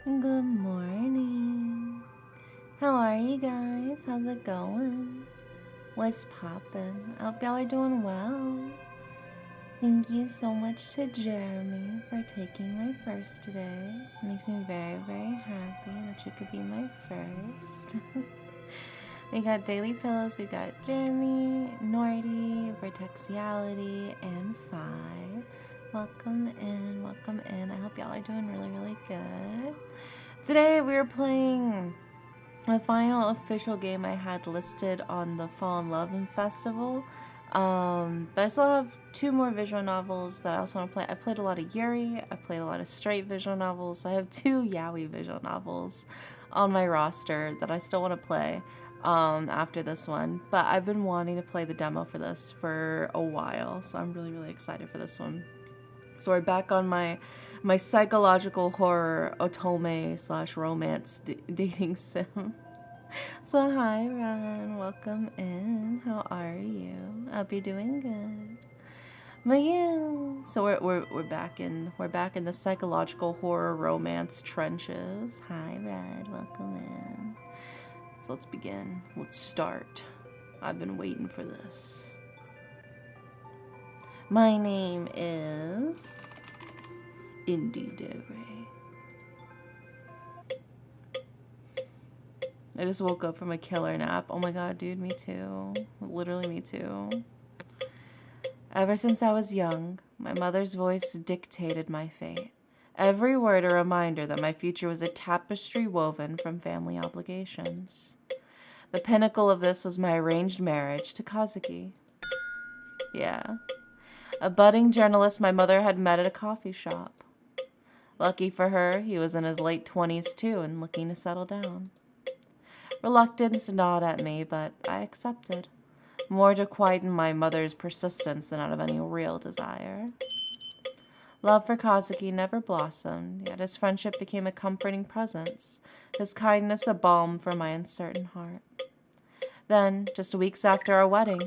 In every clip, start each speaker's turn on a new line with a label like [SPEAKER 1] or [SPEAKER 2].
[SPEAKER 1] Good morning. How are you guys? How's it going? What's poppin'? I hope y'all are doing well. Thank you so much to Jeremy for taking my first today. It makes me very, very happy that you could be my first. We got Daily Pillows, we got Jeremy, Nordy, Vertexiality, and Five. Welcome in, welcome in. I hope y'all are doing really, really good. Today we're playing the final official game I had listed on the Fall in Love Festival. But I still have two more visual novels that I also want to play. I played a lot of Yuri, I played a lot of straight visual novels. I have two yaoi visual novels on my roster that I still want to play after this one. But I've been wanting to play the demo for this for a while, so I'm really, really excited for this one. So we're back on my psychological horror otome / romance dating sim. So hi Ren, welcome in. How are you? I hope you're doing good. But yeah, so we're back in the psychological horror romance trenches. Hi Red, welcome in. So let's begin. Let's start. I've been waiting for this. My name is Indie. I just woke up from a killer nap. Oh my god, dude, me too. Literally me too. Ever since I was young, my mother's voice dictated my fate. Every word a reminder that my future was a tapestry woven from family obligations. The pinnacle of this was my arranged marriage to Kazuki. Yeah. A budding journalist my mother had met at a coffee shop. Lucky for her, he was in his late 20s too and looking to settle down. Reluctance gnawed at me, but I accepted, more to quieten my mother's persistence than out of any real desire. Love for Kazuki never blossomed, yet his friendship became a comforting presence, his kindness a balm for my uncertain heart. Then, just weeks after our wedding,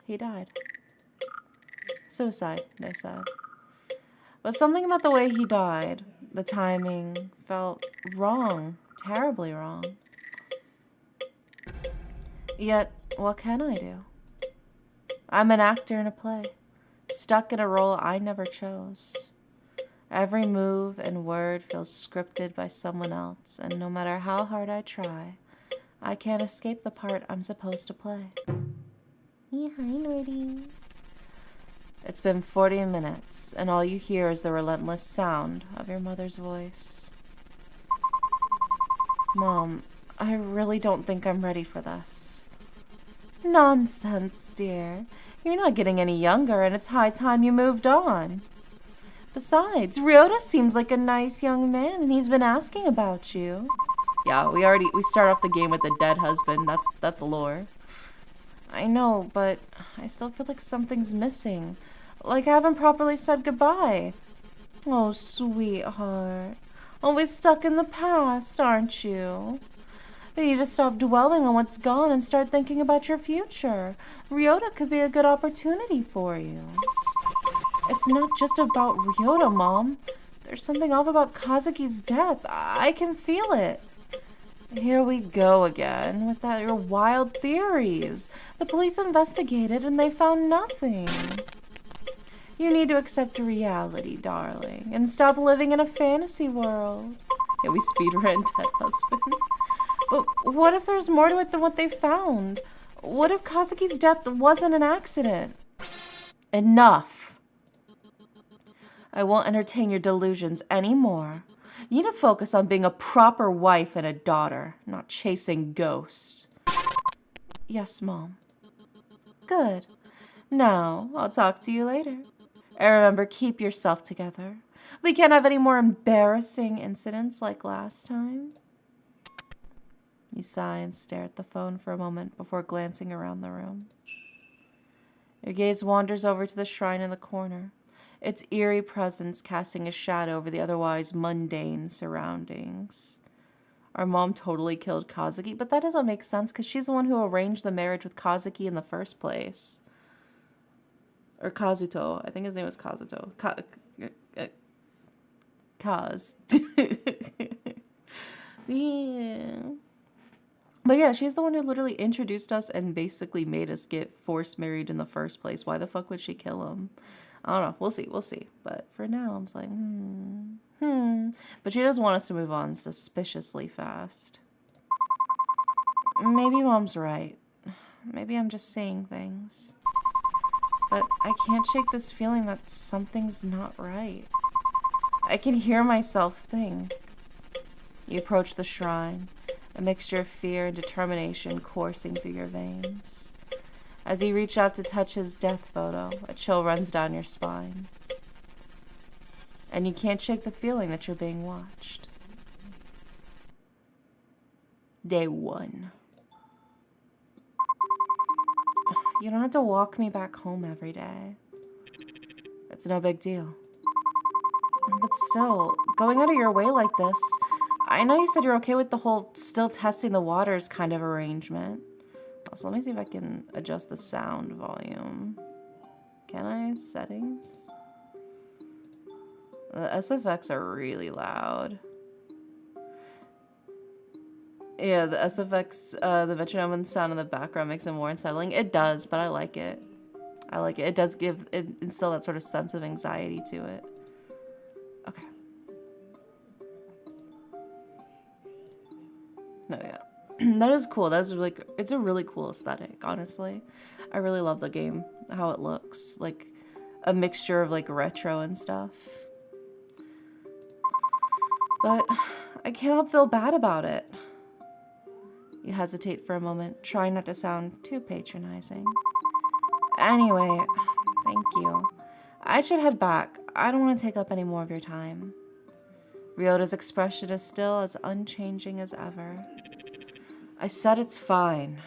[SPEAKER 1] he died. Suicide, they said. But something about the way he died, the timing, felt wrong, terribly wrong. Yet, what can I do? I'm an actor in a play, stuck in a role I never chose. Every move and word feels scripted by someone else, and no matter how hard I try, I can't escape the part I'm supposed to play. Hey, hi, Nordy. It's been 40 minutes, and all you hear is the relentless sound of your mother's voice. Mom, I really don't think I'm ready for this. Nonsense, dear. You're not getting any younger, and it's high time you moved on. Besides, Ryota seems like a nice young man, and he's been asking about you. Yeah, we start off the game with the dead husband. That's lore. I know, but I still feel like something's missing. Like I haven't properly said goodbye. Oh, sweetheart. Always stuck in the past, aren't you? But you just stop dwelling on what's gone and start thinking about your future. Ryota could be a good opportunity for you. It's not just about Ryota, Mom. There's something off about Kazuki's death. I can feel it. Here we go again with your wild theories. The police investigated and they found nothing. You need to accept reality, darling, and stop living in a fantasy world. Yeah, we speedrun Dead Husband. But what if there's more to it than what they found? What if Kazuki's death wasn't an accident? Enough. I won't entertain your delusions anymore. You need to focus on being a proper wife and a daughter, not chasing ghosts. Yes, Mom. Good. Now, I'll talk to you later. And remember, keep yourself together. We can't have any more embarrassing incidents like last time. You sigh and stare at the phone for a moment before glancing around the room. Your gaze wanders over to the shrine in the corner, its eerie presence casting a shadow over the otherwise mundane surroundings. Our mom totally killed Kazuki, but that doesn't make sense because she's the one who arranged the marriage with Kazuki in the first place. Or Kazuto. I think his name was Kazuto. Kaz. Yeah. But yeah, she's the one who literally introduced us and basically made us get forced married in the first place. Why the fuck would she kill him? I don't know. We'll see. We'll see. But for now, I'm just like, But she does want us to move on suspiciously fast. Maybe Mom's right. Maybe I'm just saying things. But I can't shake this feeling that something's not right. I can hear myself think. You approach the shrine, a mixture of fear and determination coursing through your veins. As you reach out to touch his death photo, a chill runs down your spine. And you can't shake the feeling that you're being watched. Day 1. You don't have to walk me back home every day. It's no big deal. But still, going out of your way like this, I know you said you're okay with the whole still testing the waters kind of arrangement. So let me see if I can adjust the sound volume. Can I? Settings? The SFX are really loud. Yeah, the SFX, the metronome and sound in the background makes it more unsettling. It does, but I like it. I like it. It does instill that sort of sense of anxiety to it. Okay. No, yeah. That is cool. That is like, it's a really cool aesthetic, honestly. I really love the game, how it looks. Like a mixture of like retro and stuff. But I cannot feel bad about it. You hesitate for a moment, trying not to sound too patronizing. Anyway, thank you. I should head back. I don't want to take up any more of your time. Ryota's expression is still as unchanging as ever. I said it's fine.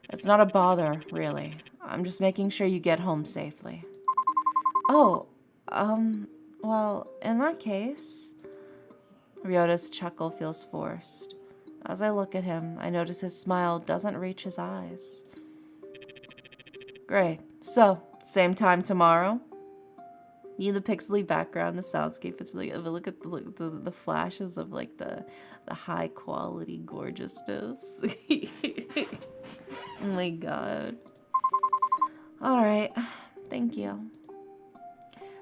[SPEAKER 1] It's not a bother, really. I'm just making sure you get home safely. Oh, well, in that case... Ryota's chuckle feels forced. As I look at him, I notice his smile doesn't reach his eyes. Great. So, same time tomorrow? You the pixely background, the soundscape. It's like, look at the flashes of like the high quality gorgeousness. Oh my god. Alright. Thank you.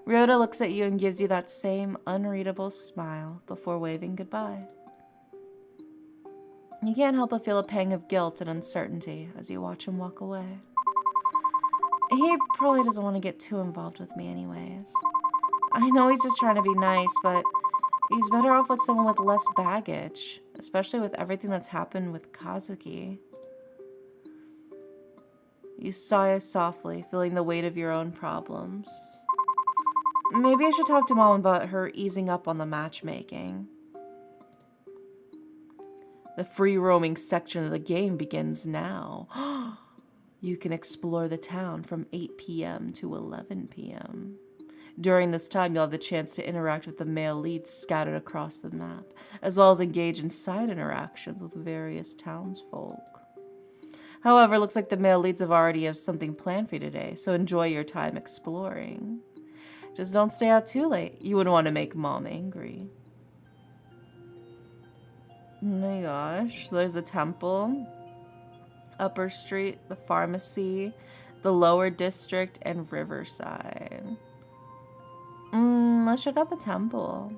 [SPEAKER 1] Ryota looks at you and gives you that same unreadable smile before waving goodbye. You can't help but feel a pang of guilt and uncertainty as you watch him walk away. He probably doesn't want to get too involved with me anyways. I know he's just trying to be nice, but he's better off with someone with less baggage, especially with everything that's happened with Kazuki. You sigh softly, feeling the weight of your own problems. Maybe I should talk to Mom about her easing up on the matchmaking. The free-roaming section of the game begins now. You can explore the town from 8 p.m. to 11 p.m. During this time, you'll have the chance to interact with the male leads scattered across the map, as well as engage in side interactions with various townsfolk. However, it looks like the male leads have something planned for you today, so enjoy your time exploring. Just don't stay out too late. You wouldn't want to make Mom angry. Oh my gosh. There's the temple, Upper Street, the pharmacy, the Lower District, and Riverside. Let's check out the temple.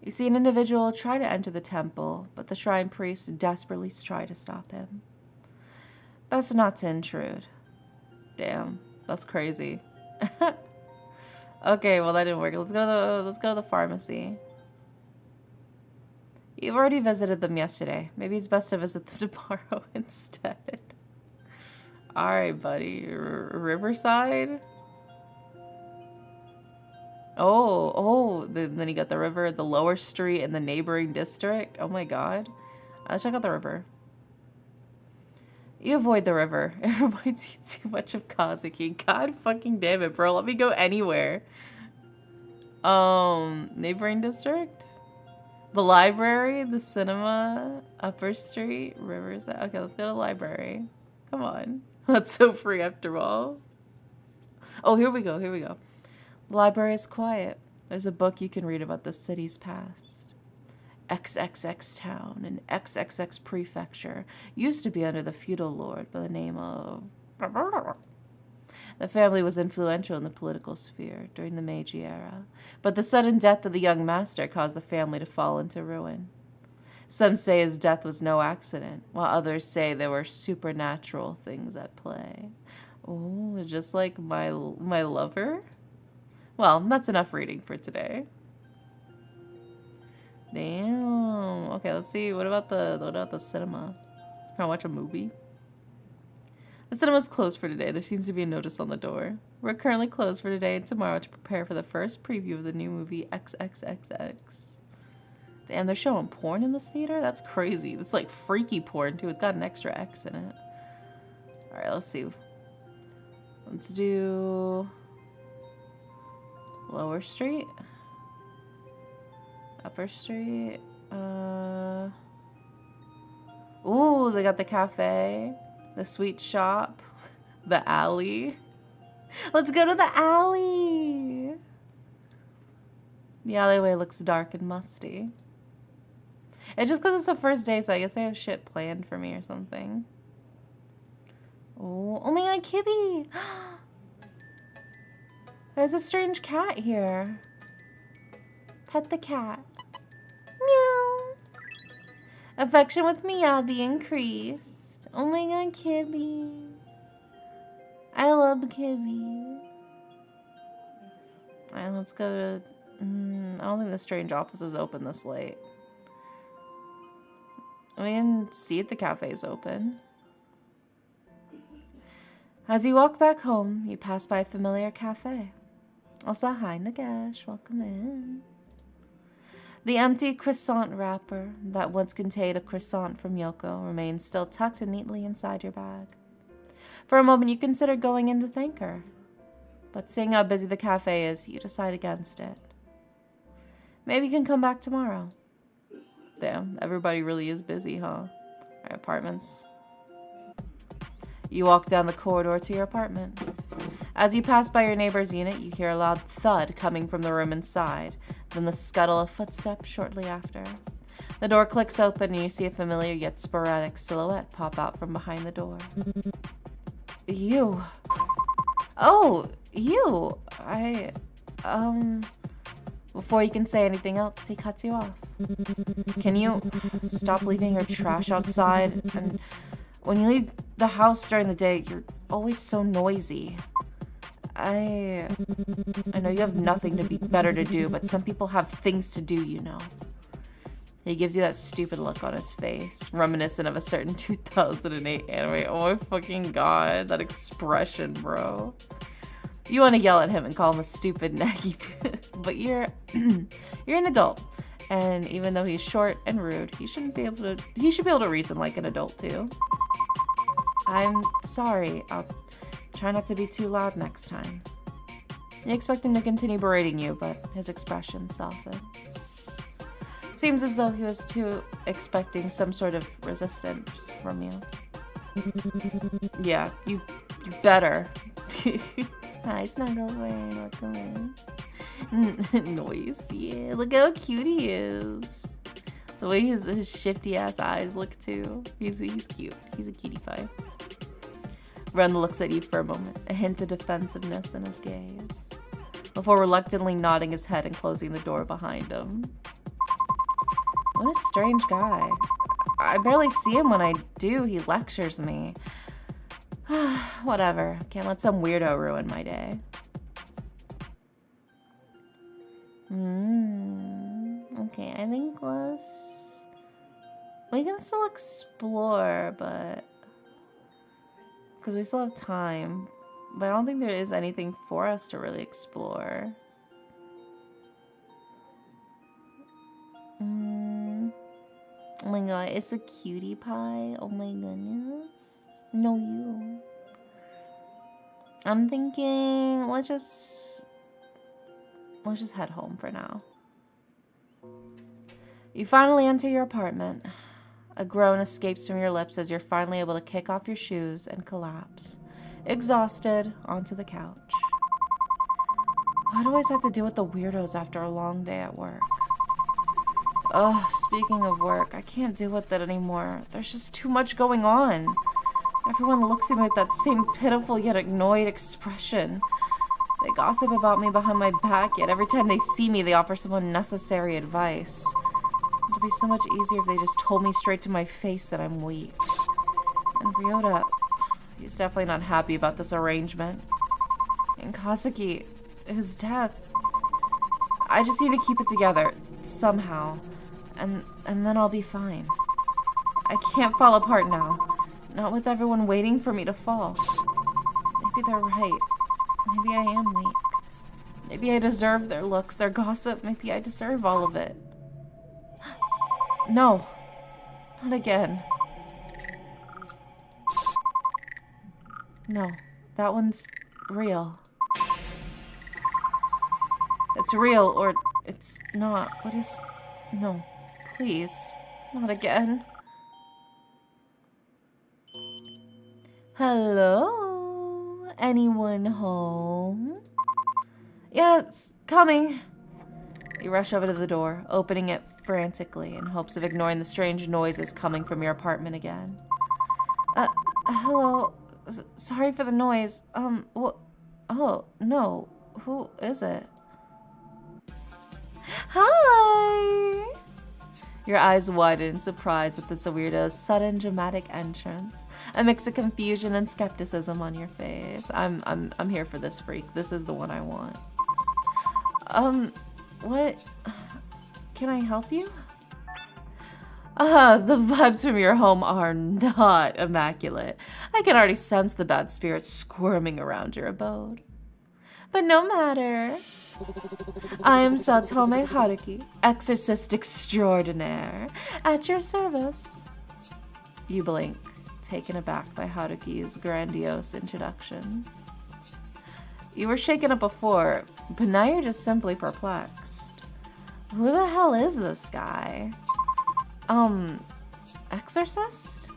[SPEAKER 1] You see an individual try to enter the temple, but the shrine priests desperately try to stop him. Best not to intrude. Damn, that's crazy. Okay, well that didn't work. Let's go to the pharmacy. You've already visited them yesterday. Maybe it's best to visit them tomorrow instead. Alright, buddy. Riverside? Oh, then you got the river, the Lower Street, and the neighboring district. Oh my god. Let's check out the river. You avoid the river. It reminds you too much of Kazuki. God fucking damn it, bro. Let me go anywhere. Neighboring district? The library, the cinema, Upper Street, Riverside. Okay, let's go to the library. Come on. That's so free after all. Oh, here we go. The library is quiet. There's a book you can read about the city's past. XXX town and XXX prefecture used to be under the feudal lord by the name of... The family was influential in the political sphere during the Meiji era, but the sudden death of the young master caused the family to fall into ruin. Some say his death was no accident, while others say there were supernatural things at play. Oh, just like my lover? Well, that's enough reading for today. Damn. Okay, let's see. What about the cinema? Can I watch a movie? The cinema's closed for today. There seems to be a notice on the door. We're currently closed for today and tomorrow to prepare for the first preview of the new movie XXXX. Damn, they're showing porn in this theater? That's crazy. It's like freaky porn too. It's got an extra X in it. Alright, let's see. Let's do Lower Street. Upper Street. Ooh, they got the cafe. The sweet shop. The alley. Let's go to the alley. The alleyway looks dark and musty. It's just because it's the first day, so I guess they have shit planned for me or something. Oh my god, Kibby! There's a strange cat here. Pet the cat. Meow. Affection with Miyabi increased. Oh my god, Kibby. I love Kibby. Alright, let's go to... I don't think the strange office is open this late. We can see if the cafe is open. As you walk back home, you pass by a familiar cafe. Also, hi Nagesh, welcome in. The empty croissant wrapper that once contained a croissant from Yoko remains still tucked neatly inside your bag. For a moment, you consider going in to thank her. But seeing how busy the cafe is, you decide against it. Maybe you can come back tomorrow. Damn, everybody really is busy, huh? Alright, apartments. You walk down the corridor to your apartment. As you pass by your neighbor's unit, you hear a loud thud coming from the room inside, then the scuttle of footsteps shortly after. The door clicks open and you see a familiar yet sporadic silhouette pop out from behind the door. You. Oh, you. Before you can say anything else, he cuts you off. Can you stop leaving your trash outside? And when you leave the house during the day, you're always so noisy. I know you have nothing to be better to do, but some people have things to do, you know. He gives you that stupid look on his face, reminiscent of a certain 2008 anime. Oh my fucking god, that expression, bro. You want to yell at him and call him a stupid naggy, but you're an adult, and even though he's short and rude, he should be able to reason like an adult too. I'm sorry. I'll try not to be too loud next time. You expect him to continue berating you, but his expression softens. Seems as though he was too expecting some sort of resistance from you. Yeah, you better. Hi, Snuggleberg. Welcome in. Noise, yeah. Look how cute he is. The way his shifty ass eyes look too. He's cute. He's a cutie pie. Ren looks at you for a moment, a hint of defensiveness in his gaze, before reluctantly nodding his head and closing the door behind him. What a strange guy. I barely see him when I do. He lectures me. Whatever. Can't let some weirdo ruin my day. Okay, I think we can still explore, but... because we still have time. But I don't think there is anything for us to really explore. Oh my god, it's a cutie pie. Oh my goodness. No, you. I'm thinking, let's just head home for now. You finally enter your apartment. A groan escapes from your lips as you're finally able to kick off your shoes and collapse, exhausted, onto the couch. Why do I always have to deal with the weirdos after a long day at work? Ugh, speaking of work, I can't deal with it anymore. There's just too much going on. Everyone looks at me with that same pitiful yet annoyed expression. They gossip about me behind my back, yet every time they see me, they offer some unnecessary advice. It'd be so much easier if they just told me straight to my face that I'm weak. And Ryota, he's definitely not happy about this arrangement. And Kazuki, his death. I just need to keep it together, somehow. And then I'll be fine. I can't fall apart now. Not with everyone waiting for me to fall. Maybe they're right. Maybe I am weak. Maybe I deserve their looks, their gossip. Maybe I deserve all of it. No. Not again. No. That one's real. It's real, or it's not. What is... No. Please. Not again. Hello? Anyone home? Yeah, it's coming. You rush over to the door, opening it frantically in hopes of ignoring the strange noises coming from your apartment again. Hello? Sorry for the noise. What? Oh, no. Who is it? Hi! Your eyes widen in surprise at this weirdo's sudden dramatic entrance. A mix of confusion and skepticism on your face. I'm here for this freak. This is the one I want. What? Can I help you? The vibes from your home are not immaculate. I can already sense the bad spirits squirming around your abode. But no matter. I am Satome Haruki, exorcist extraordinaire, at your service. You blink, taken aback by Haruki's grandiose introduction. You were shaken up before, but now you're just simply perplexed. Who the hell is this guy? Exorcist?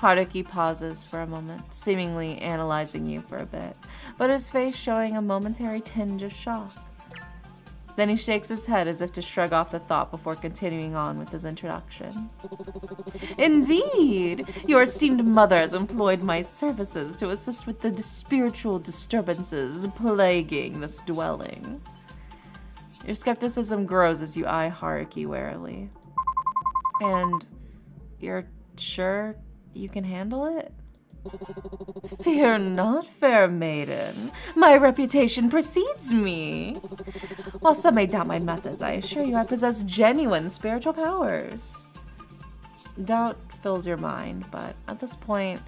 [SPEAKER 1] Haruki pauses for a moment, seemingly analyzing you for a bit, but his face showing a momentary tinge of shock. Then he shakes his head as if to shrug off the thought before continuing on with his introduction. Indeed! Your esteemed mother has employed my services to assist with the spiritual disturbances plaguing this dwelling. Your skepticism grows as you eye Haruki warily. And you're sure you can handle it? Fear not, fair maiden. My reputation precedes me. While some may doubt my methods, I assure you I possess genuine spiritual powers. Doubt fills your mind, but at this point,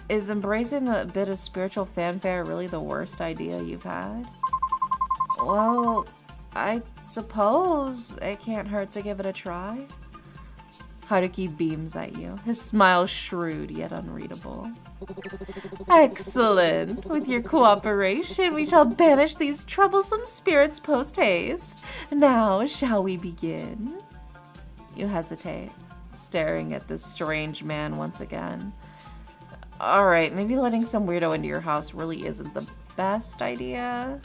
[SPEAKER 1] is embracing a bit of spiritual fanfare really the worst idea you've had? Well, I suppose it can't hurt to give it a try. Haruki beams at you, his smile shrewd yet unreadable. Excellent! With your cooperation, we shall banish these troublesome spirits post-haste. Now, shall we begin? You hesitate, staring at this strange man once again. Alright, maybe letting some weirdo into your house really isn't the best idea.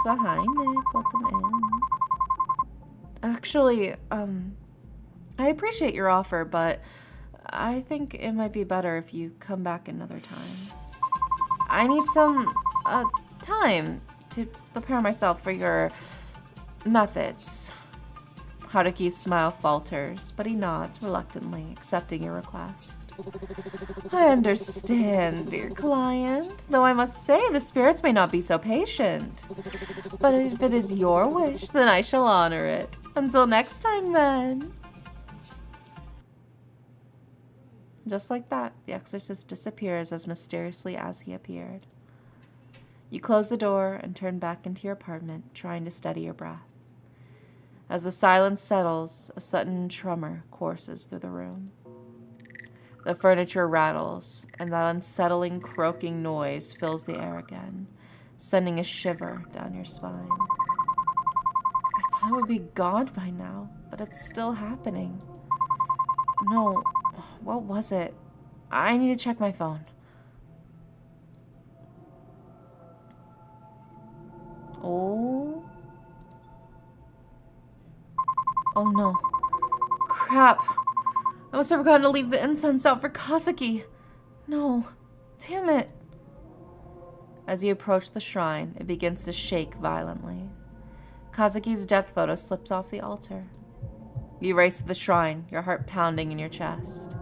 [SPEAKER 1] So hi, Nick. Welcome in. Actually, I appreciate your offer, but I think it might be better if you come back another time. I need some, time to prepare myself for your methods. Haruki's smile falters, but he nods reluctantly, accepting your request. I understand, dear client, though I must say the spirits may not be so patient. But if it is your wish, then I shall honor it. Until next time, then. Just like that, the exorcist disappears as mysteriously as he appeared. You close the door and turn back into your apartment, trying to steady your breath. As the silence settles, a sudden tremor courses through the room. The furniture rattles, and that unsettling croaking noise fills the air again, sending a shiver down your spine. I thought it would be gone by now, but it's still happening. No, what was it? I need to check my phone. Oh. Oh no. Crap. I must have forgotten to leave the incense out for Kazuki. No. Damn it. As you approach the shrine, it begins to shake violently. Kazuki's death photo slips off the altar. You race to the shrine, your heart pounding in your chest.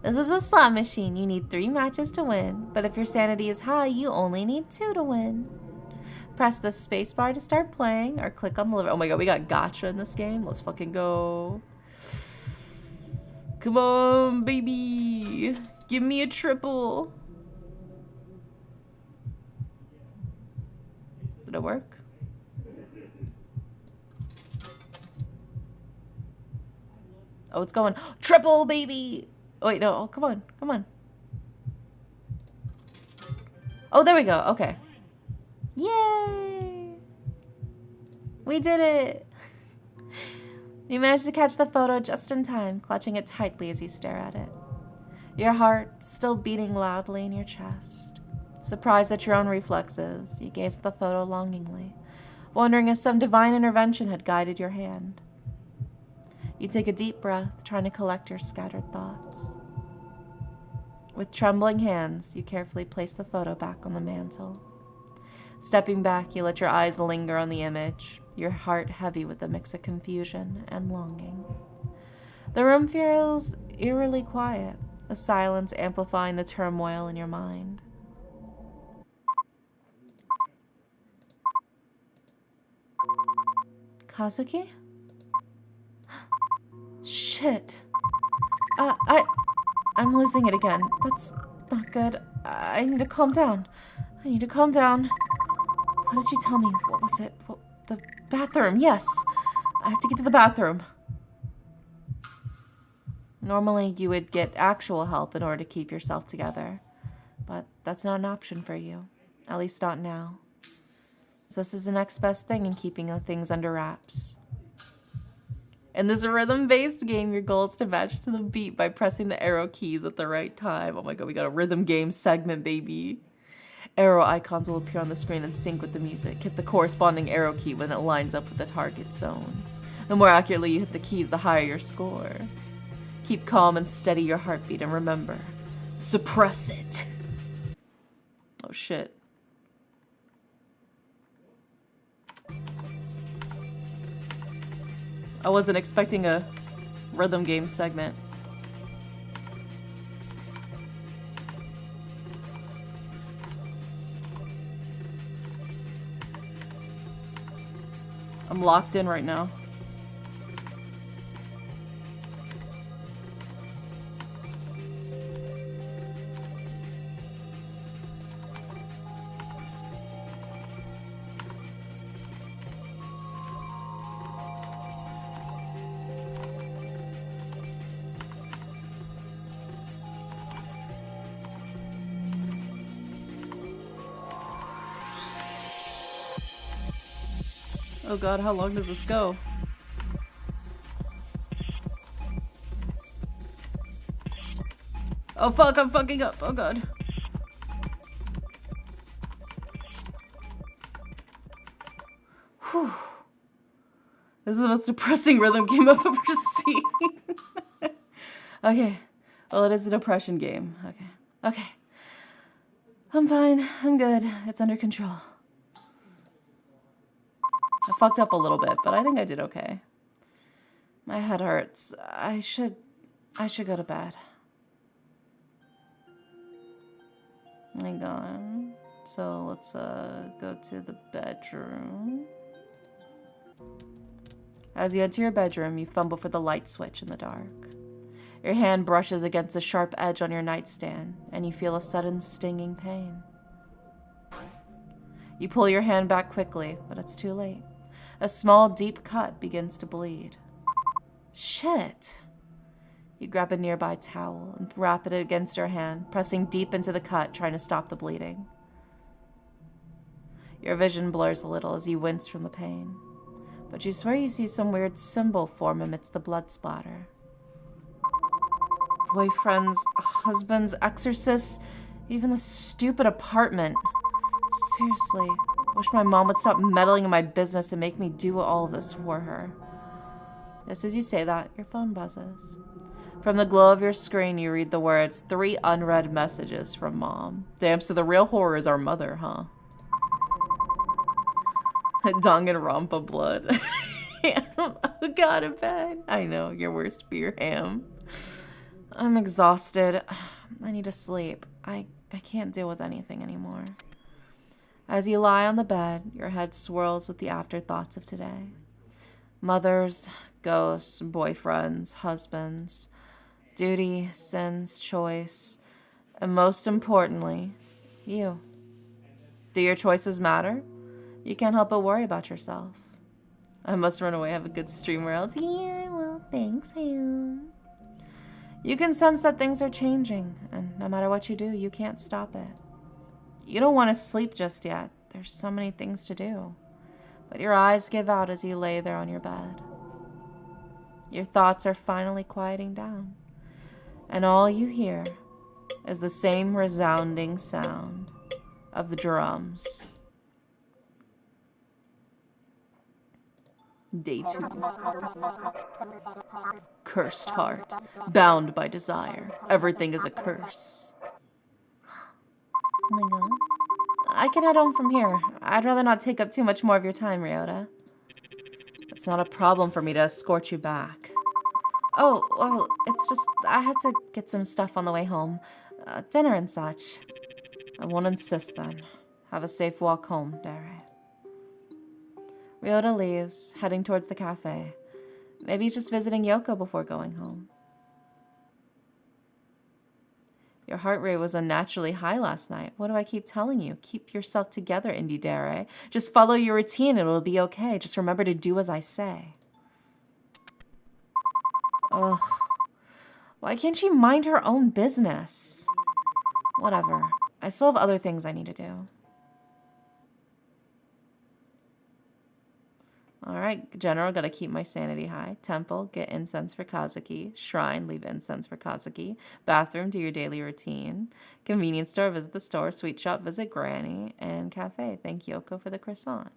[SPEAKER 1] This is a slot machine. You need 3 matches to win, but if your sanity is high, you only need 2 to win. Press the spacebar to start playing, or click on the liver. Oh my god, we got gacha in this game. Let's fucking go. Come on, baby. Give me a triple. Did it work? Oh, it's going. Triple, baby. Oh, wait, no. Oh, come on. Come on. Oh, there we go. Okay. Yay! We did it! You managed to catch the photo just in time, clutching it tightly as you stare at it. Your heart still beating loudly in your chest. Surprised at your own reflexes, you gaze at the photo longingly, wondering if some divine intervention had guided your hand. You take a deep breath, trying to collect your scattered thoughts. With trembling hands, you carefully place the photo back on the mantle. Stepping back, you let your eyes linger on the image, your heart heavy with a mix of confusion and longing. The room feels eerily quiet, the silence amplifying the turmoil in your mind. Kazuki? Shit. I'm losing it again. That's not good. I need to calm down. I need to calm down. What did you tell me? What was it? The bathroom. Yes. I have to get to the bathroom. Normally, you would get actual help in order to keep yourself together. But that's not an option for you. At least not now. So this is the next best thing in keeping things under wraps. In this rhythm-based game, your goal is to match to the beat by pressing the arrow keys at the right time. Oh my god, we got a rhythm game segment, baby. Arrow icons will appear on the screen and sync with the music. Hit the corresponding arrow key when it lines up with the target zone. The more accurately you hit the keys, the higher your score. Keep calm and steady your heartbeat, and remember, suppress it. Oh shit. I wasn't expecting a rhythm game segment. I'm locked in right now. Oh god, how long does this go? Oh fuck, I'm fucking up. Oh god. Whew. This is the most depressing rhythm game I've ever seen. Okay. Well, it is a depression game. Okay. Okay. I'm fine. I'm good. It's under control. I fucked up a little bit, but I think I did okay. My head hurts. I should go to bed. Hang on. So let's go to the bedroom. As you enter your bedroom, you fumble for the light switch in the dark. Your hand brushes against a sharp edge on your nightstand, and you feel a sudden stinging pain. You pull your hand back quickly, but it's too late. A small, deep cut begins to bleed. Shit! You grab a nearby towel and wrap it against your hand, pressing deep into the cut, trying to stop the bleeding. Your vision blurs a little as you wince from the pain, but you swear you see some weird symbol form amidst the blood splatter. Boyfriends, husbands, exorcists, even the stupid apartment. Seriously, Wish my mom would stop meddling in my business and make me do all this for her. Just as you say that, your phone buzzes. From the glow of your screen, you read the words, 3 unread messages from Mom. Damn, so the real horror is our mother, huh? Danganronpa blood. Oh, God, in bed. I know, your worst fear, Ham. I'm exhausted. I need to sleep. I can't deal with anything anymore. As you lie on the bed, your head swirls with the afterthoughts of today. Mothers, ghosts, boyfriends, husbands, duty, sins, choice, and most importantly, you. Do your choices matter? You can't help but worry about yourself. I must run away, have a good stream or else. Yeah, well, thanks, Ham. You can sense that things are changing, and no matter what you do, you can't stop it. You don't want to sleep just yet. There's so many things to do. But your eyes give out as you lay there on your bed. Your thoughts are finally quieting down, and all you hear is the same resounding sound of the drums. Day 2. Cursed heart, bound by desire. Everything is a curse. Oh my god. I can head home from here. I'd rather not take up too much more of your time, Ryota. It's not a problem for me to escort you back. Oh, well, it's just I had to get some stuff on the way home. Dinner and such. I won't insist then. Have a safe walk home, Dare. Ryota leaves, heading towards the cafe. Maybe he's just visiting Yoko before going home. Your heart rate was unnaturally high last night. What do I keep telling you? Keep yourself together, Indie Dare. Just follow your routine. It'll be okay. Just remember to do as I say. Ugh. Why can't she mind her own business? Whatever. I still have other things I need to do. Alright, General, gotta keep my sanity high. Temple, get incense for Kazuki. Shrine, leave incense for Kazuki. Bathroom, do your daily routine. Convenience store, visit the store. Sweet shop, visit Granny. And cafe, thank Yoko for the croissant.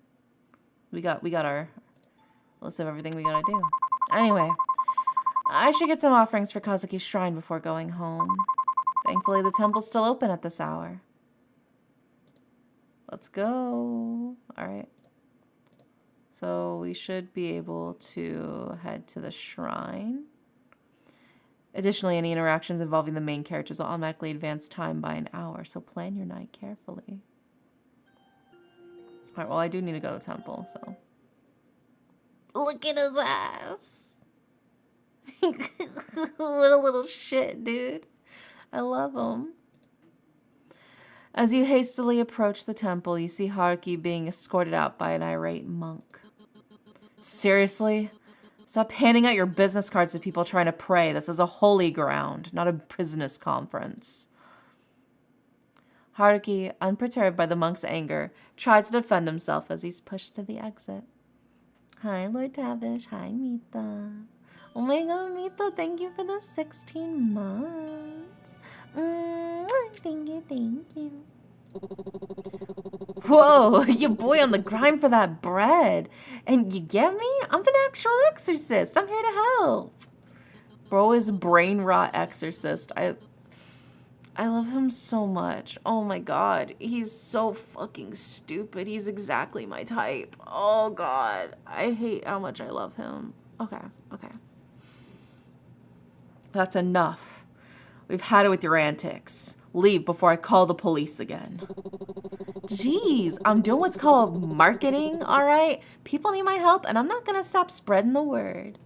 [SPEAKER 1] We got our list of everything we gotta do. Anyway, I should get some offerings for Kazuki's shrine before going home. Thankfully, the temple's still open at this hour. Let's go. Alright. So we should be able to head to the shrine. Additionally, any interactions involving the main characters will automatically advance time by an hour, so plan your night carefully. Alright, well, I do need to go to the temple, so. Look at his ass! What a little shit, dude. I love him. As you hastily approach the temple, you see Haruki being escorted out by an irate monk. Seriously? Stop handing out your business cards to people trying to pray. This is a holy ground, not a business conference. Haruki, unperturbed by the monk's anger, tries to defend himself as he's pushed to the exit. Hi, Lord Tavish. Hi, Mita. Oh my god, Mita, thank you for the 16 months. Thank you, thank you. Whoa, your boy on the grind for that bread. And you get me? I'm an actual exorcist. I'm here to help. Bro is brain rot exorcist. I love him so much. Oh my god. He's so fucking stupid. He's exactly my type. Oh god. I hate how much I love him. Okay. That's enough. We've had it with your antics. Leave before I call the police again. Jeez, I'm doing what's called marketing, alright? People need my help, and I'm not gonna stop spreading the word.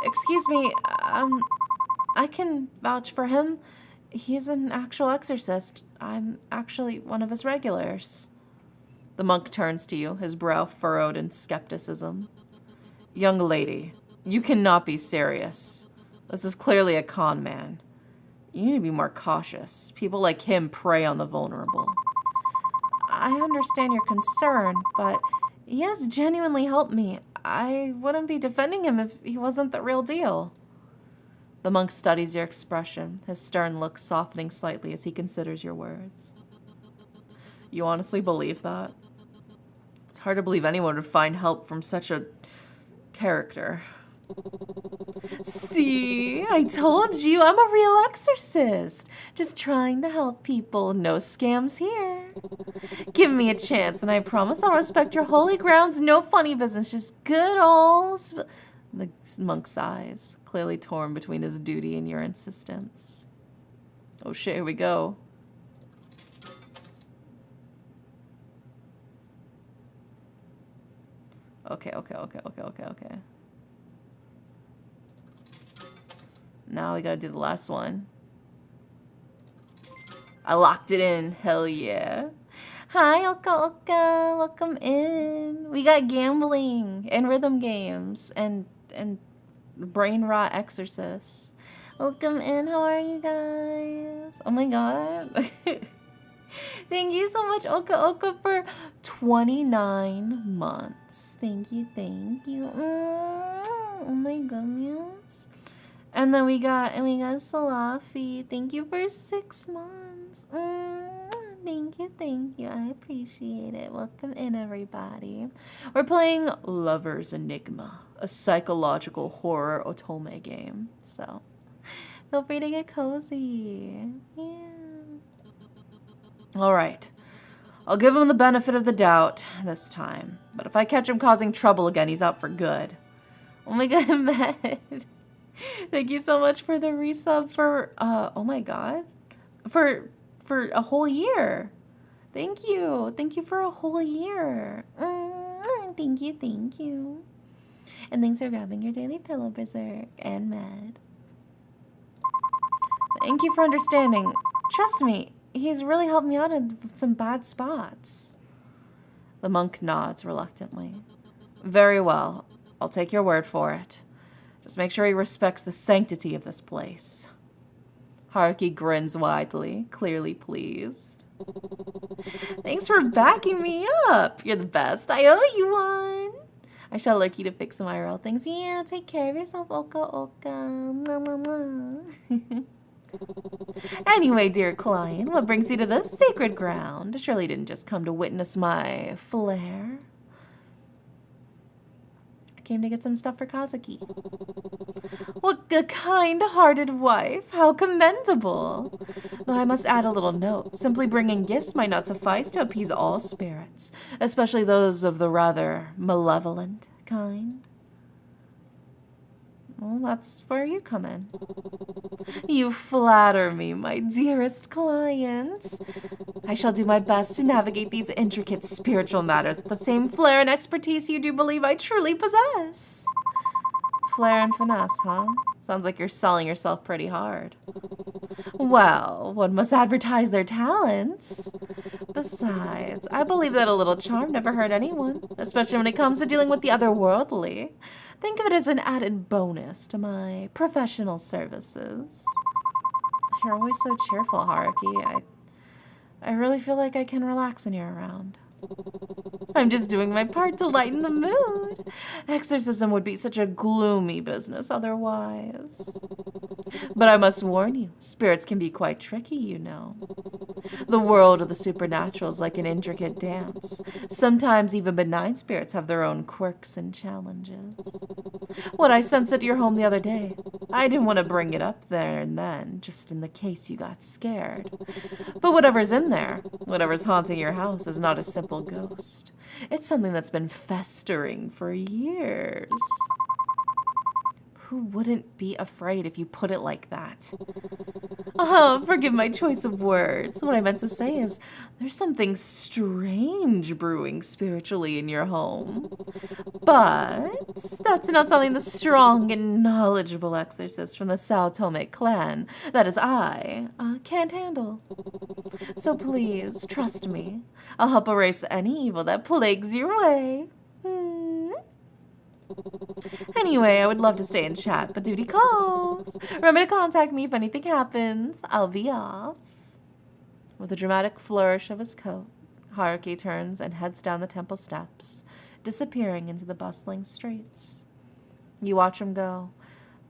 [SPEAKER 1] Excuse me, I can vouch for him. He's an actual exorcist. I'm actually one of his regulars. The monk turns to you, his brow furrowed in skepticism. Young lady, you cannot be serious. This is clearly a con man. You need to be more cautious. People like him prey on the vulnerable. I understand your concern, but he has genuinely helped me. I wouldn't be defending him if he wasn't the real deal. The monk studies your expression, his stern look softening slightly as he considers your words. You honestly believe that? It's hard to believe anyone would find help from such a character. See, I told you I'm a real exorcist. Just trying to help people. No scams here. Give me a chance and I promise I'll respect your holy grounds. No funny business, just good old... The monk sighs, clearly torn between his duty and your insistence. Oh shit, here we go. Okay. Now we gotta do the last one. I locked it in. Hell yeah. Hi, Oka. Welcome in. We got gambling and rhythm games and brain rot exorcists. Welcome in. How are you guys? Oh my god. Thank you so much, Oka, for 29 months. Thank you. Oh my goodness. And then we got Salafi. Thank you for 6 months. Thank you. I appreciate it. Welcome in, everybody. We're playing Lover's Enigma, a psychological horror otome game. So feel free to get cozy. Yeah. All right. I'll give him the benefit of the doubt this time. But if I catch him causing trouble again, he's out for good. Oh my god, Med. Thank you so much for the resub for, oh my god. For a whole year. Thank you. Thank you for a whole year. Thank you. And thanks for grabbing your daily pillow, Berserk and Med. Thank you for understanding. Trust me, he's really helped me out in some bad spots. The monk nods reluctantly. Very well. I'll take your word for it. Just make sure he respects the sanctity of this place. Haruki grins widely, clearly pleased. Thanks for backing me up. You're the best. I owe you one. I shall alert you to fix some IRL things. Yeah, take care of yourself, Oka. Mwah, mwah, mwah. Anyway, dear client, what brings you to this sacred ground? Surely you didn't just come to witness my flair. I came to get some stuff for Kazuki. What a kind-hearted wife. How commendable. Though I must add a little note. Simply bringing gifts might not suffice to appease all spirits, especially those of the rather malevolent kind. Well, that's where you come in. You flatter me, my dearest client. I shall do my best to navigate these intricate spiritual matters with the same flair and expertise you do believe I truly possess. Flair and finesse, huh? Sounds like you're selling yourself pretty hard. Well, one must advertise their talents. Besides, I believe that a little charm never hurt anyone, especially when it comes to dealing with the otherworldly. Think of it as an added bonus to my professional services. You're always so cheerful, Haruki. I really feel like I can relax when you're around. I'm just doing my part to lighten the mood. Exorcism would be such a gloomy business otherwise. But I must warn you, spirits can be quite tricky, you know. The world of the supernatural is like an intricate dance. Sometimes even benign spirits have their own quirks and challenges. What I sensed at your home the other day, I didn't want to bring it up there and then, just in the case you got scared. But whatever's in there, whatever's haunting your house is not a simple ghost. It's something that's been festering for years. Who wouldn't be afraid if you put it like that? Forgive my choice of words. What I meant to say is, there's something strange brewing spiritually in your home. But that's not something the strong and knowledgeable exorcist from the Sao Tome clan, that is I, can't handle. So please, trust me. I'll help erase any evil that plagues your way. Anyway, I would love to stay and chat, but duty calls. Remember to contact me if anything happens. I'll be off. With a dramatic flourish of his coat, Haruki turns and heads down the temple steps, disappearing into the bustling streets. You watch him go,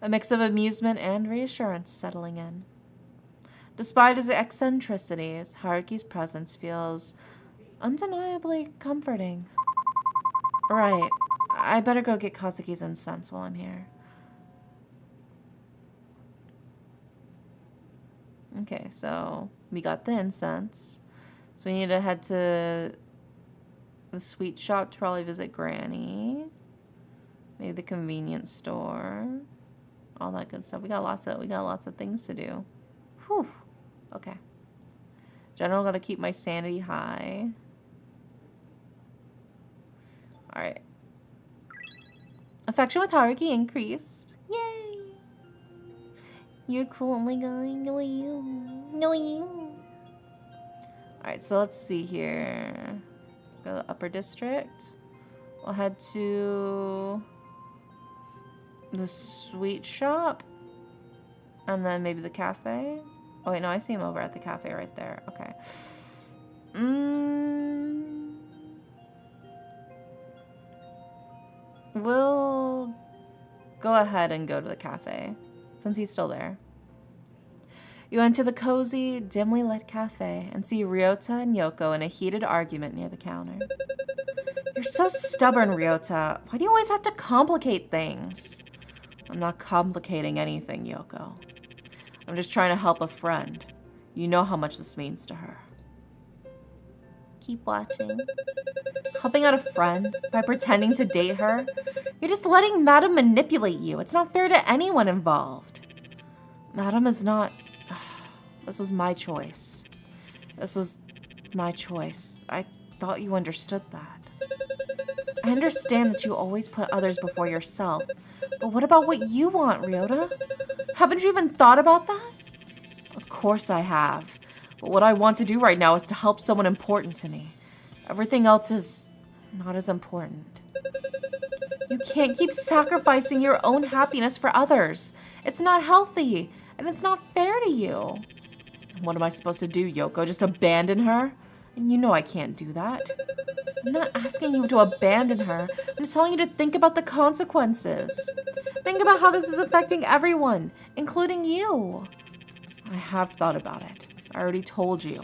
[SPEAKER 1] a mix of amusement and reassurance settling in. Despite his eccentricities, Haruki's presence feels undeniably comforting. Right. I better go get Kazuki's incense while I'm here. Okay, so we got the incense. So we need to head to the sweet shop to probably visit Granny. Maybe the convenience store. All that good stuff. We got lots of things to do. Whew. Okay. General, gotta keep my sanity high. Alright. Affection with Haruki increased. Yay! You're cool, oh my god. No you. No you. Alright, so let's see here. Go to the upper district. We'll head to the sweet shop. And then maybe the cafe. Oh wait, no, I see him over at the cafe right there. Okay. We'll go ahead and go to the cafe, since he's still there. You enter the cozy, dimly lit cafe and see Ryota and Yoko in a heated argument near the counter. You're so stubborn, Ryota. Why do you always have to complicate things? I'm not complicating anything, Yoko. I'm just trying to help a friend. You know how much this means to her. Keep watching. Helping out a friend by pretending to date her? You're just letting Madam manipulate you. It's not fair to anyone involved. Madam is not... This was my choice. This was my choice. I thought you understood that. I understand that you always put others before yourself. But what about what you want, Ryota? Haven't you even thought about that? Of course I have. But what I want to do right now is to help someone important to me. Everything else is not as important. You can't keep sacrificing your own happiness for others. It's not healthy, and it's not fair to you. What am I supposed to do, Yoko? Just abandon her? And you know I can't do that. I'm not asking you to abandon her. I'm just telling you to think about the consequences. Think about how this is affecting everyone, including you. I have thought about it. I already told you.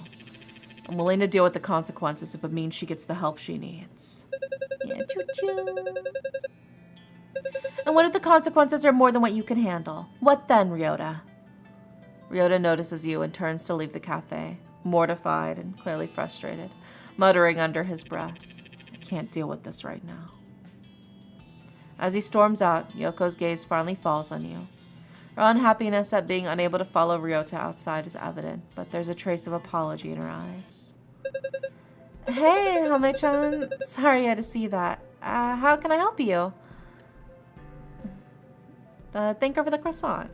[SPEAKER 1] I'm willing to deal with the consequences if it means she gets the help she needs. Yeah, choo-choo. And what if the consequences are more than what you can handle? What then, Ryota? Ryota notices you and turns to leave the cafe, mortified and clearly frustrated, muttering under his breath, I can't deal with this right now. As he storms out, Yoko's gaze finally falls on you. Her unhappiness at being unable to follow Ryota outside is evident, but there's a trace of apology in her eyes. Hey, Hame-chan. Sorry I had to see that. How can I help you? Thank her for the croissant.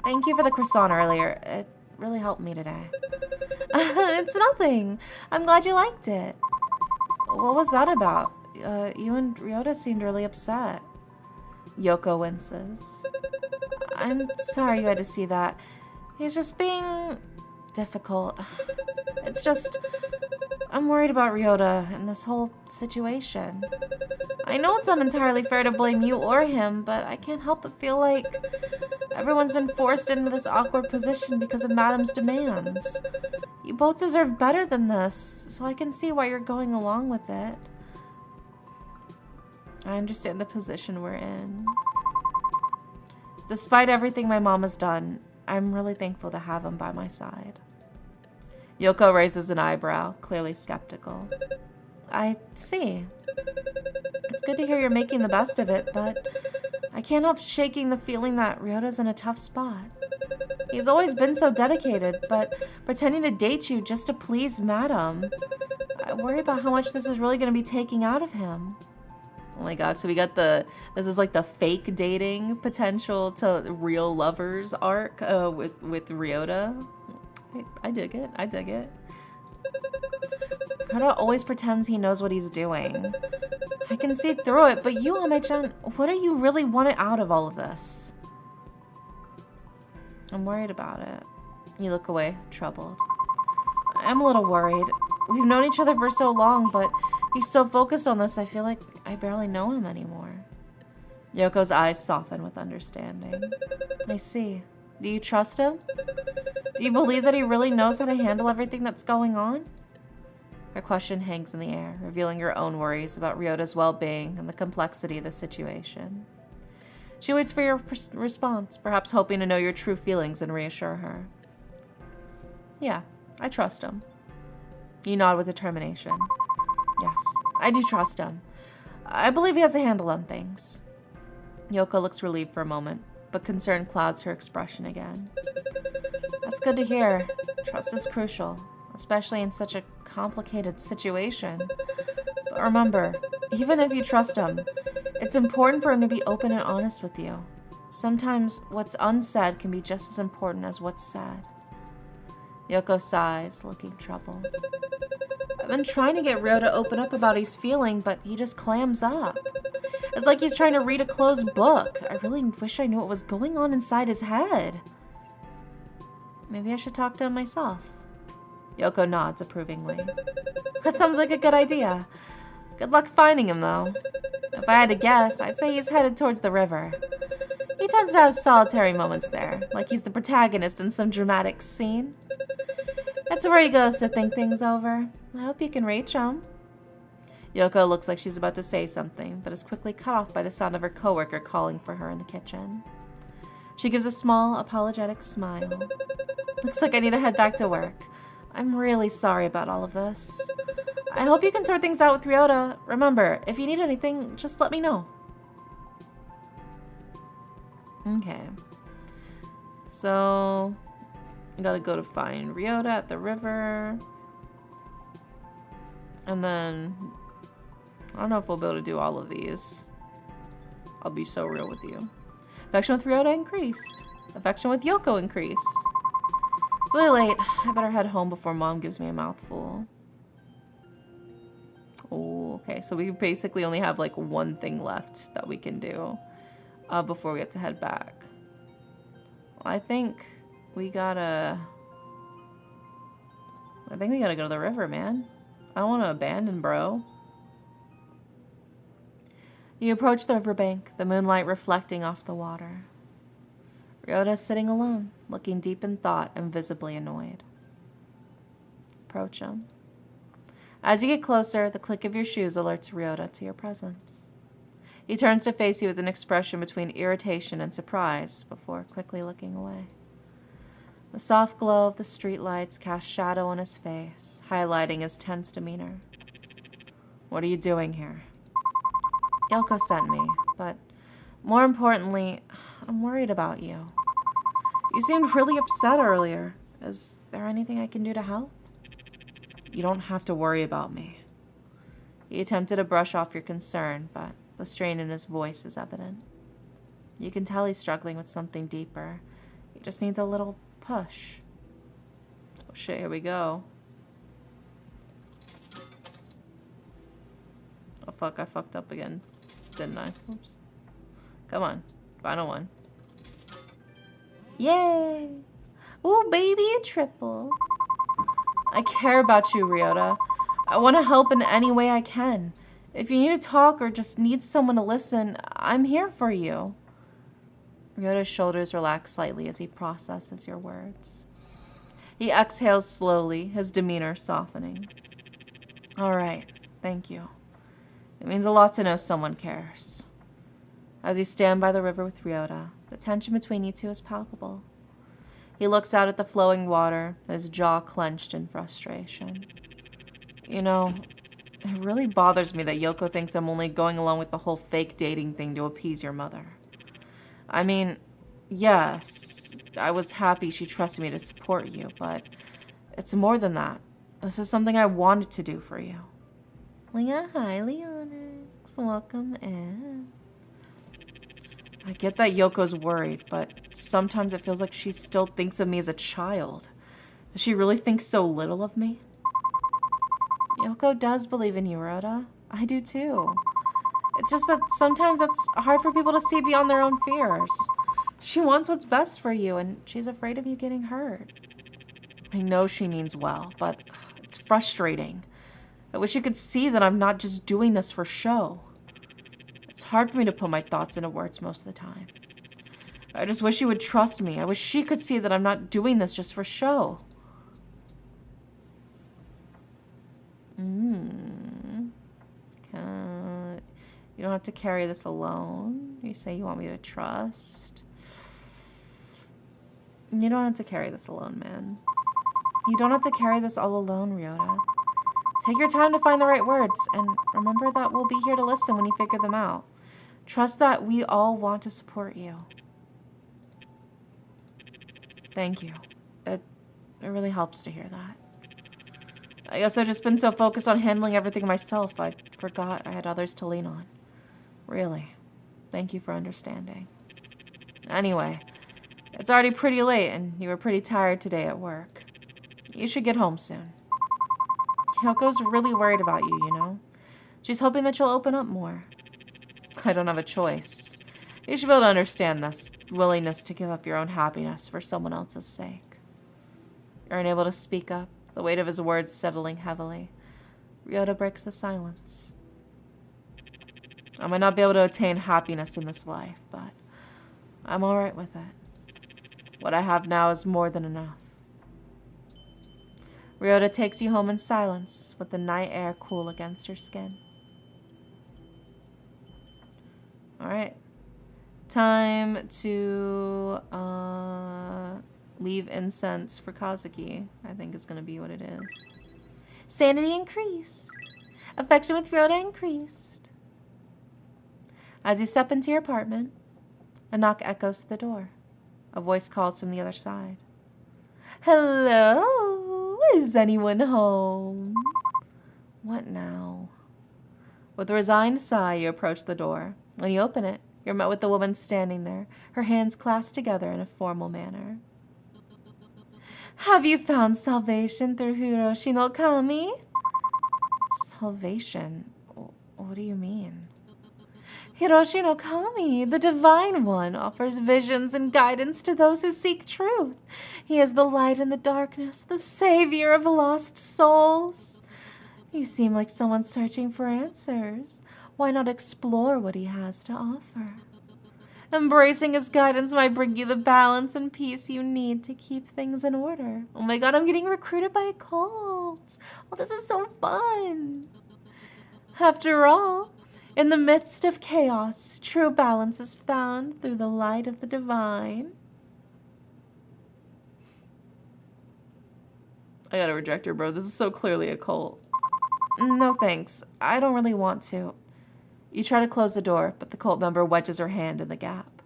[SPEAKER 1] Thank you for the croissant earlier. It really helped me today. It's nothing. I'm glad you liked it. What was that about? You and Ryota seemed really upset. Yoko winces. I'm sorry you had to see that. He's just being difficult. It's just... I'm worried about Ryota and this whole situation. I know it's not entirely fair to blame you or him, but I can't help but feel like everyone's been forced into this awkward position because of Madam's demands. You both deserve better than this, so I can see why you're going along with it. I understand the position we're in. Despite everything my mom has done, I'm really thankful to have him by my side. Yoko raises an eyebrow, clearly skeptical. I see. It's good to hear you're making the best of it, but I can't help shaking the feeling that Ryota's in a tough spot. He's always been so dedicated, but pretending to date you just to please Madam. I worry about how much this is really going to be taking out of him. Oh my god, so we got this is like the fake dating potential to real lovers arc with Ryota. I dig it. I dig it. Ryota always pretends he knows what he's doing. I can see through it, but you, Hame-chan, what do you really want out of all of this? I'm worried about it. You look away, troubled. I'm a little worried. We've known each other for so long, but he's so focused on this, I feel like I barely know him anymore. Yoko's eyes soften with understanding. I see. Do you trust him? Do you believe that he really knows how to handle everything that's going on? Her question hangs in the air, revealing her own worries about Ryota's well-being and the complexity of the situation. She waits for your response, perhaps hoping to know your true feelings and reassure her. Yeah, I trust him. You nod with determination. Yes, I do trust him. I believe he has a handle on things. Yoko looks relieved for a moment, but concern clouds her expression again. That's good to hear. Trust is crucial, especially in such a complicated situation. But remember, even if you trust him, it's important for him to be open and honest with you. Sometimes what's unsaid can be just as important as what's said. Yoko sighs, looking troubled. I've been trying to get Ryo to open up about his feeling, but he just clams up. It's like he's trying to read a closed book. I really wish I knew what was going on inside his head. Maybe I should talk to him myself. Yoko nods approvingly. That sounds like a good idea. Good luck finding him, though. If I had to guess, I'd say he's headed towards the river. He tends to have solitary moments there, like he's the protagonist in some dramatic scene. That's where he goes to think things over. I hope you can reach him. Yoko looks like she's about to say something, but is quickly cut off by the sound of her coworker calling for her in the kitchen. She gives a small, apologetic smile. Looks like I need to head back to work. I'm really sorry about all of this. I hope you can sort things out with Ryota. Remember, if you need anything, just let me know. Okay. So, I gotta go to find Ryota at the river. And then, I don't know if we'll be able to do all of these. I'll be so real with you. Affection with Ryota increased. Affection with Yoko increased. It's really late. I better head home before Mom gives me a mouthful. Oh, okay. So we basically only have like one thing left that we can do before we have to head back. Well, I think we gotta go to the river, man. I don't want to abandon bro. You approach the riverbank, the moonlight reflecting off the water. Ryota is sitting alone, looking deep in thought and visibly annoyed. Approach him. As you get closer, the click of your shoes alerts Ryota to your presence. He turns to face you with an expression between irritation and surprise before quickly looking away. The soft glow of the streetlights cast shadow on his face, highlighting his tense demeanor. What are you doing here? Yoko sent me, but more importantly, I'm worried about you. You seemed really upset earlier. Is there anything I can do to help? You don't have to worry about me. He attempted to brush off your concern, but the strain in his voice is evident. You can tell he's struggling with something deeper. He just needs a little push. Oh shit, here we go. Oh fuck, I fucked up again, didn't I? Oops. Come on, final one. Yay! Ooh, baby, a triple. I care about you, Ryota. I want to help in any way I can. If you need to talk or just need someone to listen, I'm here for you. Ryota's shoulders relax slightly as he processes your words. He exhales slowly, his demeanor softening. All right, thank you. It means a lot to know someone cares. As you stand by the river with Ryota, the tension between you two is palpable. He looks out at the flowing water, his jaw clenched in frustration. You know, it really bothers me that Yoko thinks I'm only going along with the whole fake dating thing to appease your mother. I mean, yes, I was happy she trusted me to support you, but it's more than that. This is something I wanted to do for you. Leah, hi, Leonix. Welcome in. I get that Yoko's worried, but sometimes it feels like she still thinks of me as a child. Does she really think so little of me? Yoko does believe in you, Ryota. I do too. It's just that sometimes it's hard for people to see beyond their own fears. She wants what's best for you, and she's afraid of you getting hurt. I know she means well, but it's frustrating. I wish you could see that I'm not just doing this for show. It's hard for me to put my thoughts into words most of the time. I just wish you would trust me. I wish she could see that I'm not doing this just for show. You don't have to carry this alone. You say you want me to trust. You don't have to carry this alone, man. You don't have to carry this all alone, Ryota. Take your time to find the right words, and remember that we'll be here to listen when you figure them out. Trust that we all want to support you. Thank you. It really helps to hear that. I guess I've just been so focused on handling everything myself, I forgot I had others to lean on. Really. Thank you for understanding. Anyway, it's already pretty late, and you were pretty tired today at work. You should get home soon. Hyoko's really worried about you, you know? She's hoping that you'll open up more. I don't have a choice. You should be able to understand this willingness to give up your own happiness for someone else's sake. You're unable to speak up, the weight of his words settling heavily. Ryota breaks the silence. I might not be able to attain happiness in this life, but I'm alright with it. What I have now is more than enough. Ryota takes you home in silence, with the night air cool against her skin. Alright. Time to leave incense for Kazuki, I think is going to be what it is. Sanity increased. Affection with Ryota increased. As you step into your apartment, a knock echoes to the door. A voice calls from the other side. Hello? Is anyone home? What now? With a resigned sigh, you approach the door. When you open it, you're met with the woman standing there, her hands clasped together in a formal manner. Have you found salvation through Hiroshi no Kami? Salvation? What do you mean? Hiroshi no Kami, the Divine One, offers visions and guidance to those who seek truth. He is the light in the darkness, the savior of lost souls. You seem like someone searching for answers. Why not explore what he has to offer? Embracing his guidance might bring you the balance and peace you need to keep things in order. Oh my god, I'm getting recruited by a cult. Oh, this is so fun. After all, in the midst of chaos, true balance is found through the light of the divine. I gotta reject her, bro. This is so clearly a cult. No thanks. I don't really want to. You try to close the door, but the cult member wedges her hand in the gap.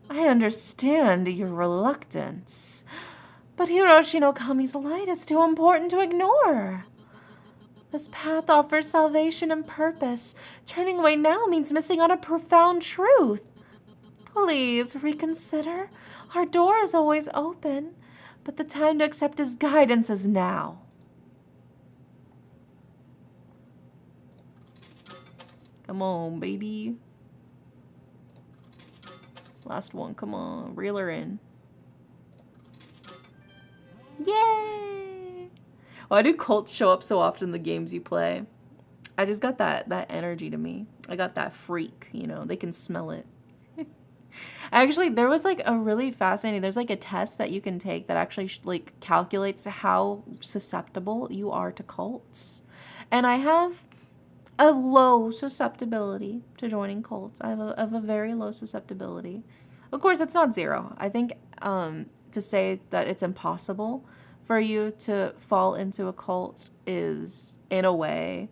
[SPEAKER 1] I understand your reluctance, but Hiroshi no Kami's light is too important to ignore. This path offers salvation and purpose. Turning away now means missing out on profound truth. Please reconsider. Our door is always open, but the time to accept his guidance is now. Come on, baby. Last one, come on. Reel her in. Yay! Why do cults show up so often in the games you play? I just got that energy to me. I got that freak, you know. They can smell it. Actually, there was like a really fascinating, there's like a test that you can take that actually like calculates how susceptible you are to cults. And I have a low susceptibility to joining cults. I have a very low susceptibility. Of course, it's not zero. I think to say that it's impossible for you to fall into a cult is, in a way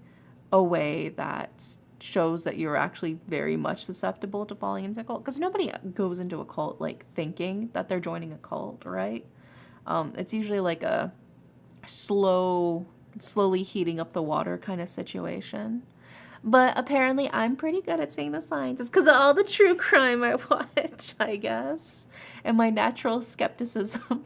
[SPEAKER 1] that shows that you're actually very much susceptible to falling into a cult. Because nobody goes into a cult like thinking that they're joining a cult, right? It's usually like a slowly heating up the water kind of situation. But apparently I'm pretty good at seeing the signs. It's because of all the true crime I watch, I guess. And my natural skepticism.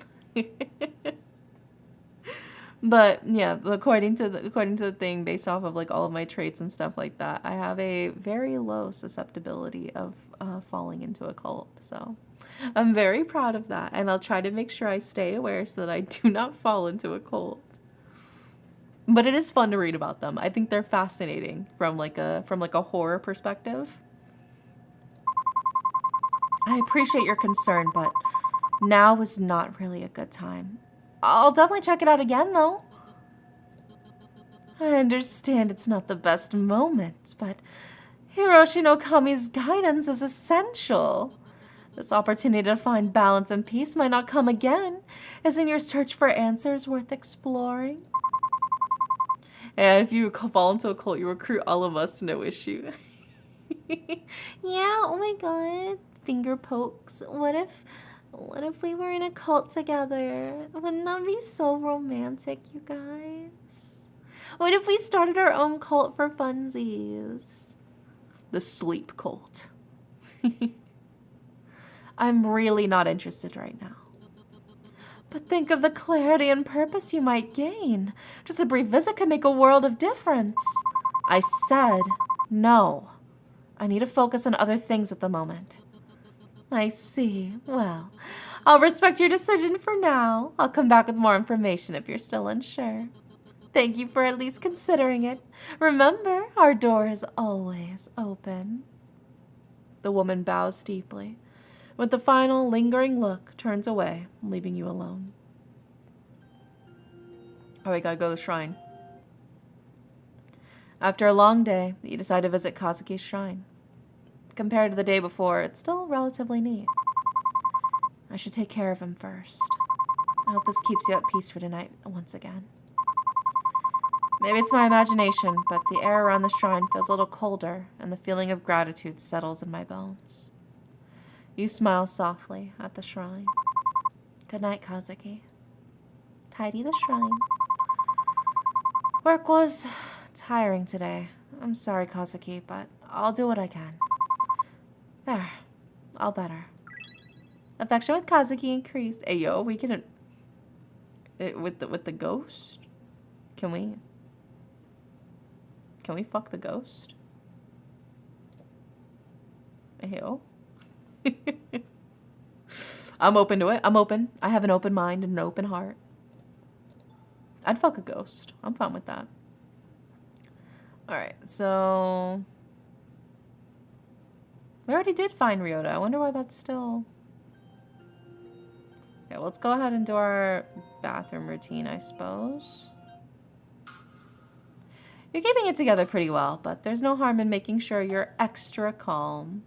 [SPEAKER 1] But yeah, according to the thing, based off of like all of my traits and stuff like that, I have a very low susceptibility of falling into a cult. So I'm very proud of that. And I'll try to make sure I stay aware so that I do not fall into a cult. But it is fun to read about them. I think they're fascinating from like a horror perspective. I appreciate your concern, but now is not really a good time. I'll definitely check it out again, though. I understand it's not the best moment, but Hiroshi no Kami's guidance is essential. This opportunity to find balance and peace might not come again. Isn't your search for answers worth exploring? And if you fall into a cult, you recruit all of us, no issue. Yeah, oh my god. Finger pokes. What if we were in a cult together? Wouldn't that be so romantic, you guys? What if we started our own cult for funsies? The sleep cult. I'm really not interested right now. But think of the clarity and purpose you might gain. Just a brief visit could make a world of difference. I said no. I need to focus on other things at the moment. I see. Well, I'll respect your decision for now. I'll come back with more information if you're still unsure. Thank you for at least considering it. Remember, our door is always open. The woman bows deeply. With the final lingering look, turns away, leaving you alone. Oh, we gotta go to the shrine. After a long day, you decide to visit Kazuki's shrine. Compared to the day before, it's still relatively neat. I should take care of him first. I hope this keeps you at peace for tonight once again. Maybe it's my imagination, but the air around the shrine feels a little colder, and the feeling of gratitude settles in my bones. You smile softly at the shrine. Good night, Kazuki. Tidy the shrine. Work was tiring today. I'm sorry, Kazuki, but I'll do what I can. There. All better. Affection with Kazuki increased. Hey, yo, we can... with the ghost? Can we fuck the ghost? Hey, yo. I'm open to it. I'm open. I have an open mind and an open heart. I'd fuck a ghost. I'm fine with that. Alright, so... we already did find Ryota. I wonder why that's still... okay, well, let's go ahead and do our bathroom routine, I suppose. You're keeping it together pretty well, but there's no harm in making sure you're extra calm.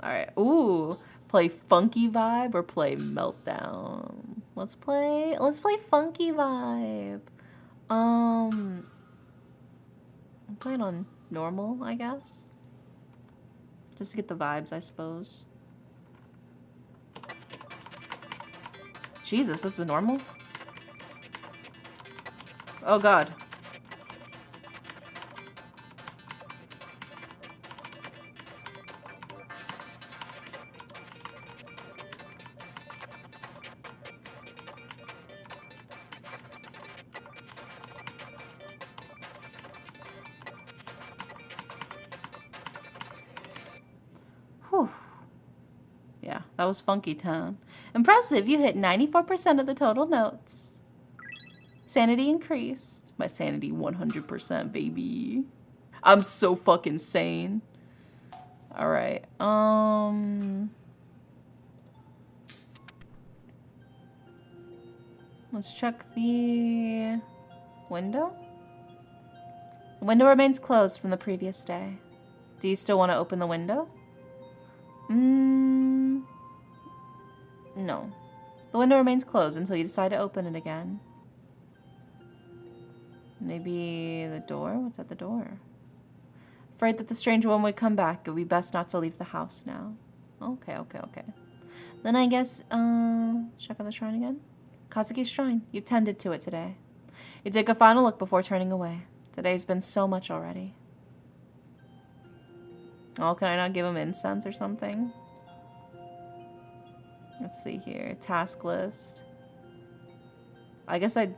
[SPEAKER 1] Alright, ooh. Play Funky Vibe or play Meltdown? Let's play Funky Vibe. I'm playing on normal, I guess. Just to get the vibes, I suppose. Jesus, this is normal? Oh god. Yeah, that was Funky Town. Impressive, you hit 94% of the total notes. Sanity increased. My sanity 100%, baby. I'm so fucking sane. Alright, let's check the window. The window remains closed from the previous day. Do you still want to open the window? No. The window remains closed until you decide to open it again. Maybe the door? What's at the door? Afraid that the strange woman would come back. It would be best not to leave the house now. Okay. Then I guess, check out the shrine again. Kazuki's shrine. You tended to it today. You take a final look before turning away. Today's been so much already. Oh, can I not give him incense or something? Let's see here. Task list. I guess it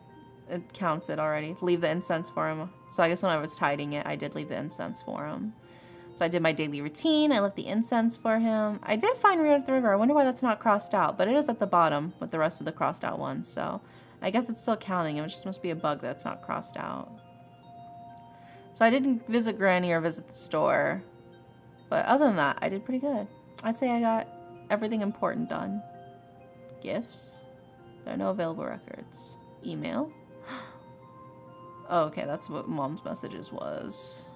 [SPEAKER 1] counts it already. Leave the incense for him. So I guess when I was tidying it, I did leave the incense for him. So I did my daily routine. I left the incense for him. I did find Rio at the river. I wonder why that's not crossed out. But it is at the bottom with the rest of the crossed out ones. So I guess it's still counting. It just must be a bug that's not crossed out. So I didn't visit Granny or visit the store. But other than that, I did pretty good. I'd say I got everything important done. Gifts? There are no available records. Email. Oh, okay, that's what mom's messages was.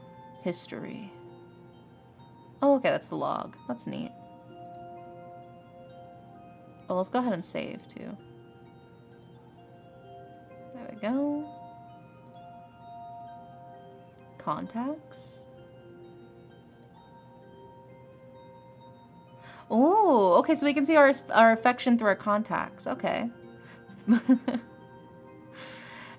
[SPEAKER 1] History. Oh, okay, that's the log. That's neat. Oh, let's go ahead and save, too. There we go. Contacts. Oh, okay, so we can see our affection through our contacts. Okay.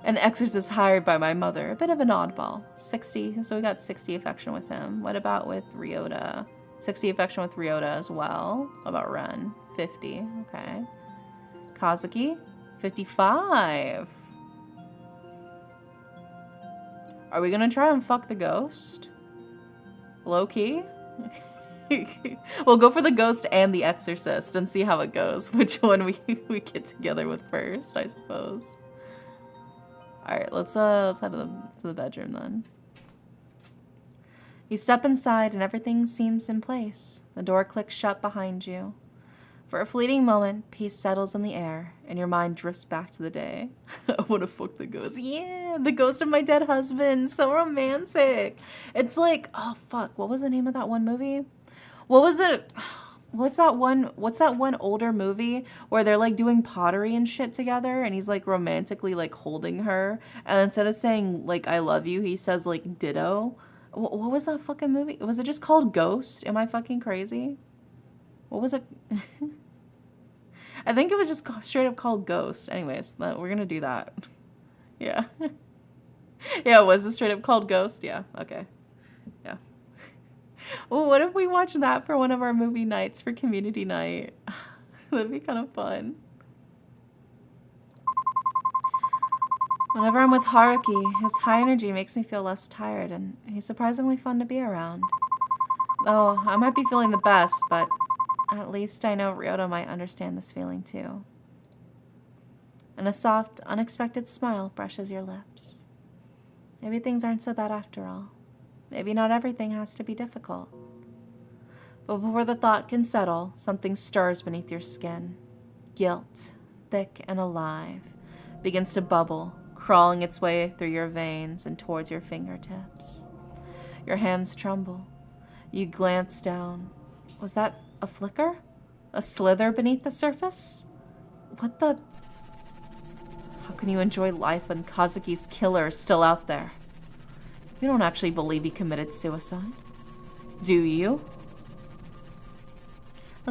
[SPEAKER 1] An exorcist hired by my mother. A bit of an oddball. 60. So we got 60 affection with him. What about with Ryota? 60 affection with Ryota as well. What about Ren? 50. Okay. Kazuki? 55. Are we gonna try and fuck the ghost? Low-key? We'll go for the ghost and the exorcist and see how it goes. Which one we get together with first, I suppose. Alright, let's head to the bedroom then. You step inside and everything seems in place. The door clicks shut behind you. For a fleeting moment, peace settles in the air, and your mind drifts back to the day. I want to fuck the ghost. Yeah, the ghost of my dead husband. So romantic. It's like, oh fuck, what was the name of that one movie? What was it? What's that one older movie where they're like doing pottery and shit together and he's like romantically like holding her and instead of saying like I love you, he says like ditto? What was that fucking movie? Was it just called Ghost? Am I fucking crazy? What was it? I think it was just straight up called Ghost. Anyways, we're gonna do that. Yeah. Yeah, was it straight up called Ghost? Yeah, okay. Yeah. Well, what if we watch that for one of our movie nights for community night? That'd be kind of fun. Whenever I'm with Haruki, his high energy makes me feel less tired, and he's surprisingly fun to be around. Though I might be feeling the best, but at least I know Ryota might understand this feeling too. And a soft, unexpected smile brushes your lips. Maybe things aren't so bad after all. Maybe not everything has to be difficult. But before the thought can settle, something stirs beneath your skin. Guilt, thick and alive, begins to bubble, crawling its way through your veins and towards your fingertips. Your hands tremble. You glance down. Was that a flicker? A slither beneath the surface? What the... How can you enjoy life when Kazuki's killer is still out there? You don't actually believe he committed suicide. Do you?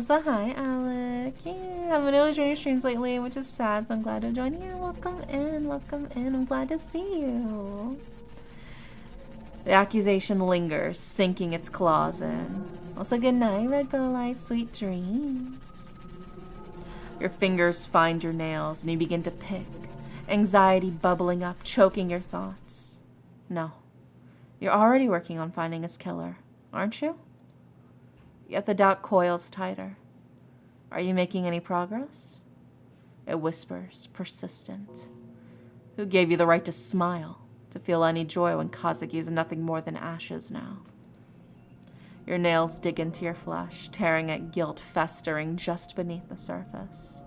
[SPEAKER 1] So hi, Alec. Yeah, I haven't been able to join your streams lately, which is sad, so I'm glad to join you. Welcome in, welcome in. I'm glad to see you. The accusation lingers, sinking its claws in. Also, good night, Red Bow Light. Sweet dreams. Your fingers find your nails, and you begin to pick. Anxiety bubbling up, choking your thoughts. No. You're already working on finding his killer, aren't you? Yet the doubt coils tighter. Are you making any progress? It whispers, persistent. Who gave you the right to smile, to feel any joy when Kazuki is nothing more than ashes now? Your nails dig into your flesh, tearing at guilt festering just beneath the surface.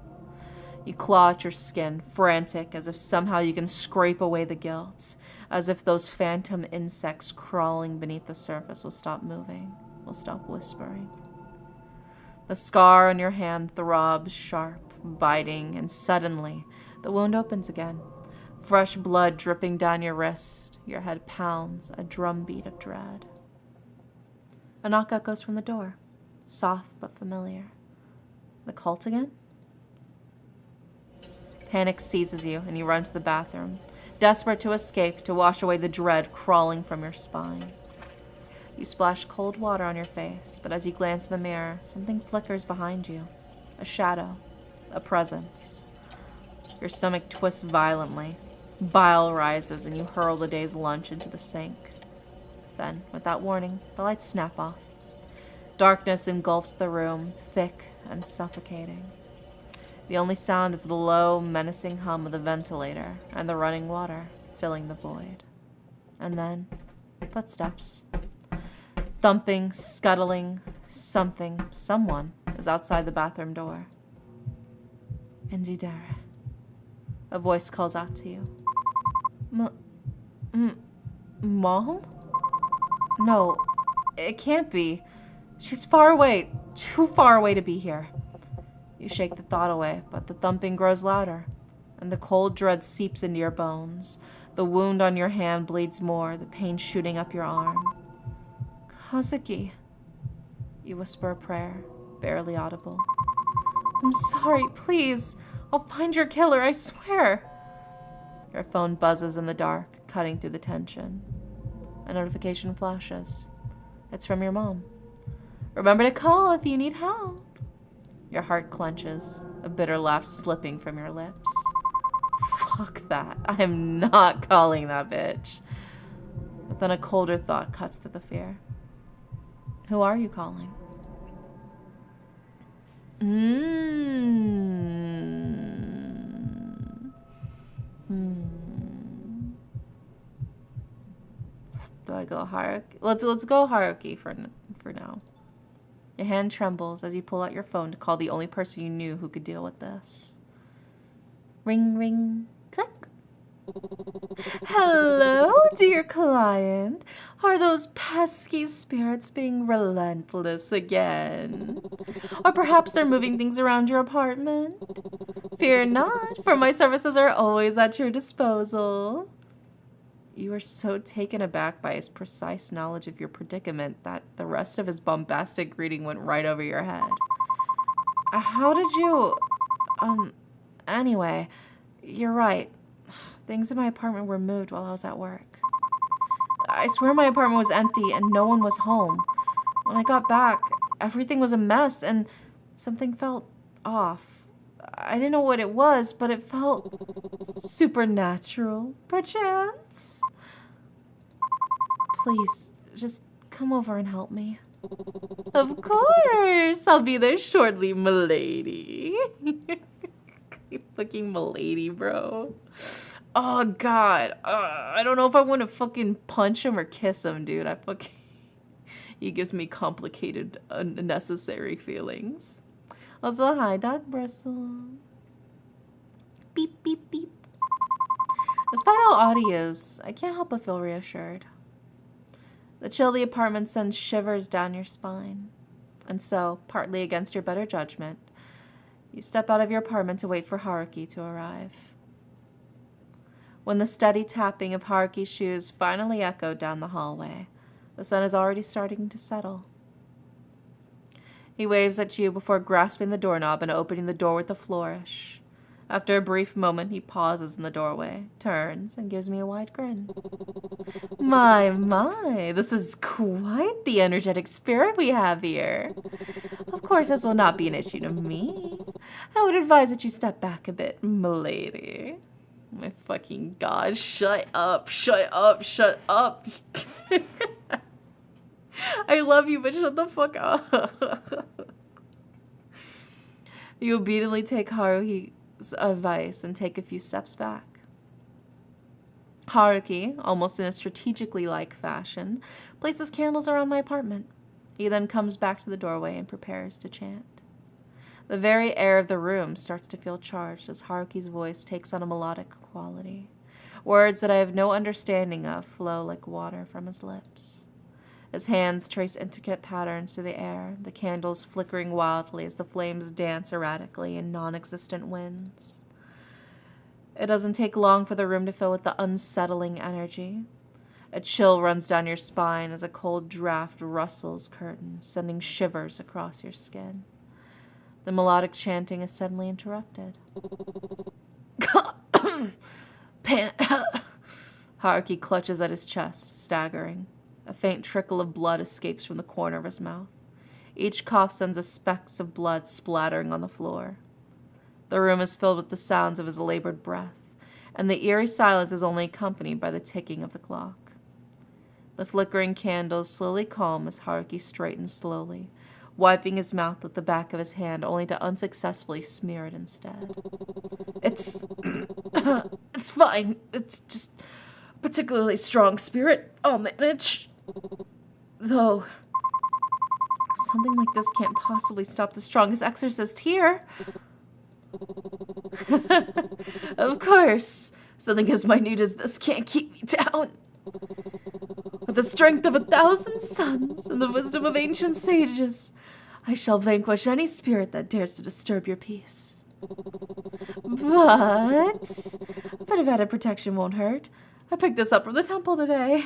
[SPEAKER 1] You claw at your skin, frantic, as if somehow you can scrape away the guilt, as if those phantom insects crawling beneath the surface will stop moving, will stop whispering. The scar on your hand throbs sharp, biting, and suddenly the wound opens again. Fresh blood dripping down your wrist, your head pounds, a drumbeat of dread. A knock echoes from the door, soft but familiar. The cult again? Panic seizes you, and you run to the bathroom, desperate to escape, to wash away the dread crawling from your spine. You splash cold water on your face, but as you glance in the mirror, something flickers behind you. A shadow, a presence. Your stomach twists violently. Bile rises, and you hurl the day's lunch into the sink. Then, without warning, the lights snap off. Darkness engulfs the room, thick and suffocating. The only sound is the low, menacing hum of the ventilator and the running water filling the void. And then, footsteps. Thumping, scuttling, someone is outside the bathroom door. Indidere. A voice calls out to you. Mom? No, it can't be. She's far away, too far away to be here. You shake the thought away, but the thumping grows louder, and the cold dread seeps into your bones. The wound on your hand bleeds more, the pain shooting up your arm. Kazuki, you whisper a prayer, barely audible. I'm sorry, please. I'll find your killer, I swear. Your phone buzzes in the dark, cutting through the tension. A notification flashes. It's from your mom. Remember to call if you need help. Your heart clenches, a bitter laugh slipping from your lips. Fuck that. I am not calling that bitch. But then a colder thought cuts through the fear. Who are you calling? Do I go hierarchy? Let's go hierarchy for now. Your hand trembles as you pull out your phone to call the only person you knew who could deal with this. Ring, ring, click. Hello, dear client. Are those pesky spirits being relentless again? Or perhaps they're moving things around your apartment? Fear not, for my services are always at your disposal. You are so taken aback by his precise knowledge of your predicament that the rest of his bombastic greeting went right over your head. How did you... Anyway, you're right. Things in my apartment were moved while I was at work. I swear my apartment was empty and no one was home. When I got back, everything was a mess and something felt off. I didn't know what it was, but it felt supernatural, perchance. Please, just come over and help me. Of course, I'll be there shortly, milady. You fucking milady, bro. Oh, God. I don't know if I want to fucking punch him or kiss him, dude. He gives me complicated, unnecessary feelings. Also, hi, Dog Bristle. Beep, beep, beep. Despite how odd he is, I can't help but feel reassured. The chill of the apartment sends shivers down your spine. And so, partly against your better judgment, you step out of your apartment to wait for Haruki to arrive. When the steady tapping of Haruki's shoes finally echoed down the hallway, the sun is already starting to settle. He waves at you before grasping the doorknob and opening the door with a flourish. After a brief moment, he pauses in the doorway, turns, and gives me a wide grin. My, this is quite the energetic spirit we have here. Of course, this will not be an issue to me. I would advise that you step back a bit, milady. My fucking God, shut up, shut up, shut up. I love you, but shut the fuck up. You obediently take Haruki's advice and take a few steps back. Haruki, almost in a strategically like fashion, places candles around my apartment. He then comes back to the doorway and prepares to chant. The very air of the room starts to feel charged as Haruki's voice takes on a melodic quality. Words that I have no understanding of flow like water from his lips. His hands trace intricate patterns through the air, the candles flickering wildly as the flames dance erratically in non-existent winds. It doesn't take long for the room to fill with the unsettling energy. A chill runs down your spine as a cold draft rustles curtains, sending shivers across your skin. The melodic chanting is suddenly interrupted. Haruki clutches at his chest, staggering. A faint trickle of blood escapes from the corner of his mouth. Each cough sends a specks of blood splattering on the floor. The room is filled with the sounds of his labored breath, and the eerie silence is only accompanied by the ticking of the clock. The flickering candles slowly calm as Haruki straightens slowly, wiping his mouth with the back of his hand only to unsuccessfully smear it instead. It's fine. It's just a particularly strong spirit. I'll manage. Though, something like this can't possibly stop the strongest exorcist here. Of course. Something as minute as this can't keep me down. With the strength of 1,000 suns and the wisdom of ancient sages, I shall vanquish any spirit that dares to disturb your peace. But a bit of added protection won't hurt. I picked this up from the temple today.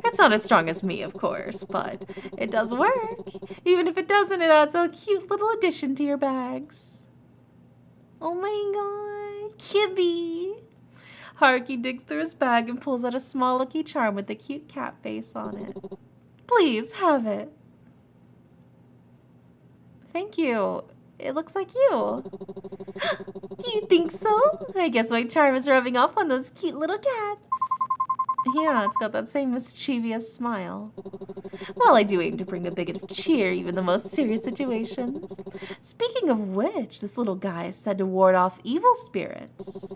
[SPEAKER 1] It's not as strong as me, of course, but it does work. Even if it doesn't, it adds a cute little addition to your bags. Oh my god, Kibby. Haruki digs through his bag and pulls out a small Lucky Charm with a cute cat face on it. Please, have it. Thank you. It looks like you. You think so? I guess my charm is rubbing off on those cute little cats. Yeah, it's got that same mischievous smile. Well, I do aim to bring a bit of cheer, even the most serious situations. Speaking of which, this little guy is said to ward off evil spirits.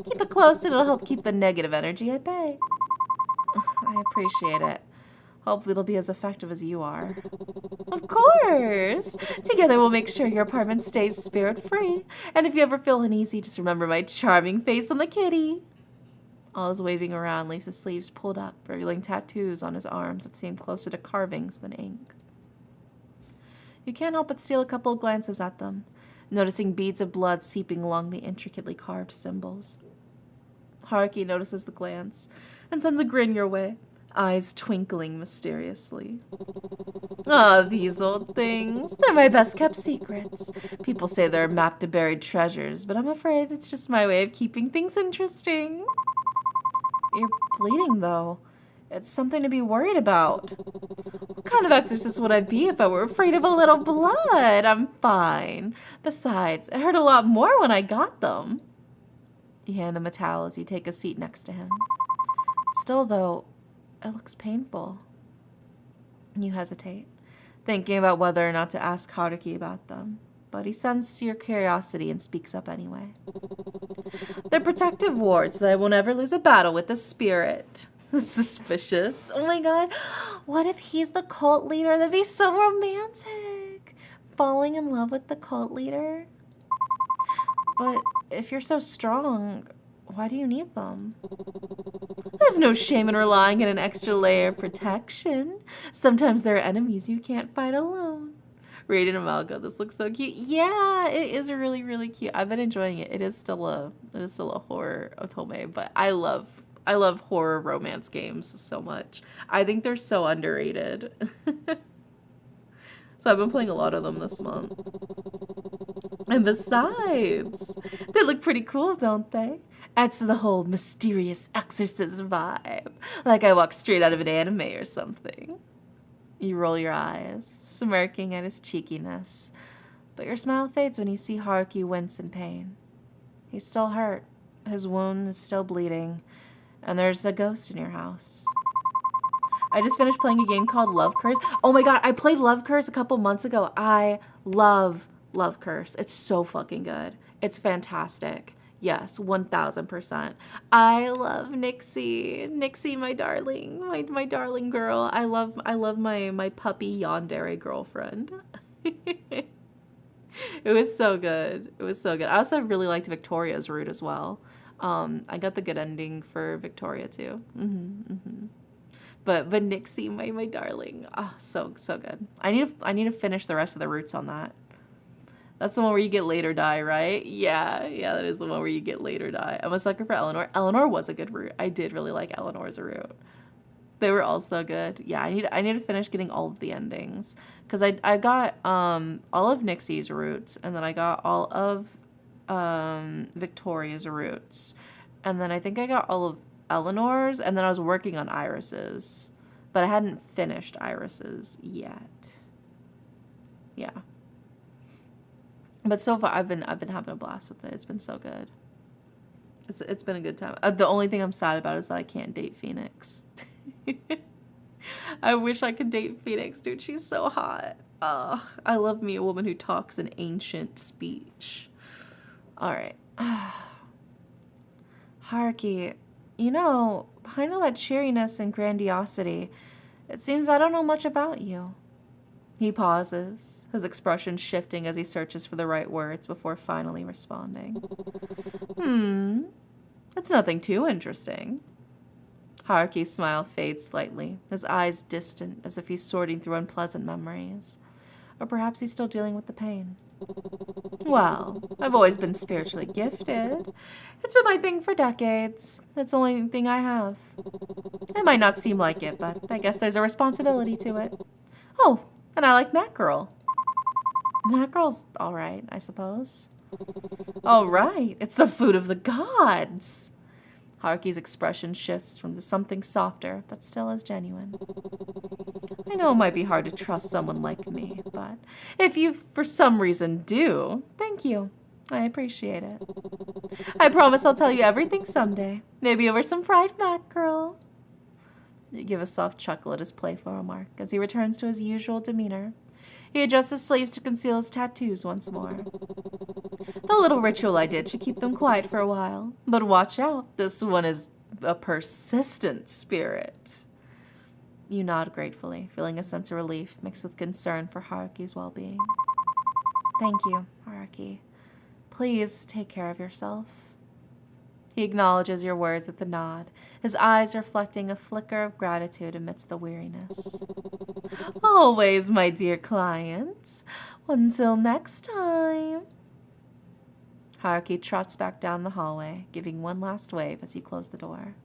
[SPEAKER 1] Keep it close and it'll help keep the negative energy at bay. I appreciate it. Hopefully it'll be as effective as you are. Of course! Together we'll make sure your apartment stays spirit-free. And if you ever feel uneasy, just remember my charming face on the kitty. All his waving around leaves his sleeves pulled up, revealing tattoos on his arms that seem closer to carvings than ink. You can't help but steal a couple of glances at them, noticing beads of blood seeping along the intricately carved symbols. Haruki notices the glance and sends a grin your way, eyes twinkling mysteriously. Ah, these old things. They're my best-kept secrets. People say they're a map to buried treasures, but I'm afraid it's just my way of keeping things interesting. You're bleeding, though. It's something to be worried about. What kind of exorcist would I be if I were afraid of a little blood? I'm fine. Besides, it hurt a lot more when I got them. You hand him a towel as you take a seat next to him. Still, though, it looks painful. You hesitate, thinking about whether or not to ask Haruki about them. But he senses your curiosity and speaks up anyway. They're protective wards so that I will never lose a battle with the spirit. Suspicious. Oh my god. What if he's the cult leader? That'd be so romantic. Falling in love with the cult leader? But if you're so strong, why do you need them? There's no shame in relying on an extra layer of protection. Sometimes there are enemies you can't fight alone. Raiden and Malgo, this looks so cute. Yeah, it is really, really cute. I've been enjoying it. It is still a horror otome, but I love horror romance games so much. I think they're so underrated. So I've been playing a lot of them this month. And besides, they look pretty cool, don't they? Adds to the whole mysterious exorcism vibe. Like I walked straight out of an anime or something. You roll your eyes, smirking at his cheekiness. But your smile fades when you see Haruki wince in pain. He's still hurt. His wound is still bleeding. And there's a ghost in your house. I just finished playing a game called Love Curse. Oh my god, I played Love Curse a couple months ago. I love Love Curse. It's so fucking good. It's fantastic. Yes, 1000%. I love Nixie. Nixie, my darling. My darling girl. I love my puppy yandere girlfriend. It was so good. It was so good. I also really liked Victoria's route as well. I got the good ending for Victoria too. But Nixie, my darling. Oh, so good. I need to finish the rest of the routes on that. That's the one where you get late or die, right? Yeah, that is the one where you get late or die. I'm a sucker for Eleanor. Eleanor was a good route. I did really like Eleanor as a route. They were all so good. Yeah, I need to finish getting all of the endings. Because I got all of Nixie's routes, and then I got all of Victoria's routes. And then I think I got all of Eleanor's, and then I was working on Iris's. But I hadn't finished Iris's yet. Yeah. But so far, I've been having a blast with it. It's been so good. It's been a good time. The only thing I'm sad about is that I can't date Phoenix. I wish I could date Phoenix, dude. She's so hot. I love me a woman who talks in ancient speech. All right. Haruki, you know, behind all that cheeriness and grandiosity, it seems I don't know much about you. He pauses, his expression shifting as he searches for the right words before finally responding. That's nothing too interesting. Haruki's smile fades slightly, his eyes distant as if he's sorting through unpleasant memories. Or perhaps he's still dealing with the pain. Well, I've always been spiritually gifted. It's been my thing for decades. It's the only thing I have. It might not seem like it, but I guess there's a responsibility to it. Oh, and I like mackerel. Mackerel's alright, I suppose. Alright, it's the food of the gods. Haruki's expression shifts from something softer, but still as genuine. I know it might be hard to trust someone like me, but if you for some reason do, thank you. I appreciate it. I promise I'll tell you everything someday. Maybe over some fried mackerel. You give a soft chuckle at his playful remark as he returns to his usual demeanor. He adjusts his sleeves to conceal his tattoos once more. The little ritual I did should keep them quiet for a while. But watch out, this one is a persistent spirit. You nod gratefully, feeling a sense of relief mixed with concern for Haruki's well-being. Thank you, Haruki. Please take care of yourself. He acknowledges your words with a nod, his eyes reflecting a flicker of gratitude amidst the weariness. Always, my dear client. Until next time. Haruki trots back down the hallway, giving one last wave as you close the door.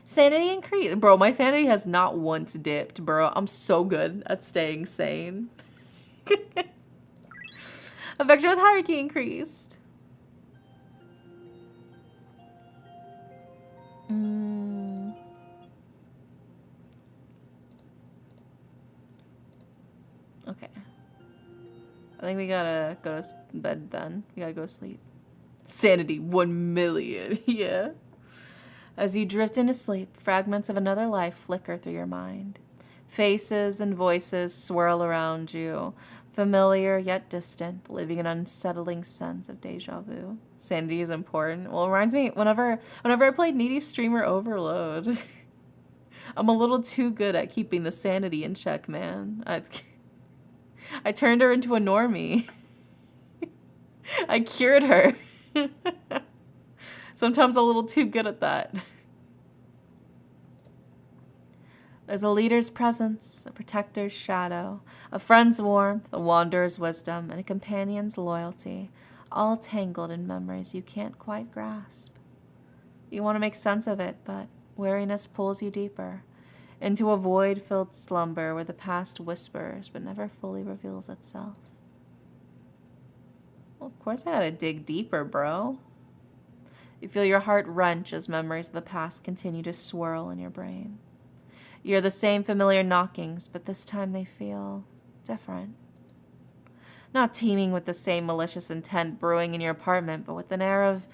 [SPEAKER 1] Sanity increase. Bro, my sanity has not once dipped, bro. I'm so good at staying sane. Affection with Haruki increased. Okay. I think we gotta go to bed then. We gotta go to sleep. Sanity 1 million. Yeah. As you drift into sleep, fragments of another life flicker through your mind. Faces and voices swirl around you, familiar yet distant, leaving an unsettling sense of deja vu. Sanity is important. Well, it reminds me, whenever I played Needy Streamer Overload, I'm a little too good at keeping the sanity in check, man. I turned her into a normie. I cured her. Sometimes I'm a little too good at that. There's a leader's presence, a protector's shadow, a friend's warmth, a wanderer's wisdom, and a companion's loyalty, all tangled in memories you can't quite grasp. You want to make sense of it, but weariness pulls you deeper, into a void-filled slumber where the past whispers but never fully reveals itself. Well, of course I gotta dig deeper, bro. You feel your heart wrench as memories of the past continue to swirl in your brain. You hear the same familiar knockings, but this time they feel different. Not teeming with the same malicious intent brewing in your apartment, but with an air of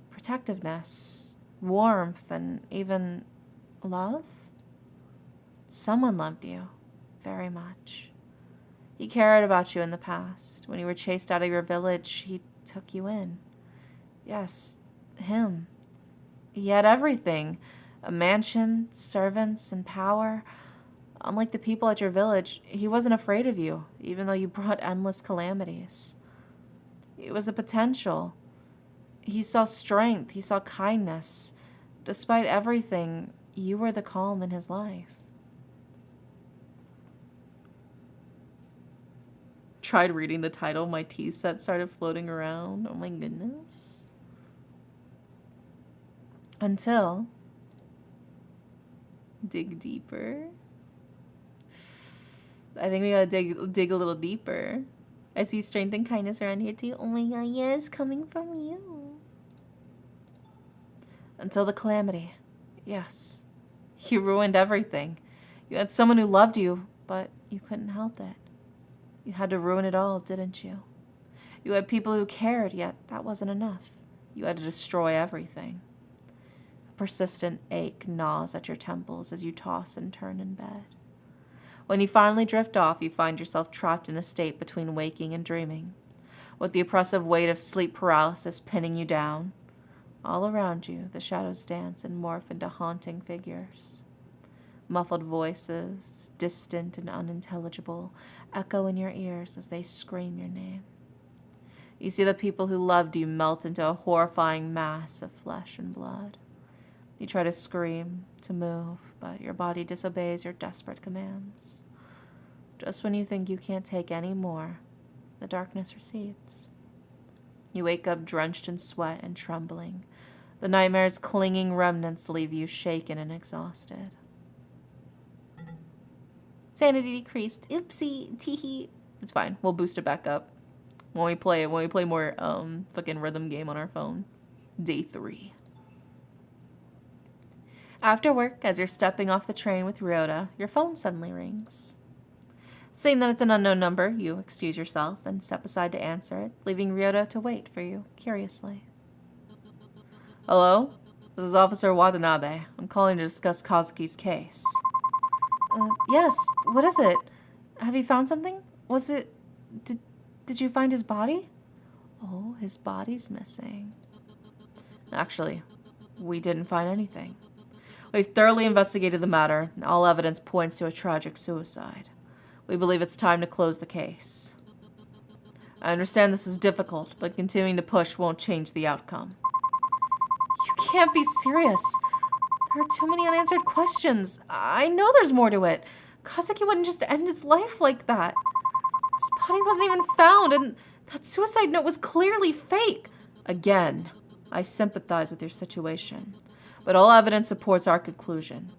[SPEAKER 1] protectiveness, warmth, and even love. Someone loved you very much. He cared about you in the past. When you were chased out of your village, he took you in. Yes, him. He had everything. A mansion, servants, and power. Unlike the people at your village, he wasn't afraid of you, even though you brought endless calamities. It was a potential. He saw strength. He saw kindness. Despite everything, you were the calm in his life. Tried reading the title, my tea set started floating around. Oh my goodness. Until... dig deeper. I think we gotta dig a little deeper. I see strength and kindness around here too. Oh my god, yes, coming from you. Until the calamity. Yes. You ruined everything. You had someone who loved you, but you couldn't help it. You had to ruin it all, didn't you? You had people who cared, yet that wasn't enough. You had to destroy everything. A persistent ache gnaws at your temples as you toss and turn in bed. When you finally drift off, you find yourself trapped in a state between waking and dreaming, with the oppressive weight of sleep paralysis pinning you down. All around you, the shadows dance and morph into haunting figures. Muffled voices, distant and unintelligible, echo in your ears as they scream your name. You see the people who loved you melt into a horrifying mass of flesh and blood. You try to scream, to move, but your body disobeys your desperate commands. Just when you think you can't take any more, the darkness recedes. You wake up drenched in sweat and trembling. The nightmare's clinging remnants leave you shaken and exhausted. Sanity decreased. Oopsie. Teehee. It's fine. We'll boost it back up when we play more fucking rhythm game on our phone. Day 3. After work, as you're stepping off the train with Ryota, your phone suddenly rings. Seeing that it's an unknown number, you excuse yourself and step aside to answer it, leaving Ryota to wait for you, curiously. Hello? This is Officer Watanabe. I'm calling to discuss Kazuki's case. Yes, what is it? Have you found something? Was it... Did you find his body? Oh, his body's missing. Actually, we didn't find anything. We've thoroughly investigated the matter, and all evidence points to a tragic suicide. We believe it's time to close the case. I understand this is difficult, but continuing to push won't change the outcome. You can't be serious. There are too many unanswered questions. I know there's more to it. Kazuki wouldn't just end his life like that. His body wasn't even found, and that suicide note was clearly fake. Again, I sympathize with your situation, but all evidence supports our conclusion.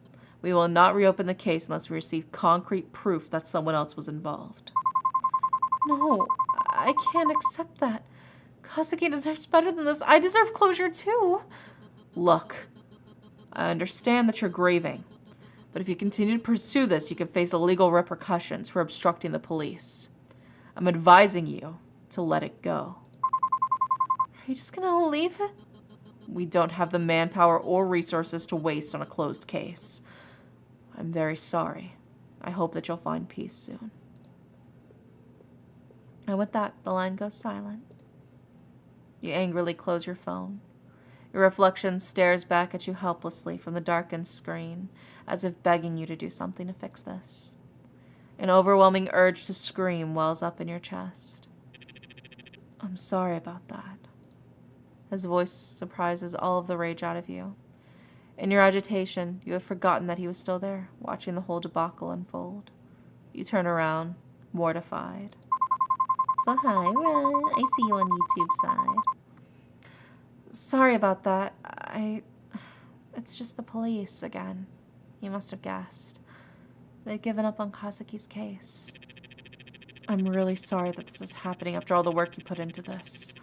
[SPEAKER 1] We will not reopen the case unless we receive concrete proof that someone else was involved. No, I can't accept that. Kazuki deserves better than this. I deserve closure too. Look, I understand that you're grieving, but if you continue to pursue this, you can face illegal repercussions for obstructing the police. I'm advising you to let it go. Are you just gonna leave it? We don't have the manpower or resources to waste on a closed case. I'm very sorry. I hope that you'll find peace soon. And with that, the line goes silent. You angrily close your phone. Your reflection stares back at you helplessly from the darkened screen, as if begging you to do something to fix this. An overwhelming urge to scream wells up in your chest. I'm sorry about that. His voice surprises all of the rage out of you. In your agitation, you had forgotten that he was still there, watching the whole debacle unfold. You turn around, mortified. So hi, Ren. I see you on YouTube side. Sorry about that. It's just the police again. You must have guessed. They've given up on Kazuki's case. I'm really sorry that this is happening after all the work you put into this.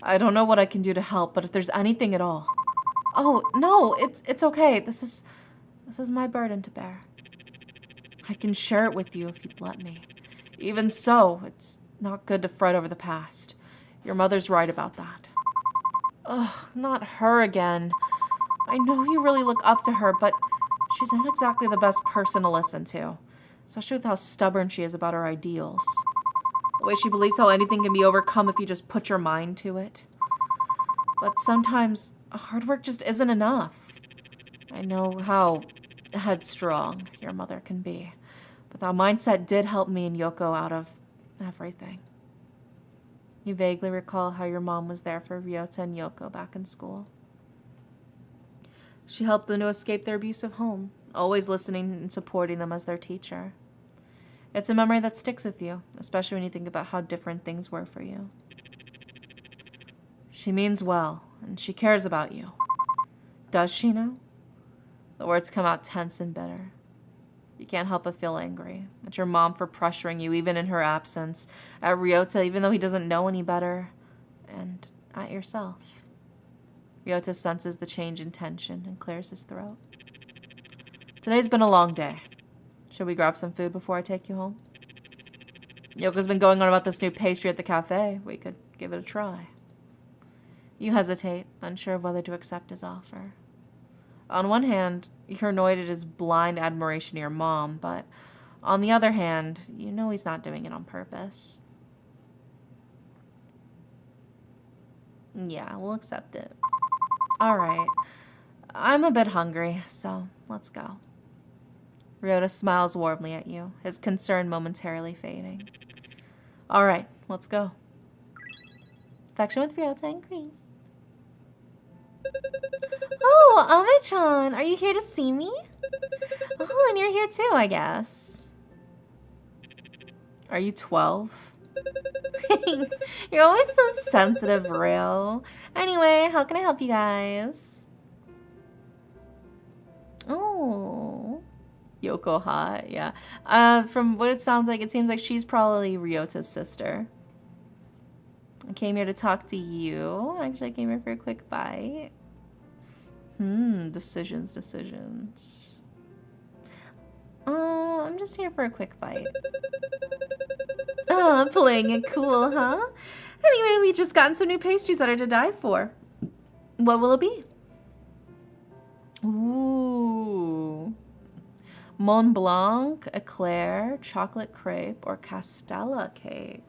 [SPEAKER 1] I don't know what I can do to help, but if there's anything at all... Oh, no, it's okay. This is my burden to bear. I can share it with you if you'd let me. Even so, it's not good to fret over the past. Your mother's right about that. Ugh, not her again. I know you really look up to her, but she's not exactly the best person to listen to, especially with how stubborn she is about her ideals. The way she believes how anything can be overcome if you just put your mind to it. But sometimes hard work just isn't enough. I know how headstrong your mother can be, but that mindset did help me and Yoko out of everything. You vaguely recall how your mom was there for Ryota and Yoko back in school. She helped them to escape their abusive home, always listening and supporting them as their teacher. It's a memory that sticks with you, especially when you think about how different things were for you. She means well, and she cares about you. Does she now? The words come out tense and bitter. You can't help but feel angry at your mom for pressuring you even in her absence, at Ryota even though he doesn't know any better, and at yourself. Ryota senses the change in tension and clears his throat. Today's been a long day. Should we grab some food before I take you home? Yoko's been going on about this new pastry at the cafe. We could give it a try. You hesitate, unsure of whether to accept his offer. On one hand, you're annoyed at his blind admiration of your mom, but on the other hand, you know he's not doing it on purpose. Yeah, we'll accept it. Alright. I'm a bit hungry, so let's go. Ryota smiles warmly at you, his concern momentarily fading. Alright, let's go. Affection with Ryota increased. Oh, Ame-chan, are you here to see me? Oh, and you're here too, I guess. Are you 12? You're always so sensitive, Ryo. Anyway, how can I help you guys? Oh. Yoko hot, yeah. From what it sounds like, it seems like she's probably Ryota's sister. I came here to talk to you. Actually, I came here for a quick bite. Decisions. Oh, I'm just here for a quick bite. Oh, playing it cool, huh? Anyway, we just gotten some new pastries that are to die for. What will it be? Ooh. Mont Blanc, eclair, chocolate crepe, or castella cake.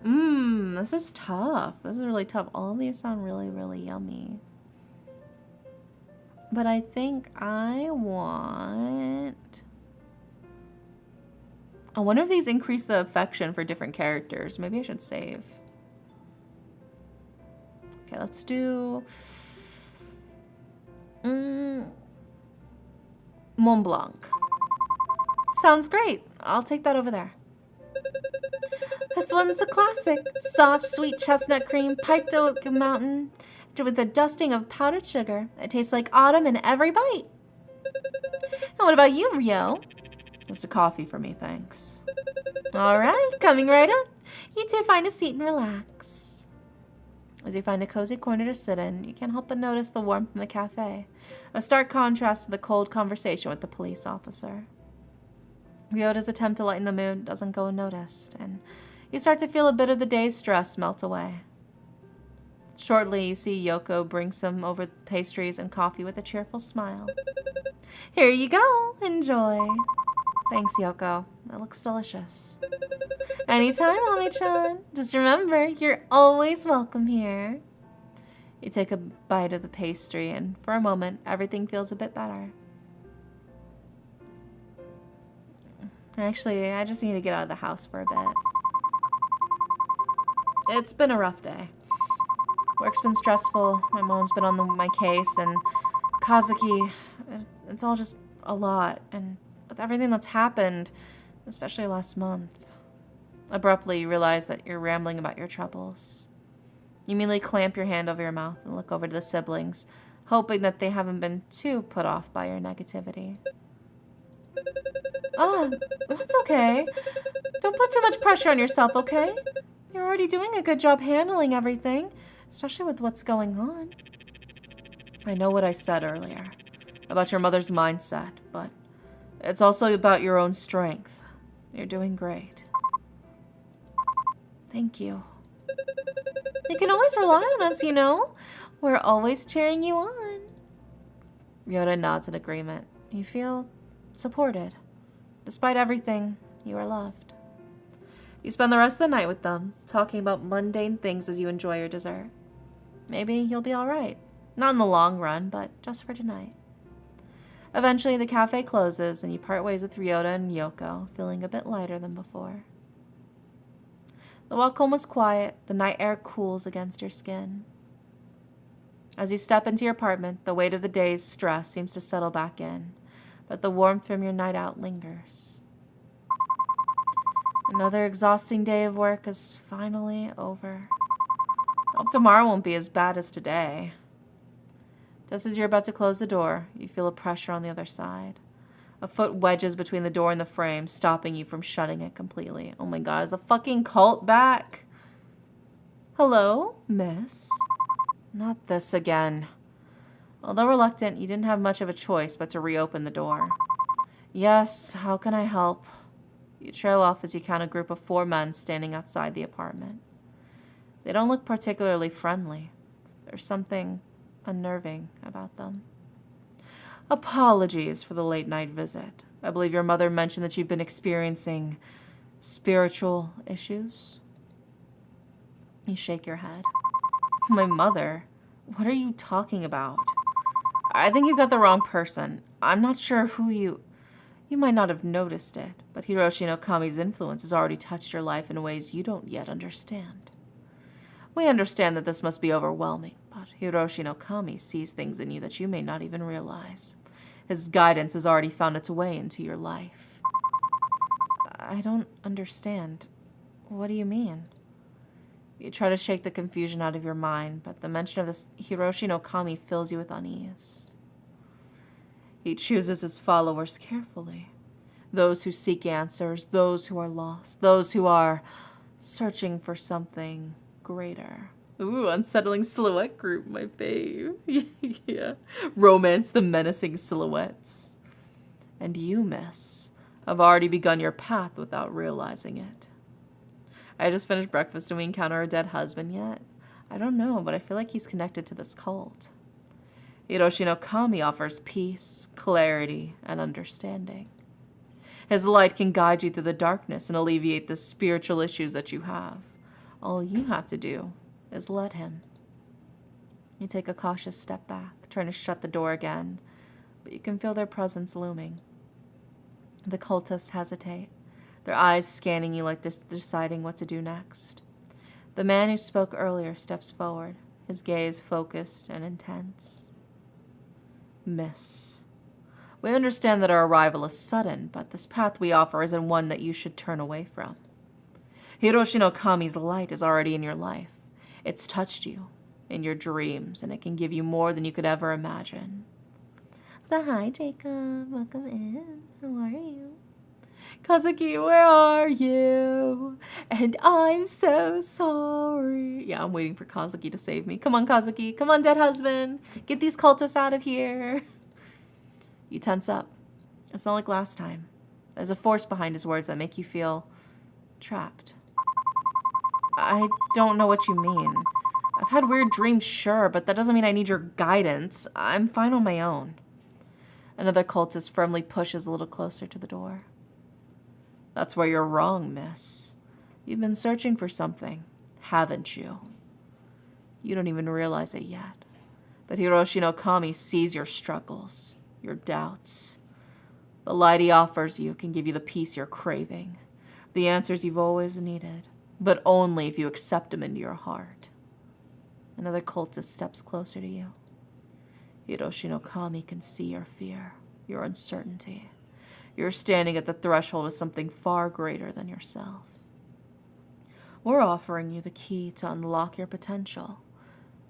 [SPEAKER 1] This is tough. This is really tough. All of these sound really, really yummy. But I think I wonder if these increase the affection for different characters. Maybe I should save. Okay, let's do Mont Blanc. Sounds great. I'll take that over there. This one's a classic. Soft, sweet chestnut cream, piped oak mountain with a dusting of powdered sugar. It tastes like autumn in every bite. And what about you, Ryo? Just a coffee for me, thanks. All right, coming right up. You two find a seat and relax. As you find a cozy corner to sit in, you can't help but notice the warmth in the cafe, a stark contrast to the cold conversation with the police officer. Ryota's attempt to lighten the mood doesn't go unnoticed, and you start to feel a bit of the day's stress melt away. Shortly, you see Yoko bring some over pastries and coffee with a cheerful smile. Here you go. Enjoy. Thanks, Yoko. That looks delicious. Anytime, Ame-chan. Just remember, you're always welcome here. You take a bite of the pastry, and for a moment, everything feels a bit better. Actually, I just need to get out of the house for a bit. It's been a rough day. Work's been stressful, my mom's been on my case, and Kazuki, it's all just a lot, and with everything that's happened, especially last month. Abruptly, you realize that you're rambling about your troubles. You immediately clamp your hand over your mouth and look over to the siblings, hoping that they haven't been too put off by your negativity. Oh, that's okay. Don't put too much pressure on yourself, okay? You're already doing a good job handling everything, especially with what's going on. I know what I said earlier about your mother's mindset, but it's also about your own strength. You're doing great. Thank you. You can always rely on us, you know? We're always cheering you on. Ryota nods in agreement. You feel supported. Despite everything, you are loved. You spend the rest of the night with them, talking about mundane things as you enjoy your dessert. Maybe you'll be all right. Not in the long run, but just for tonight. Eventually, the cafe closes, and you part ways with Ryota and Yoko, feeling a bit lighter than before. The walk home was quiet. The night air cools against your skin. As you step into your apartment, the weight of the day's stress seems to settle back in, but the warmth from your night out lingers. Another exhausting day of work is finally over. I hope tomorrow won't be as bad as today. Just as you're about to close the door, you feel a pressure on the other side. A foot wedges between the door and the frame, stopping you from shutting it completely. Oh my god, is the fucking cult back? Hello, miss? Not this again. Although reluctant, you didn't have much of a choice but to reopen the door. Yes, how can I help? You trail off as you count a group of 4 men standing outside the apartment. They don't look particularly friendly. There's something unnerving about them. Apologies for the late night visit. I believe your mother mentioned that you've been experiencing spiritual issues. You shake your head. My mother? What are you talking about? I think you got the wrong person. I'm not sure who you... You might not have noticed it, but Hiroshi no Kami's influence has already touched your life in ways you don't yet understand. We understand that this must be overwhelming, but Hiroshi no Kami sees things in you that you may not even realize. His guidance has already found its way into your life. I don't understand. What do you mean? You try to shake the confusion out of your mind, but the mention of this Hiroshi no Kami fills you with unease. He chooses his followers carefully. Those who seek answers, those who are lost, those who are searching for something greater. Ooh, unsettling silhouette group, my fave. Yeah. Romance the menacing silhouettes. And you, miss, have already begun your path without realizing it. I just finished breakfast and we encounter a dead husband yet? I don't know, but I feel like he's connected to this cult. Hiroshi no Kami offers peace, clarity, and understanding. His light can guide you through the darkness and alleviate the spiritual issues that you have. All you have to do is let him. You take a cautious step back, trying to shut the door again, but you can feel their presence looming. The cultists hesitate, their eyes scanning you like they're deciding what to do next. The man who spoke earlier steps forward, his gaze focused and intense. Miss, we understand that our arrival is sudden, but this path we offer isn't one that you should turn away from. Hiroshi no Kami's light is already in your life. It's touched you in your dreams, and it can give you more than you could ever imagine. So hi, Jacob. Welcome in. How are you? Kazuki, where are you? And I'm so sorry. Yeah, I'm waiting for Kazuki to save me. Come on, Kazuki. Come on, dead husband. Get these cultists out of here. You tense up. It's not like last time. There's a force behind his words that make you feel trapped. I don't know what you mean. I've had weird dreams, sure, but that doesn't mean I need your guidance. I'm fine on my own. Another cultist firmly pushes a little closer to the door. That's where you're wrong, miss. You've been searching for something, haven't you? You don't even realize it yet. But Hiroshi no Kami sees your struggles, your doubts. The light he offers you can give you the peace you're craving, the answers you've always needed, but only if you accept them into your heart. Another cultist steps closer to you. Hiroshi no Kami can see your fear, your uncertainty. You're standing at the threshold of something far greater than yourself. We're offering you the key to unlock your potential,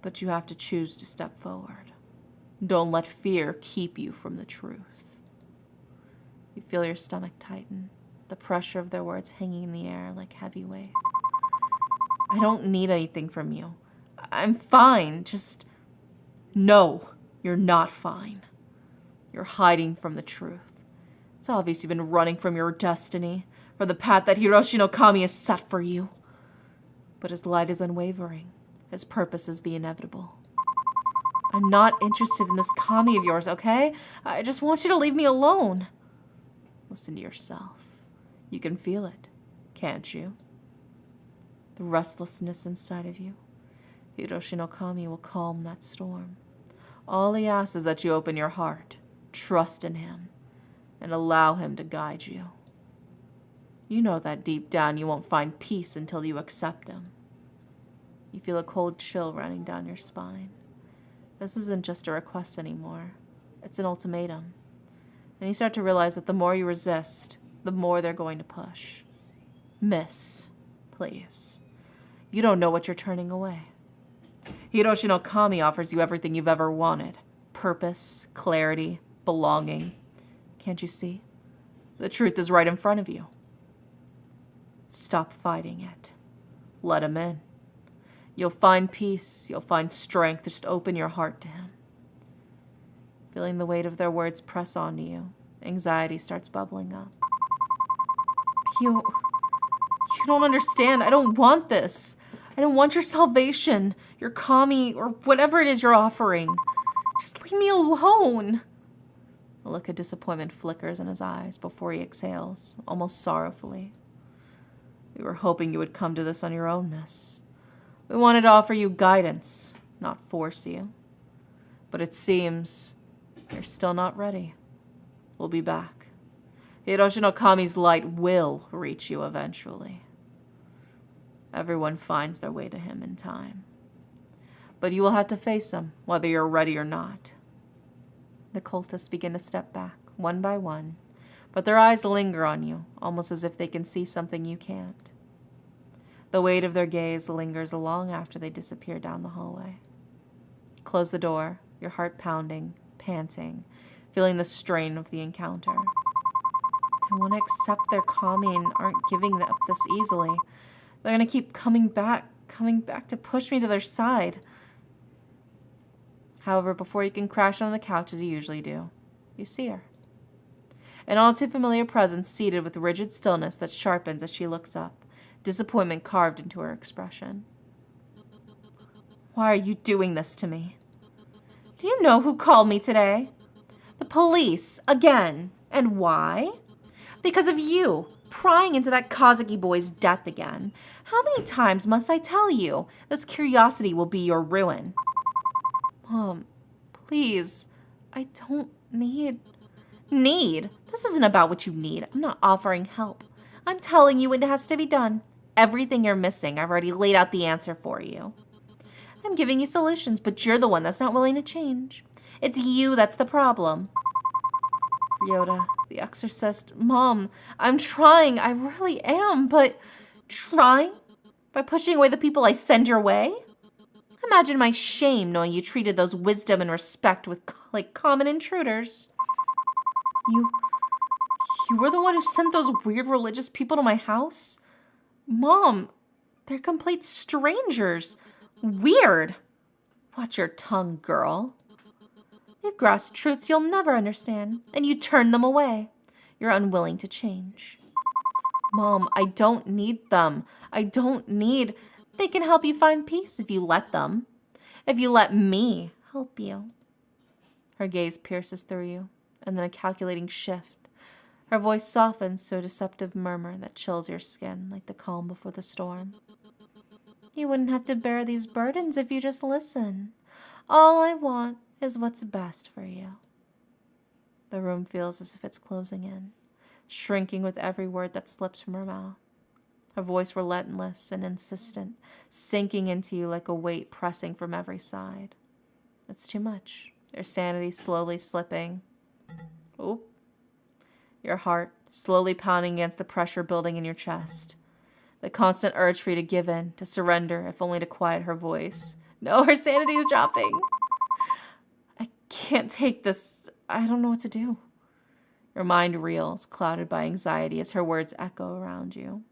[SPEAKER 1] but you have to choose to step forward. Don't let fear keep you from the truth. You feel your stomach tighten, the pressure of their words hanging in the air like heavy weight. I don't need anything from you. I'm fine, just... No, you're not fine. You're hiding from the truth. It's obvious you've been running from your destiny, from the path that Hiroshi no Kami has set for you. But his light is unwavering. His purpose is the inevitable. I'm not interested in this Kami of yours, okay? I just want you to leave me alone. Listen to yourself. You can feel it, can't you? The restlessness inside of you. Hiroshi no Kami will calm that storm. All he asks is that you open your heart, trust in him, and allow him to guide you. You know that deep down you won't find peace until you accept him. You feel a cold chill running down your spine. This isn't just a request anymore. It's an ultimatum. And you start to realize that the more you resist, the more they're going to push. Miss, please. You don't know what you're turning away. Hiroshi no Kami offers you everything you've ever wanted. Purpose, clarity, belonging. Can't you see? The truth is right in front of you. Stop fighting it. Let him in. You'll find peace. You'll find strength. Just open your heart to him. Feeling the weight of their words press onto you, anxiety starts bubbling up. You don't understand. I don't want this. I don't want your salvation, your Kami, or whatever it is you're offering. Just leave me alone. A look of disappointment flickers in his eyes before he exhales, almost sorrowfully. We were hoping you would come to this on your own, miss. We wanted to offer you guidance, not force you. But it seems you're still not ready. We'll be back. Hiroshi no Kami's light will reach you eventually. Everyone finds their way to him in time. But you will have to face him, whether you're ready or not. The cultists begin to step back, one by one, but their eyes linger on you, almost as if they can see something you can't. The weight of their gaze lingers long after they disappear down the hallway. Close the door, your heart pounding, panting, feeling the strain of the encounter. They want to accept their Kami and aren't giving up this easily. They're going to keep coming back to push me to their side. However, before you can crash on the couch as you usually do, you see her. An all too familiar presence seated with rigid stillness that sharpens as she looks up, disappointment carved into her expression. Why are you doing this to me? Do you know who called me today? The police, again. And why? Because of you, prying into that Kazuki boy's death again. How many times must I tell you? This curiosity will be your ruin. Mom, please. I don't need... Need? This isn't about what you need. I'm not offering help. I'm telling you it has to be done. Everything you're missing, I've already laid out the answer for you. I'm giving you solutions, but you're the one that's not willing to change. It's you that's the problem. Ryota, the exorcist. Mom, I'm trying. I really am, but... Trying? By pushing away the people I send your way? Imagine my shame knowing you treated those wisdom and respect like common intruders. You were the one who sent those weird religious people to my house? Mom, they're complete strangers. Weird. Watch your tongue, girl. You've grasped truths you'll never understand, and you turn them away. You're unwilling to change. Mom, I don't need them. They can help you find peace if you let them. If you let me help you. Her gaze pierces through you, and then a calculating shift. Her voice softens to a deceptive murmur that chills your skin like the calm before the storm. You wouldn't have to bear these burdens if you just listen. All I want is what's best for you. The room feels as if it's closing in, shrinking with every word that slips from her mouth. Her voice relentless and insistent, sinking into you like a weight pressing from every side. It's too much. Your sanity slowly slipping. Oop. Your heart slowly pounding against the pressure building in your chest. The constant urge for you to give in, to surrender, if only to quiet her voice. No, her sanity is dropping. I can't take this. I don't know what to do. Your mind reels, clouded by anxiety as her words echo around you.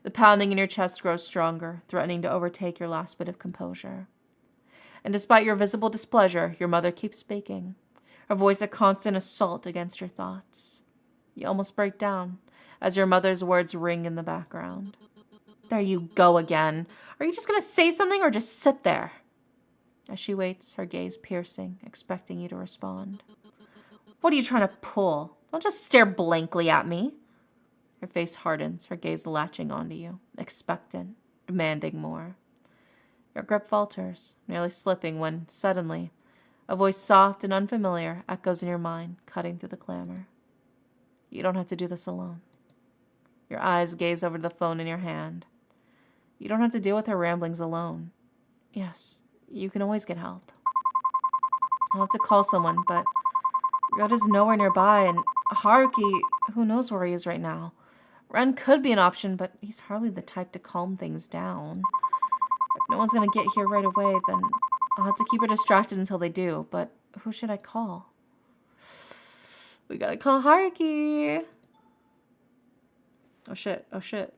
[SPEAKER 1] The pounding in your chest grows stronger, threatening to overtake your last bit of composure. And despite your visible displeasure, your mother keeps speaking, her voice a constant assault against your thoughts. You almost break down as your mother's words ring in the background. There you go again. Are you just going to say something or just sit there? As she waits, her gaze piercing, expecting you to respond. What are you trying to pull? Don't just stare blankly at me. Her face hardens, her gaze latching onto you, expectant, demanding more. Your grip falters, nearly slipping when, suddenly, a voice soft and unfamiliar echoes in your mind, cutting through the clamor. You don't have to do this alone. Your eyes gaze over to the phone in your hand. You don't have to deal with her ramblings alone. Yes, you can always get help. I'll have to call someone, but Ryota's nowhere nearby, and Haruki, who knows where he is right now. Ren could be an option, but he's hardly the type to calm things down. If no one's going to get here right away, then I'll have to keep her distracted until they do. But who should I call? We gotta call Haruki. Oh shit, oh shit.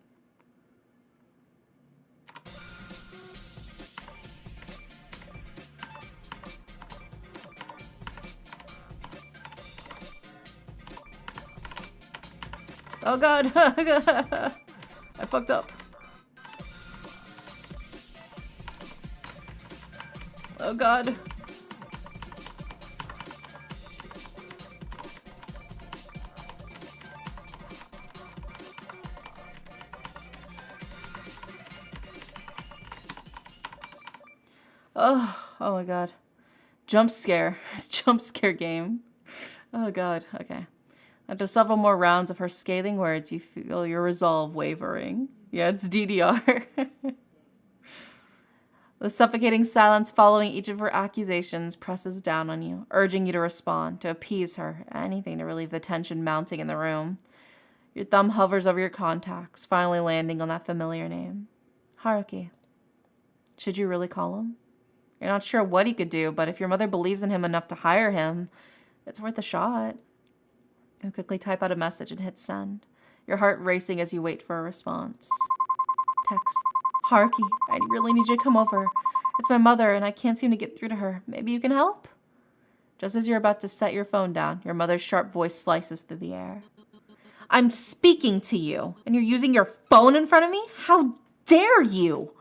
[SPEAKER 1] Oh god. I fucked up. Oh god. Oh my god. Jump scare. Jump scare game. Oh god. Okay. After several more rounds of her scathing words, you feel your resolve wavering. Yeah, it's DDR. The suffocating silence following each of her accusations presses down on you, urging you to respond, to appease her, anything to relieve the tension mounting in the room. Your thumb hovers over your contacts, finally landing on that familiar name. Haruki. Should you really call him? You're not sure what he could do, but if your mother believes in him enough to hire him, it's worth a shot. You quickly type out a message and hit send, your heart racing as you wait for a response. Text. Haruki, I really need you to come over. It's my mother, and I can't seem to get through to her. Maybe you can help? Just as you're about to set your phone down, your mother's sharp voice slices through the air. I'm speaking to you, and you're using your phone in front of me? How dare you?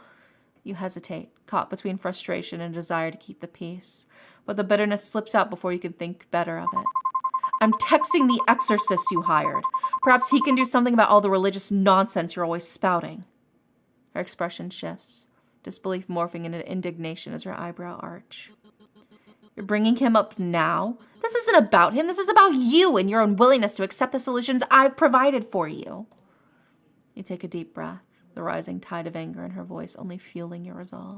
[SPEAKER 1] You hesitate, caught between frustration and desire to keep the peace, but the bitterness slips out before you can think better of it. I'm texting the exorcist you hired. Perhaps he can do something about all the religious nonsense you're always spouting. Her expression shifts, disbelief morphing into indignation as her eyebrow arch. You're bringing him up now? This isn't about him. This is about you and your unwillingness to accept the solutions I've provided for you. You take a deep breath, the rising tide of anger in her voice only fueling your resolve.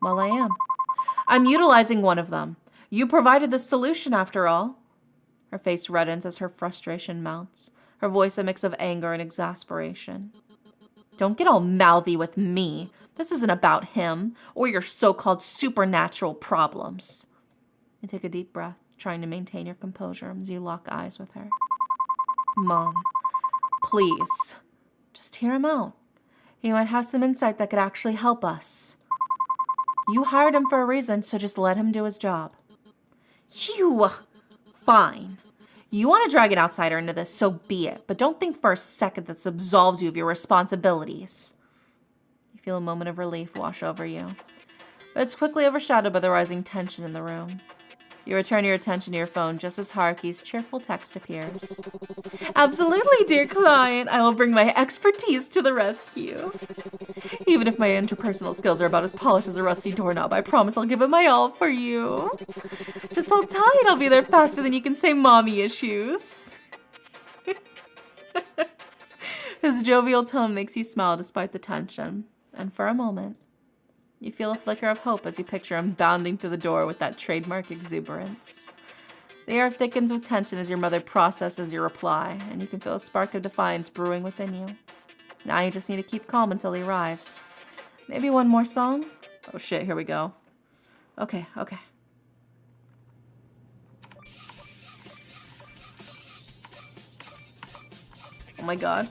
[SPEAKER 1] Well, I am. I'm utilizing one of them. You provided the solution, after all. Her face reddens as her frustration mounts, her voice a mix of anger and exasperation. Don't get all mouthy with me. This isn't about him or your so-called supernatural problems. You take a deep breath, trying to maintain your composure as you lock eyes with her. Mom, please, just hear him out. He might have some insight that could actually help us. You hired him for a reason, so just let him do his job. Fine. You want to drag an outsider into this, so be it, but don't think for a second this absolves you of your responsibilities. You feel a moment of relief wash over you, but it's quickly overshadowed by the rising tension in the room. You return your attention to your phone just as Haruki's cheerful text appears. Absolutely, dear client. I will bring my expertise to the rescue. Even if my interpersonal skills are about as polished as a rusty doorknob, I promise I'll give it my all for you. Just hold tight, I'll be there faster than you can say mommy issues. His jovial tone makes you smile despite the tension, and for a moment, you feel a flicker of hope as you picture him bounding through the door with that trademark exuberance. The air thickens with tension as your mother processes your reply, and you can feel a spark of defiance brewing within you. Now you just need to keep calm until he arrives. Maybe one more song? Oh shit, here we go. Okay. Oh my god.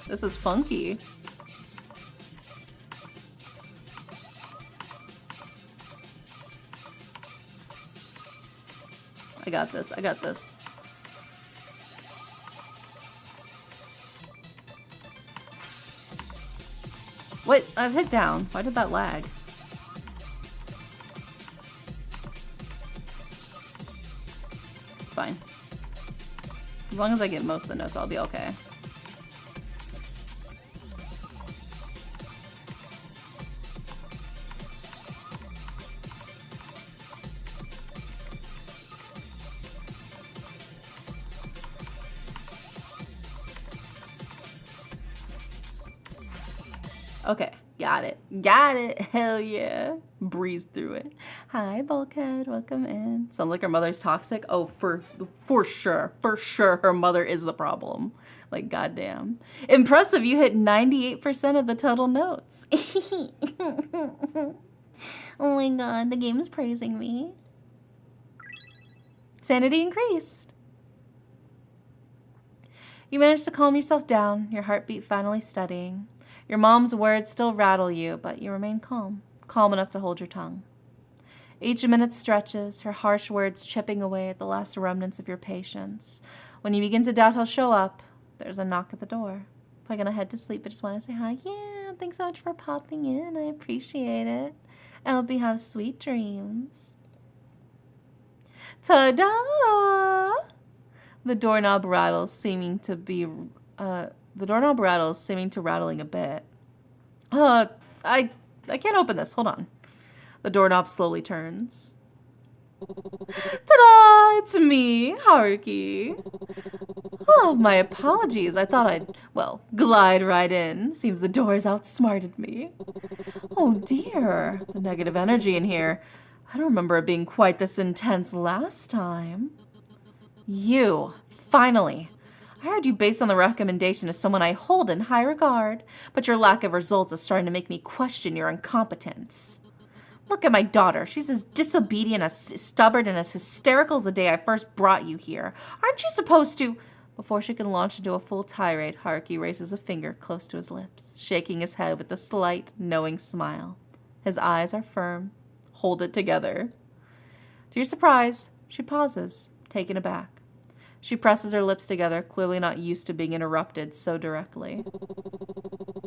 [SPEAKER 1] This is funky. I got this. Wait, I've hit down. Why did that lag? It's fine. As long as I get most of the notes, I'll be okay. Okay, got it, hell yeah. Breezed through it. Hi, Bulkhead, welcome in. Sounds like her mother's toxic? Oh, for sure, her mother is the problem. Like, goddamn. Impressive, you hit 98% of the total notes. Oh my god, the game is praising me. Sanity increased. You managed to calm yourself down, your heartbeat finally steadying. Your mom's words still rattle you, but you remain calm enough to hold your tongue. Each minute stretches, her harsh words chipping away at the last remnants of your patience. When you begin to doubt he'll show up, there's a knock at the door. Probably gonna head to sleep, but just want to say hi. Yeah, thanks so much for popping in. I appreciate it. I hope you have sweet dreams. Ta-da! The doorknob rattles, seeming to rattling a bit. I can't open this. Hold on. The doorknob slowly turns. Ta-da! It's me, Haruki. Oh, my apologies. I thought I'd, well, glide right in. Seems the doors outsmarted me. Oh dear, the negative energy in here. I don't remember it being quite this intense last time. You, finally. I heard you based on the recommendation of someone I hold in high regard, but your lack of results is starting to make me question your incompetence. Look at my daughter. She's as disobedient, as stubborn, and as hysterical as the day I first brought you here. Aren't you supposed to... Before she can launch into a full tirade, Haruki raises a finger close to his lips, shaking his head with a slight, knowing smile. His eyes are firm. Hold it together. To your surprise, she pauses, taken aback. She presses her lips together, clearly not used to being interrupted so directly.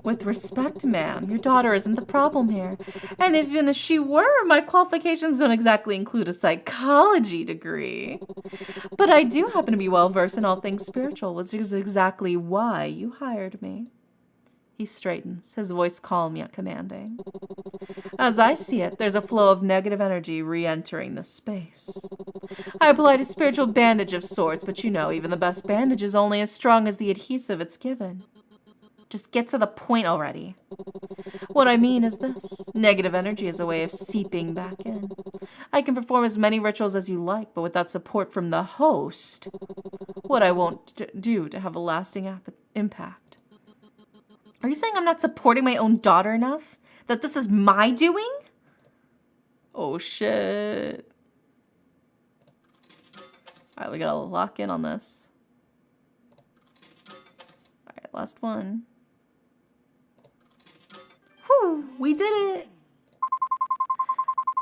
[SPEAKER 1] With respect, ma'am, your daughter isn't the problem here. And even if she were, my qualifications don't exactly include a psychology degree. But I do happen to be well versed in all things spiritual, which is exactly why you hired me. He straightens, his voice calm yet commanding. As I see it, there's a flow of negative energy re-entering the space. I applied a spiritual bandage of sorts, but you know, even the best bandage is only as strong as the adhesive it's given. Just get to the point already. What I mean is this. Negative energy is a way of seeping back in. I can perform as many rituals as you like, but without support from the host, what I won't do to have a lasting impact. Are you saying I'm not supporting my own daughter enough? That this is my doing? Oh, shit. All right, we gotta lock in on this. All right, last one. Whew, we did it.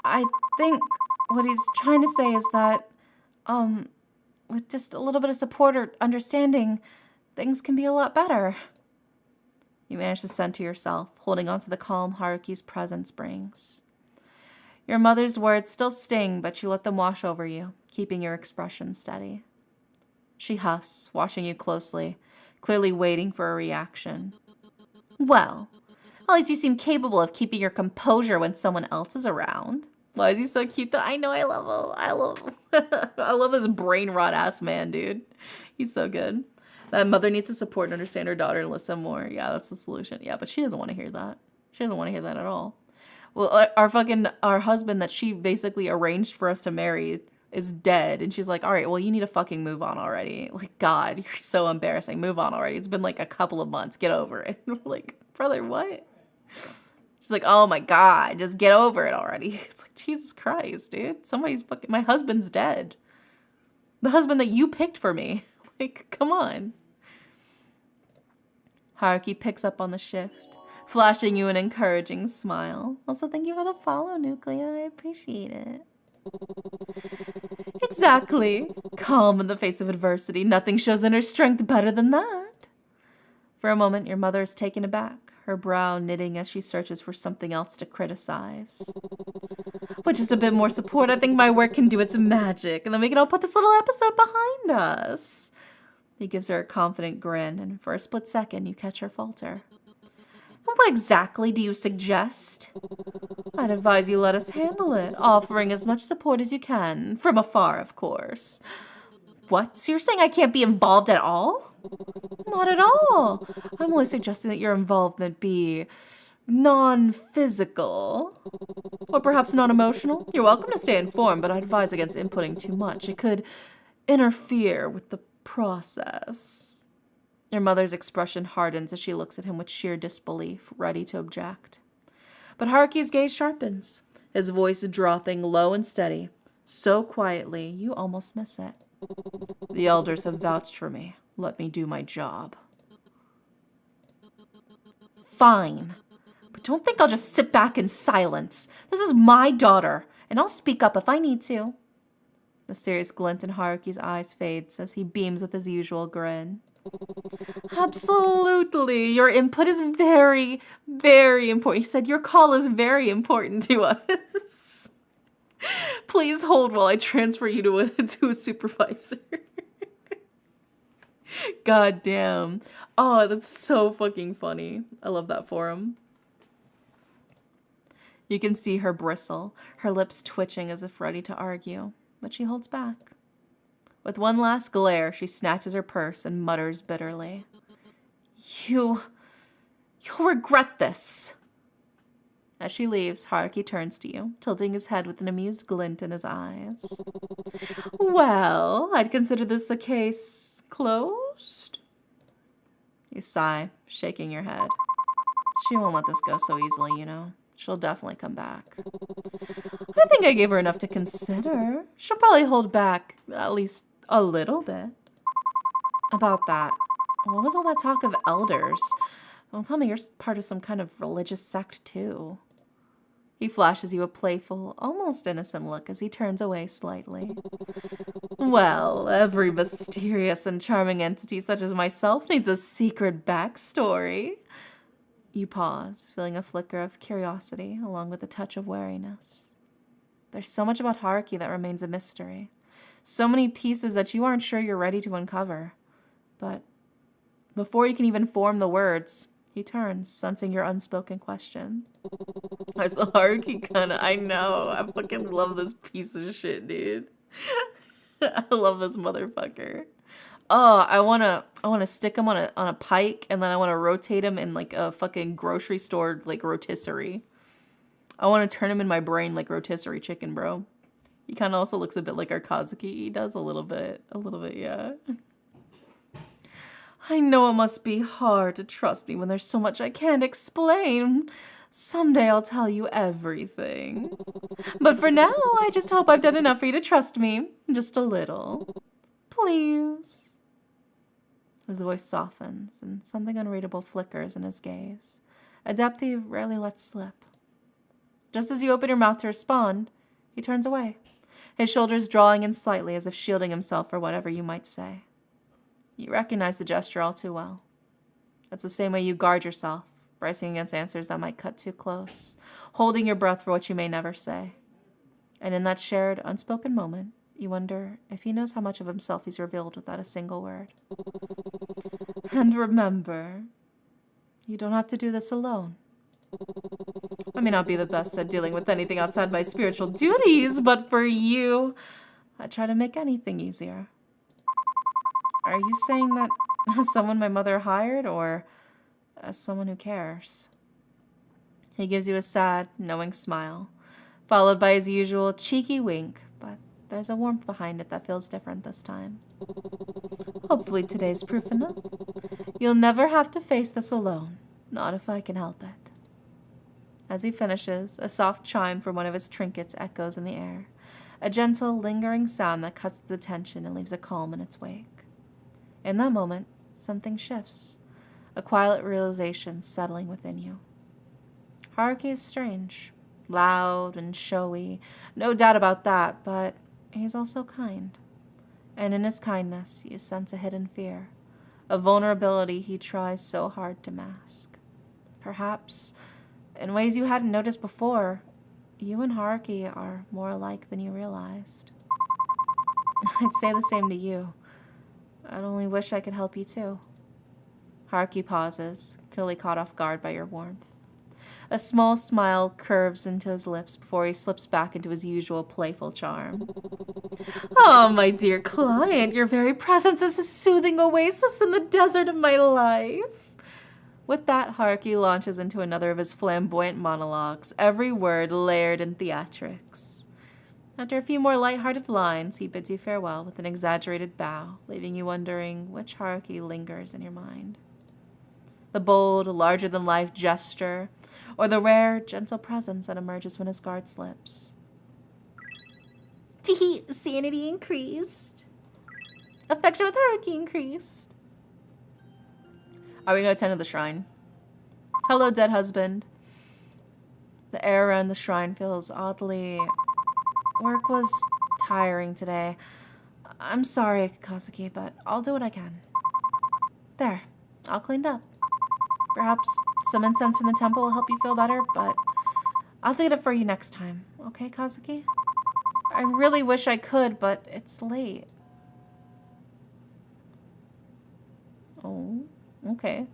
[SPEAKER 1] I think what he's trying to say is that, with just a little bit of support or understanding, things can be a lot better. You manage to center yourself, holding on to the calm Haruki's presence brings. Your mother's words still sting, but you let them wash over you, keeping your expression steady. She huffs, watching you closely, clearly waiting for a reaction. Well, at least you seem capable of keeping your composure when someone else is around. Why is he so cute though? I know, I love him. I love him. I love this brain rot ass man, dude. He's so good. That mother needs to support and understand her daughter and listen more. Yeah, that's the solution. Yeah, but she doesn't want to hear that. She doesn't want to hear that at all. Well, our husband that she basically arranged for us to marry is dead. And she's like, all right, well, you need to fucking move on already. Like, God, you're so embarrassing. Move on already. It's been like a couple of months. Get over it. And we're like, brother, what? She's like, oh my God, just get over it already. It's like, Jesus Christ, dude. Somebody's fucking, my husband's dead. The husband that you picked for me. Like, come on. Haruki picks up on the shift, flashing you an encouraging smile. Also, thank you for the follow, Nuclea. I appreciate it. Exactly. Calm in the face of adversity. Nothing shows inner strength better than that. For a moment, your mother is taken aback, her brow knitting as she searches for something else to criticize. With just a bit more support, I think my work can do its magic, and then we can all put this little episode behind us. He gives her a confident grin, and for a split second, you catch her falter. What exactly do you suggest? I'd advise you let us handle it, offering as much support as you can, from afar, of course. What? So you're saying I can't be involved at all? Not at all. I'm only suggesting that your involvement be non-physical. Or perhaps non-emotional. You're welcome to stay informed, but I advise against inputting too much. It could interfere with the process. Your mother's expression hardens as she looks at him with sheer disbelief, ready to object. But Haruki's gaze sharpens, his voice dropping low and steady, so quietly you almost miss it. The elders have vouched for me. Let me do my job. Fine. But don't think I'll just sit back in silence. This is my daughter, and I'll speak up if I need to. The serious glint in Haruki's eyes fades as he beams with his usual grin. Absolutely. Your input is very, very important. He said your call is very important to us. Please hold while I transfer you to a supervisor. God damn. Oh, that's so fucking funny. I love that for him. You can see her bristle, her lips twitching as if ready to argue, but she holds back. With one last glare, she snatches her purse and mutters bitterly. You'll regret this. As she leaves, Haruki turns to you, tilting his head with an amused glint in his eyes. Well, I'd consider this a case closed. You sigh, shaking your head. She won't let this go so easily, you know. She'll definitely come back. I think I gave her enough to consider. She'll probably hold back at least a little bit. About that, what was all that talk of elders? Don't tell me you're part of some kind of religious sect, too. He flashes you a playful, almost innocent look as he turns away slightly. Well, every mysterious and charming entity such as myself needs a secret backstory. You pause, feeling a flicker of curiosity along with a touch of wariness. There's so much about Haruki that remains a mystery. So many pieces that you aren't sure you're ready to uncover. But before you can even form the words, he turns, sensing your unspoken question. I saw Haruki kinda, I know, I fucking love this piece of shit, dude. I love this motherfucker. Oh, I wanna stick him on a pike, and then I wanna rotate him in like a fucking grocery store like rotisserie. I wanna turn him in my brain like rotisserie chicken, bro. He kind of also looks a bit like our Kazuki. He does a little bit, yeah. I know it must be hard to trust me when there's so much I can't explain. Someday I'll tell you everything. But for now, I just hope I've done enough for you to trust me. Just a little. Please. His voice softens, and something unreadable flickers in his gaze, a depth he rarely lets slip. Just as you open your mouth to respond, he turns away, his shoulders drawing in slightly as if shielding himself for whatever you might say. You recognize the gesture all too well. It's the same way you guard yourself, bracing against answers that might cut too close, holding your breath for what you may never say. And in that shared, unspoken moment, you wonder if he knows how much of himself he's revealed without a single word. And remember, you don't have to do this alone. I may not be the best at dealing with anything outside my spiritual duties, but for you, I try to make anything easier. Are you saying that as someone my mother hired, or as someone who cares? He gives you a sad, knowing smile, followed by his usual cheeky wink, but there's a warmth behind it that feels different this time. Hopefully today's proof enough. You'll never have to face this alone, not if I can help it. As he finishes, a soft chime from one of his trinkets echoes in the air, a gentle, lingering sound that cuts the tension and leaves a calm in its wake. In that moment, something shifts, a quiet realization settling within you. Haruki is strange, loud and showy, no doubt about that, but he's also kind. And in his kindness, you sense a hidden fear, a vulnerability he tries so hard to mask. Perhaps, in ways you hadn't noticed before, you and Haruki are more alike than you realized. I'd say the same to you. I'd only wish I could help you too. Haruki pauses, clearly caught off guard by your warmth. A small smile curves into his lips before he slips back into his usual playful charm. Oh, my dear client, your very presence is a soothing oasis in the desert of my life. With that, Haruki launches into another of his flamboyant monologues, every word layered in theatrics. After a few more light-hearted lines, he bids you farewell with an exaggerated bow, leaving you wondering which Haruki lingers in your mind. The bold, larger-than-life gesture, or the rare, gentle presence that emerges when his guard slips. Tee, sanity increased. Affection with Haruki increased. Are we going to attend to the shrine? Hello, dead husband. The air around the shrine feels oddly... Work was tiring today. I'm sorry, Kazuki, but I'll do what I can. There, all cleaned up. Perhaps some incense from the temple will help you feel better, but I'll get it for you next time. Okay, Kazuki? I really wish I could, but it's late. Oh, okay.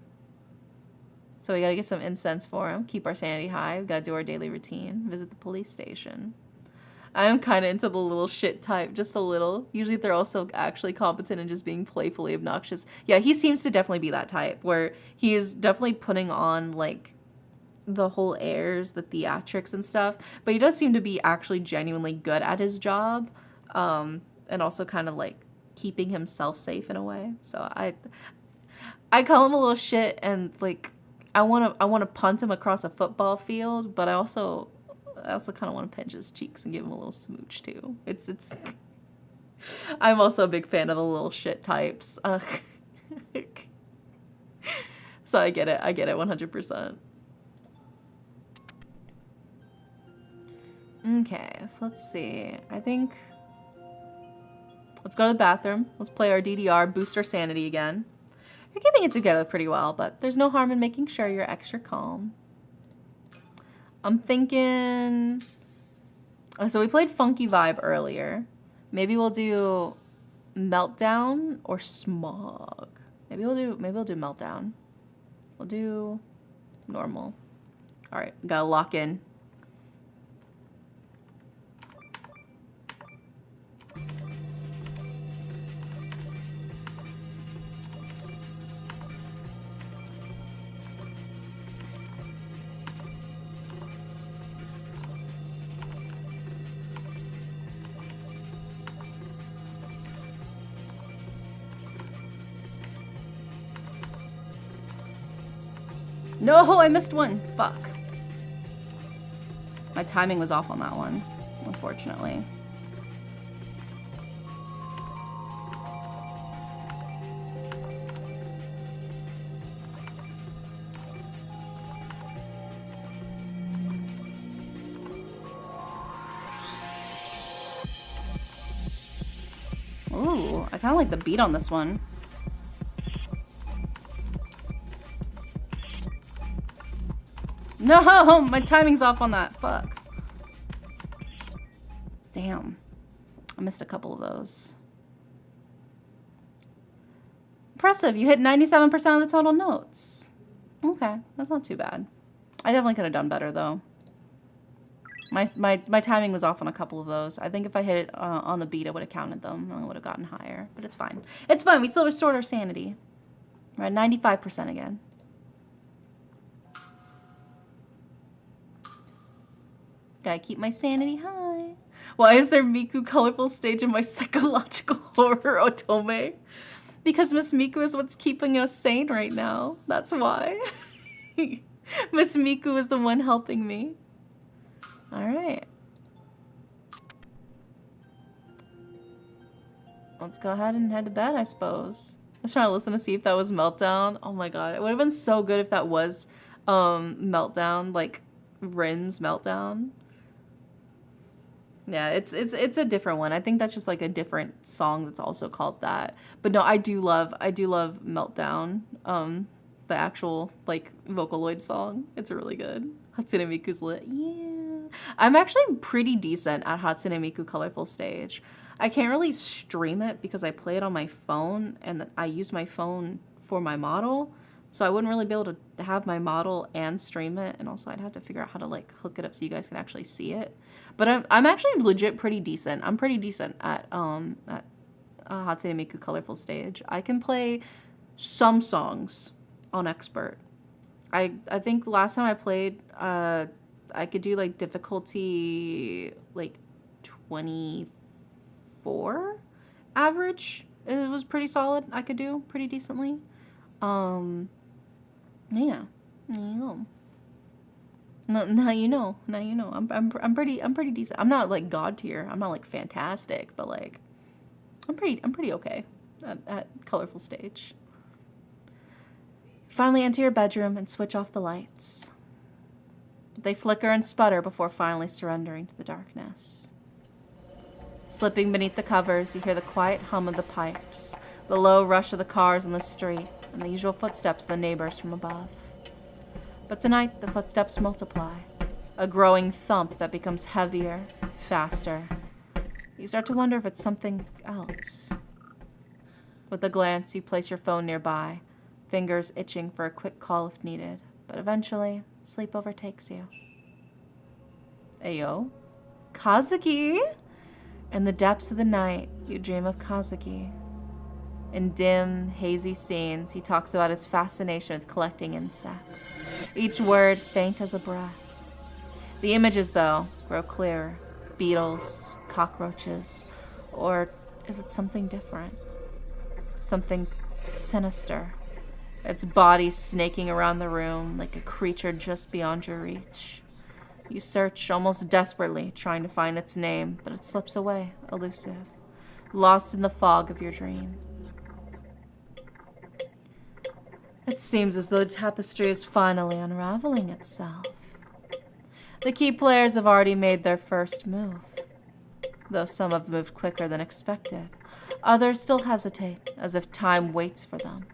[SPEAKER 1] So we gotta get some incense for him, keep our sanity high, we gotta do our daily routine, visit the police station. I am kind of into the little shit type, just a little. Usually they're also actually competent and just being playfully obnoxious. Yeah, he seems to definitely be that type, where he is definitely putting on, like, the whole airs, the theatrics and stuff, but he does seem to be actually genuinely good at his job, and also kind of, like, keeping himself safe in a way. So I call him a little shit, and, like, I wanna punt him across a football field, but I also kind of want to pinch his cheeks and give him a little smooch too. It's I'm also a big fan of the little shit types. So I get it 100%. Okay, so let's see. I think let's go to the bathroom. Let's play our DDR, boost our sanity again. You're keeping it together pretty well, but there's no harm in making sure you're extra calm. I'm thinking... Oh, so we played Funky Vibe earlier. Maybe we'll do Meltdown or Smog. Maybe we'll do Meltdown. We'll do normal. All right, gotta lock in. No, I missed one. Fuck. My timing was off on that one, unfortunately. Ooh, I kind of like the beat on this one. No, my timing's off on that. Fuck. Damn. I missed a couple of those. Impressive. You hit 97% of the total notes. Okay, that's not too bad. I definitely could have done better, though. My timing was off on a couple of those. I think if I hit it on the beat, I would have counted them. And I would have gotten higher. But it's fine. It's fine. We still restored our sanity. We're at 95% again. Gotta keep my sanity high. Why is there Miku colorful stage in my psychological horror otome? Because Miss Miku is what's keeping us sane right now. That's why. Miss Miku is the one helping me. Alright. Let's go ahead and head to bed, I suppose. I was trying to listen to see if that was Meltdown. Oh my god. It would have been so good if that was Meltdown, like Rin's Meltdown. Yeah, it's a different one. I think that's just like a different song that's also called that. But no, I do love Meltdown. The actual like Vocaloid song. It's really good. Hatsune Miku's lit. Yeah. I'm actually pretty decent at Hatsune Miku Colorful Stage. I can't really stream it because I play it on my phone and I use my phone for my model. So I wouldn't really be able to have my model and stream it, and also I'd have to figure out how to like hook it up so you guys can actually see it. But I'm actually legit pretty decent. I'm pretty decent at Hatsune Miku Colorful Stage. I can play some songs on expert. I think last time I played, I could do like difficulty like 24 average. It was pretty solid. I could do pretty decently. Yeah. No, now you know. Now you know. I'm pretty decent. I'm not like god tier. I'm not like fantastic, but like I'm pretty okay at Colorful Stage. Finally enter your bedroom and switch off the lights. They flicker and sputter before finally surrendering to the darkness. Slipping beneath the covers, you hear the quiet hum of the pipes, the low rush of the cars on the street, and the usual footsteps of the neighbors from above. But tonight, the footsteps multiply, a growing thump that becomes heavier, faster. You start to wonder if it's something else. With a glance, you place your phone nearby, fingers itching for a quick call if needed, but eventually, sleep overtakes you. Ayo, Kazuki! In the depths of the night, you dream of Kazuki. In dim, hazy scenes, he talks about his fascination with collecting insects, each word faint as a breath. The images, though, grow clearer. Beetles, cockroaches, or is it something different? Something sinister. Its body snaking around the room like a creature just beyond your reach. You search almost desperately, trying to find its name, but it slips away, elusive, lost in the fog of your dream. It seems as though the tapestry is finally unraveling itself. The key players have already made their first move, though some have moved quicker than expected. Others still hesitate, as if time waits for them.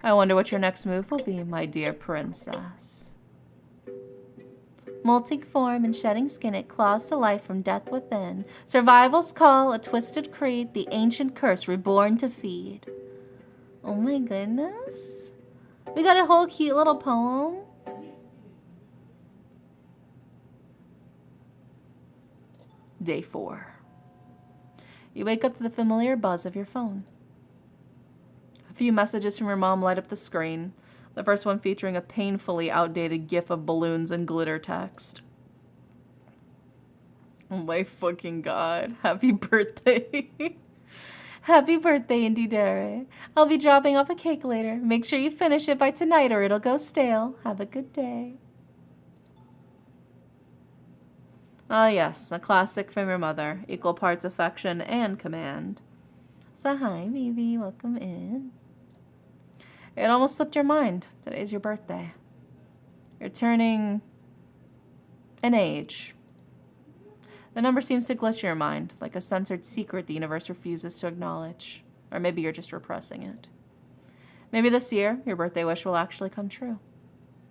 [SPEAKER 1] I wonder what your next move will be, my dear princess. Molting form and shedding skin, it claws to life from death within. Survival's call, a twisted creed, the ancient curse reborn to feed. Oh my goodness. We got a whole cute little poem. Day 4. You wake up to the familiar buzz of your phone. A few messages from your mom light up the screen. The first one featuring a painfully outdated gif of balloons and glitter text. Oh my fucking god. Happy birthday. Happy birthday, Indidere. I'll be dropping off a cake later. Make sure you finish it by tonight or it'll go stale. Have a good day. Ah yes, a classic from your mother. Equal parts affection and command. So hi, baby. Welcome in. It almost slipped your mind. Today's your birthday. You're turning an age. The number seems to glitch your mind, like a censored secret the universe refuses to acknowledge. Or maybe you're just repressing it. Maybe this year, your birthday wish will actually come true.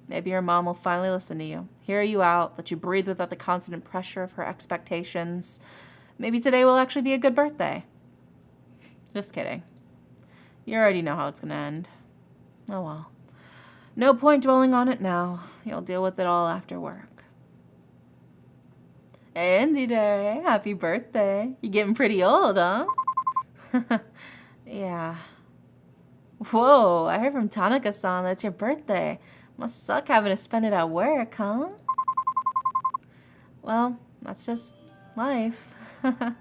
[SPEAKER 1] Maybe your mom will finally listen to you, hear you out, let you breathe without the constant pressure of her expectations. Maybe today will actually be a good birthday. Just kidding. You already know how it's gonna end. Oh well. No point dwelling on it now. You'll deal with it all after work. Andy Day, happy birthday. You're getting pretty old, huh? Yeah. Whoa, I heard from Tanaka-san that it's your birthday. Must suck having to spend it at work, huh? Well, that's just life. Oh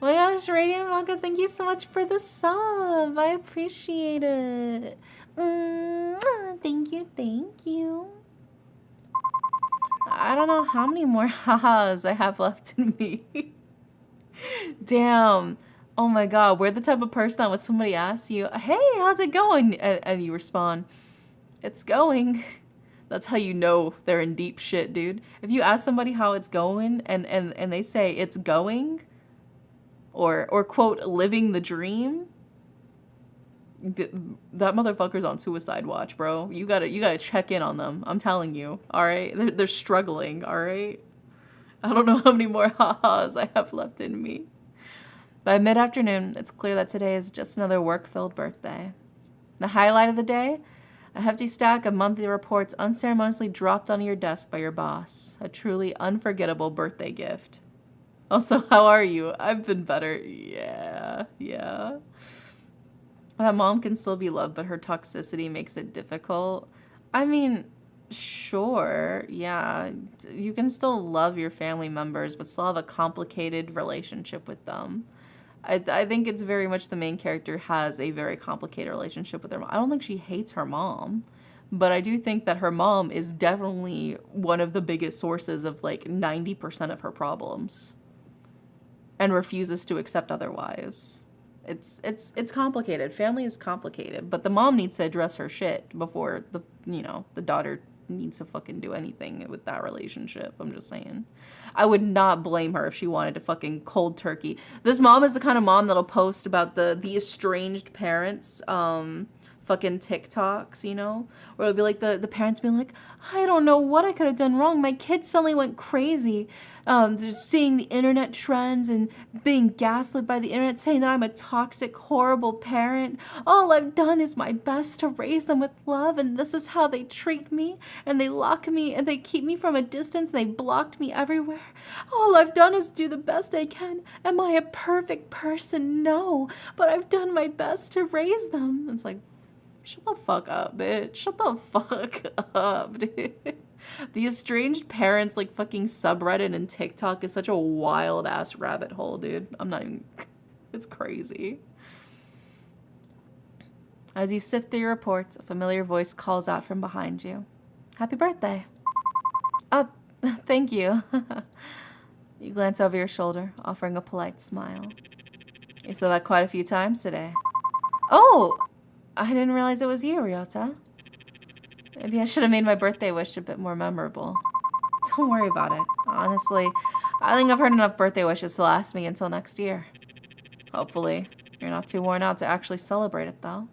[SPEAKER 1] my gosh, Radiant Manga, thank you so much for the sub. I appreciate it. Thank you, thank you. I don't know how many more ha-has I have left in me. Damn. Oh my god, we're the type of person that when somebody asks you, hey, how's it going? And you respond, it's going. That's how you know they're in deep shit, dude. If you ask somebody how it's going and they say it's going, or quote, living the dream, that motherfucker's on suicide watch, bro. You gotta check in on them. I'm telling you, all right? They're struggling, all right? I don't know how many more ha-has I have left in me. By mid-afternoon, it's clear that today is just another work-filled birthday. The highlight of the day? A hefty stack of monthly reports unceremoniously dropped onto your desk by your boss. A truly unforgettable birthday gift. Also, how are you? I've been better. Yeah. That mom can still be loved, but her toxicity makes it difficult. I mean, sure, yeah. You can still love your family members, but still have a complicated relationship with them. I think it's very much the main character has a very complicated relationship with her mom. I don't think she hates her mom, but I do think that her mom is definitely one of the biggest sources of like 90% of her problems and refuses to accept otherwise. It's complicated. Family is complicated, but the mom needs to address her shit before the daughter needs to fucking do anything with that relationship. I'm just saying. I would not blame her if she wanted to fucking cold turkey. This mom is the kind of mom that'll post about the estranged parents fucking TikToks, you know? Where it'll be like the parents being like, I don't know what I could have done wrong. My kid suddenly went crazy. Just seeing the internet trends and being gaslit by the internet, saying that I'm a toxic, horrible parent. All I've done is my best to raise them with love, and this is how they treat me, and they lock me, and they keep me from a distance, and they blocked me everywhere. All I've done is do the best I can. Am I a perfect person? No, but I've done my best to raise them. It's like, shut the fuck up, bitch. Shut the fuck up, dude. The estranged parents, like, fucking subreddit and TikTok is such a wild-ass rabbit hole, dude. I'm not even... It's crazy. As you sift through your reports, a familiar voice calls out from behind you. Happy birthday. Oh, thank you. You glance over your shoulder, offering a polite smile. You said that quite a few times today. Oh! I didn't realize it was you, Ryota. Maybe I should have made my birthday wish a bit more memorable. Don't worry about it. Honestly, I think I've heard enough birthday wishes to last me until next year. Hopefully, you're not too worn out to actually celebrate it, though.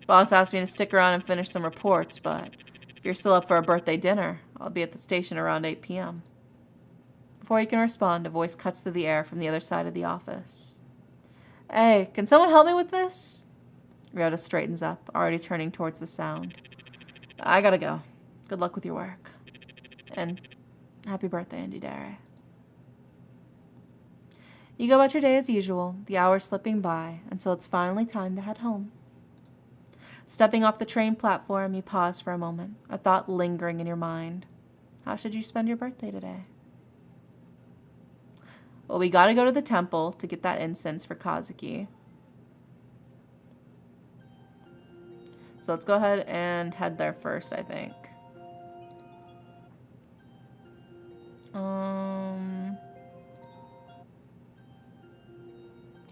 [SPEAKER 1] Boss asked me to stick around and finish some reports, but if you're still up for a birthday dinner, I'll be at the station around 8 p.m. Before you can respond, a voice cuts through the air from the other side of the office. Hey, can someone help me with this? Ryota straightens up, already turning towards the sound. I gotta go. Good luck with your work. And happy birthday, Indidare. You go about your day as usual, the hours slipping by, until it's finally time to head home. Stepping off the train platform, you pause for a moment, a thought lingering in your mind. How should you spend your birthday today? Well, we gotta go to the temple to get that incense for Kazuki. So let's go ahead and head there first, I think.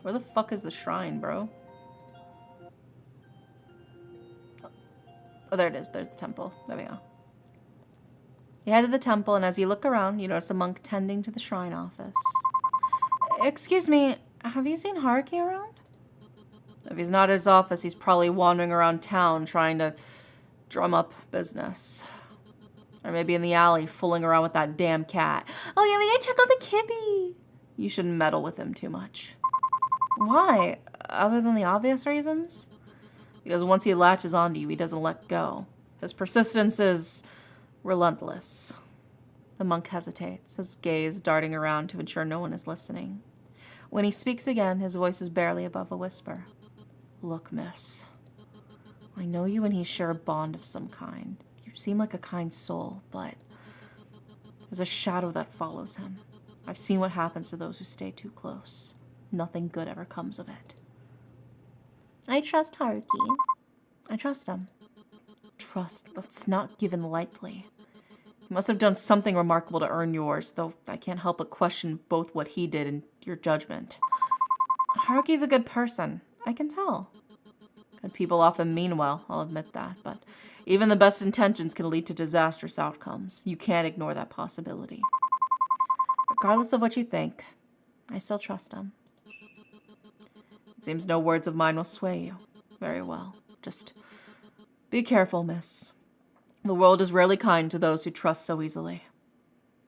[SPEAKER 1] Where the fuck is the shrine, bro? Oh, there it is. There's the temple. There we go. You head to the temple, and as you look around, you notice a monk tending to the shrine office. Excuse me, have you seen Haruki around? If he's not at his office, he's probably wandering around town trying to drum up business. Or maybe in the alley, fooling around with that damn cat. Oh yeah, we gotta check on the kibby. You shouldn't meddle with him too much. Why? Other than the obvious reasons? Because once he latches onto you, he doesn't let go. His persistence is relentless. The monk hesitates, his gaze darting around to ensure no one is listening. When he speaks again, his voice is barely above a whisper. Look, miss. I know you and he's share a bond of some kind. You seem like a kind soul, but there's a shadow that follows him. I've seen what happens to those who stay too close. Nothing good ever comes of it. I trust Haruki. I trust him. Trust, that's not given lightly. He must have done something remarkable to earn yours, though I can't help but question both what he did and your judgment. Haruki's a good person. I can tell. Good people often mean well, I'll admit that, but even the best intentions can lead to disastrous outcomes. You can't ignore that possibility. Regardless of what you think, I still trust him. It seems no words of mine will sway you. Very well. Just be careful, miss. The world is rarely kind to those who trust so easily.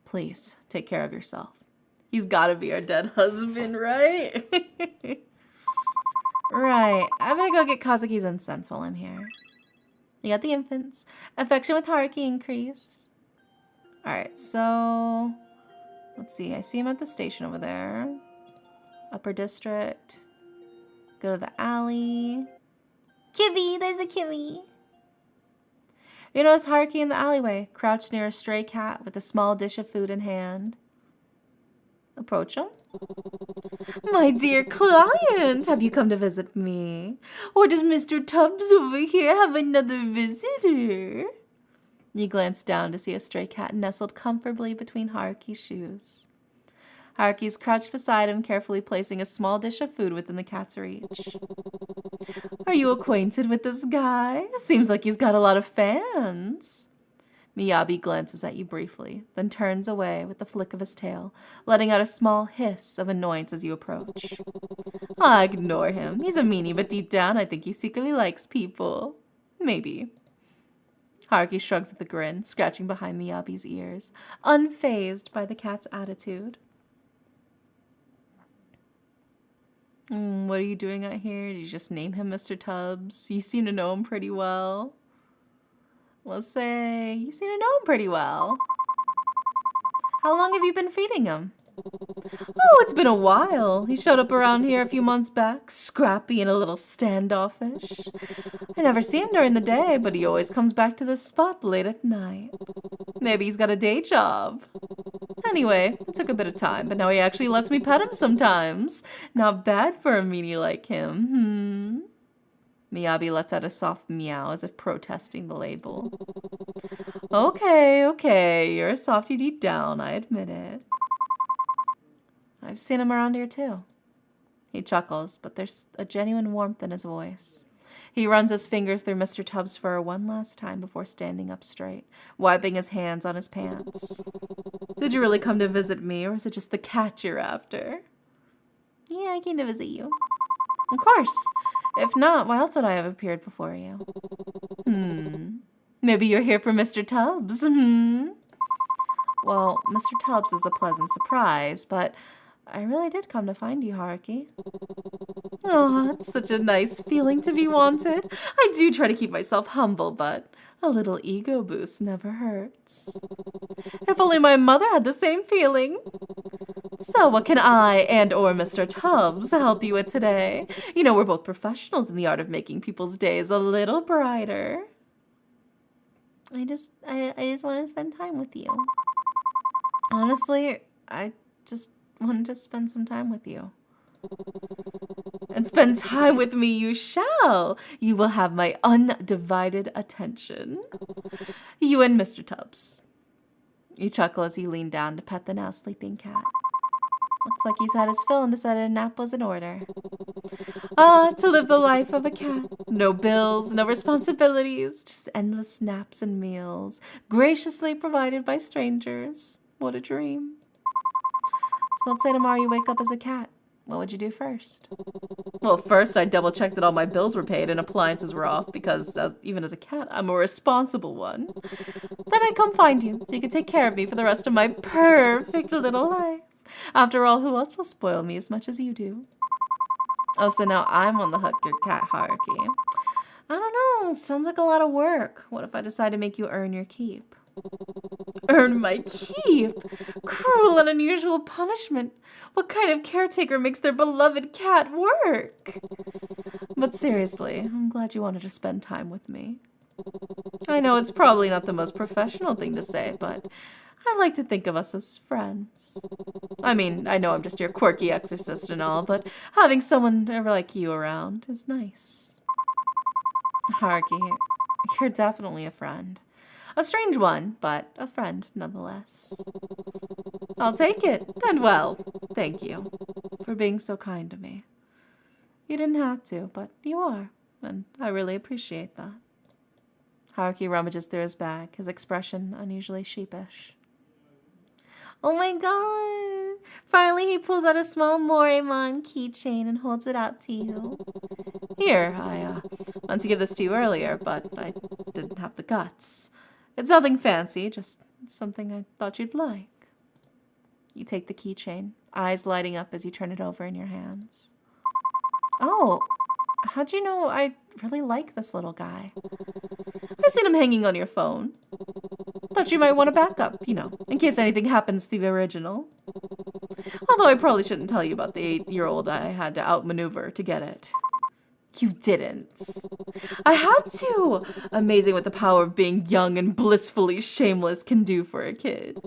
[SPEAKER 1] Please, take care of yourself. He's gotta be our dead husband, right? Right. I better go get Kazuki's incense while I'm here. You got the infants. Affection with Haruki increased. Alright, so... let's see. I see him at the station over there. Upper District. Go to the alley. Kibby! There's the Kibby! You notice Haruki in the alleyway, crouched near a stray cat with a small dish of food in hand. Approach him. My dear client, have you come to visit me? Or does Mr. Tubbs over here have another visitor? You glance down to see a stray cat nestled comfortably between Haruki's shoes. Haruki's crouched beside him, carefully placing a small dish of food within the cat's reach. Are you acquainted with this guy? Seems like he's got a lot of fans. Miyabi glances at you briefly, then turns away with a flick of his tail, letting out a small hiss of annoyance as you approach. Ah, ignore him. He's a meanie, but deep down I think he secretly likes people. Maybe. Haruki shrugs with a grin, scratching behind Miyabi's ears, unfazed by the cat's attitude. What are you doing out here? Did you just name him Mr. Tubbs? You seem to know him pretty well. We'll say you seem to know him pretty well. How long have you been feeding him? Oh, it's been a while. He showed up around here a few months back, scrappy and a little standoffish. I never see him during the day, but he always comes back to this spot late at night. Maybe he's got a day job. Anyway, it took a bit of time, but now he actually lets me pet him sometimes. Not bad for a meanie like him, Miyabi lets out a soft meow as if protesting the label. Okay, you're a softie deep down, I admit it. I've seen him around here too. He chuckles, but there's a genuine warmth in his voice. He runs his fingers through Mr. Tubbs' fur one last time before standing up straight, wiping his hands on his pants. Did you really come to visit me, or is it just the cat you're after? Yeah, I came to visit you. Of course. If not, why else would I have appeared before you? Maybe you're here for Mr. Tubbs, Well, Mr. Tubbs is a pleasant surprise, but I really did come to find you, Haruki. Oh, it's such a nice feeling to be wanted. I do try to keep myself humble, but a little ego boost never hurts. If only my mother had the same feeling. So what can I and or Mr. Tubbs help you with today? You know, we're both professionals in the art of making people's days a little brighter. I just want to spend time with you. Honestly, I just wanted to spend some time with you. And spend time with me you shall. You will have my undivided attention. You and Mr. Tubbs. You chuckle as you lean down to pet the now sleeping cat. Looks like he's had his fill and decided a nap was in order. Ah, to live the life of a cat. No bills, no responsibilities, just endless naps and meals, graciously provided by strangers. What a dream. So let's say tomorrow you wake up as a cat. What would you do first? Well, first I'd double check that all my bills were paid and appliances were off because even as a cat, I'm a responsible one. Then I'd come find you so you could take care of me for the rest of my perfect little life. After all, who else will spoil me as much as you do? Oh, so now I'm on the hook, your cat, Haruki. I don't know, sounds like a lot of work. What if I decide to make you earn your keep? Earn my keep? Cruel and unusual punishment. What kind of caretaker makes their beloved cat work? But seriously, I'm glad you wanted to spend time with me. I know it's probably not the most professional thing to say, but I like to think of us as friends. I mean, I know I'm just your quirky exorcist and all, but having someone ever like you around is nice. Haruki, you're definitely a friend. A strange one, but a friend nonetheless. I'll take it, and well, thank you for being so kind to me. You didn't have to, but you are, and I really appreciate that. Haruki rummages through his bag, his expression unusually sheepish. Oh my god! Finally he pulls out a small Morimon keychain and holds it out to you. Here, I meant to give this to you earlier, but I didn't have the guts. It's nothing fancy, just something I thought you'd like. You take the keychain, eyes lighting up as you turn it over in your hands. Oh, how'd you know I really like this little guy? I've seen him hanging on your phone. Thought you might want a backup, you know, in case anything happens to the original. Although I probably shouldn't tell you about the 8-year-old I had to outmaneuver to get it. You didn't. I had to. Amazing what the power of being young and blissfully shameless can do for a kid.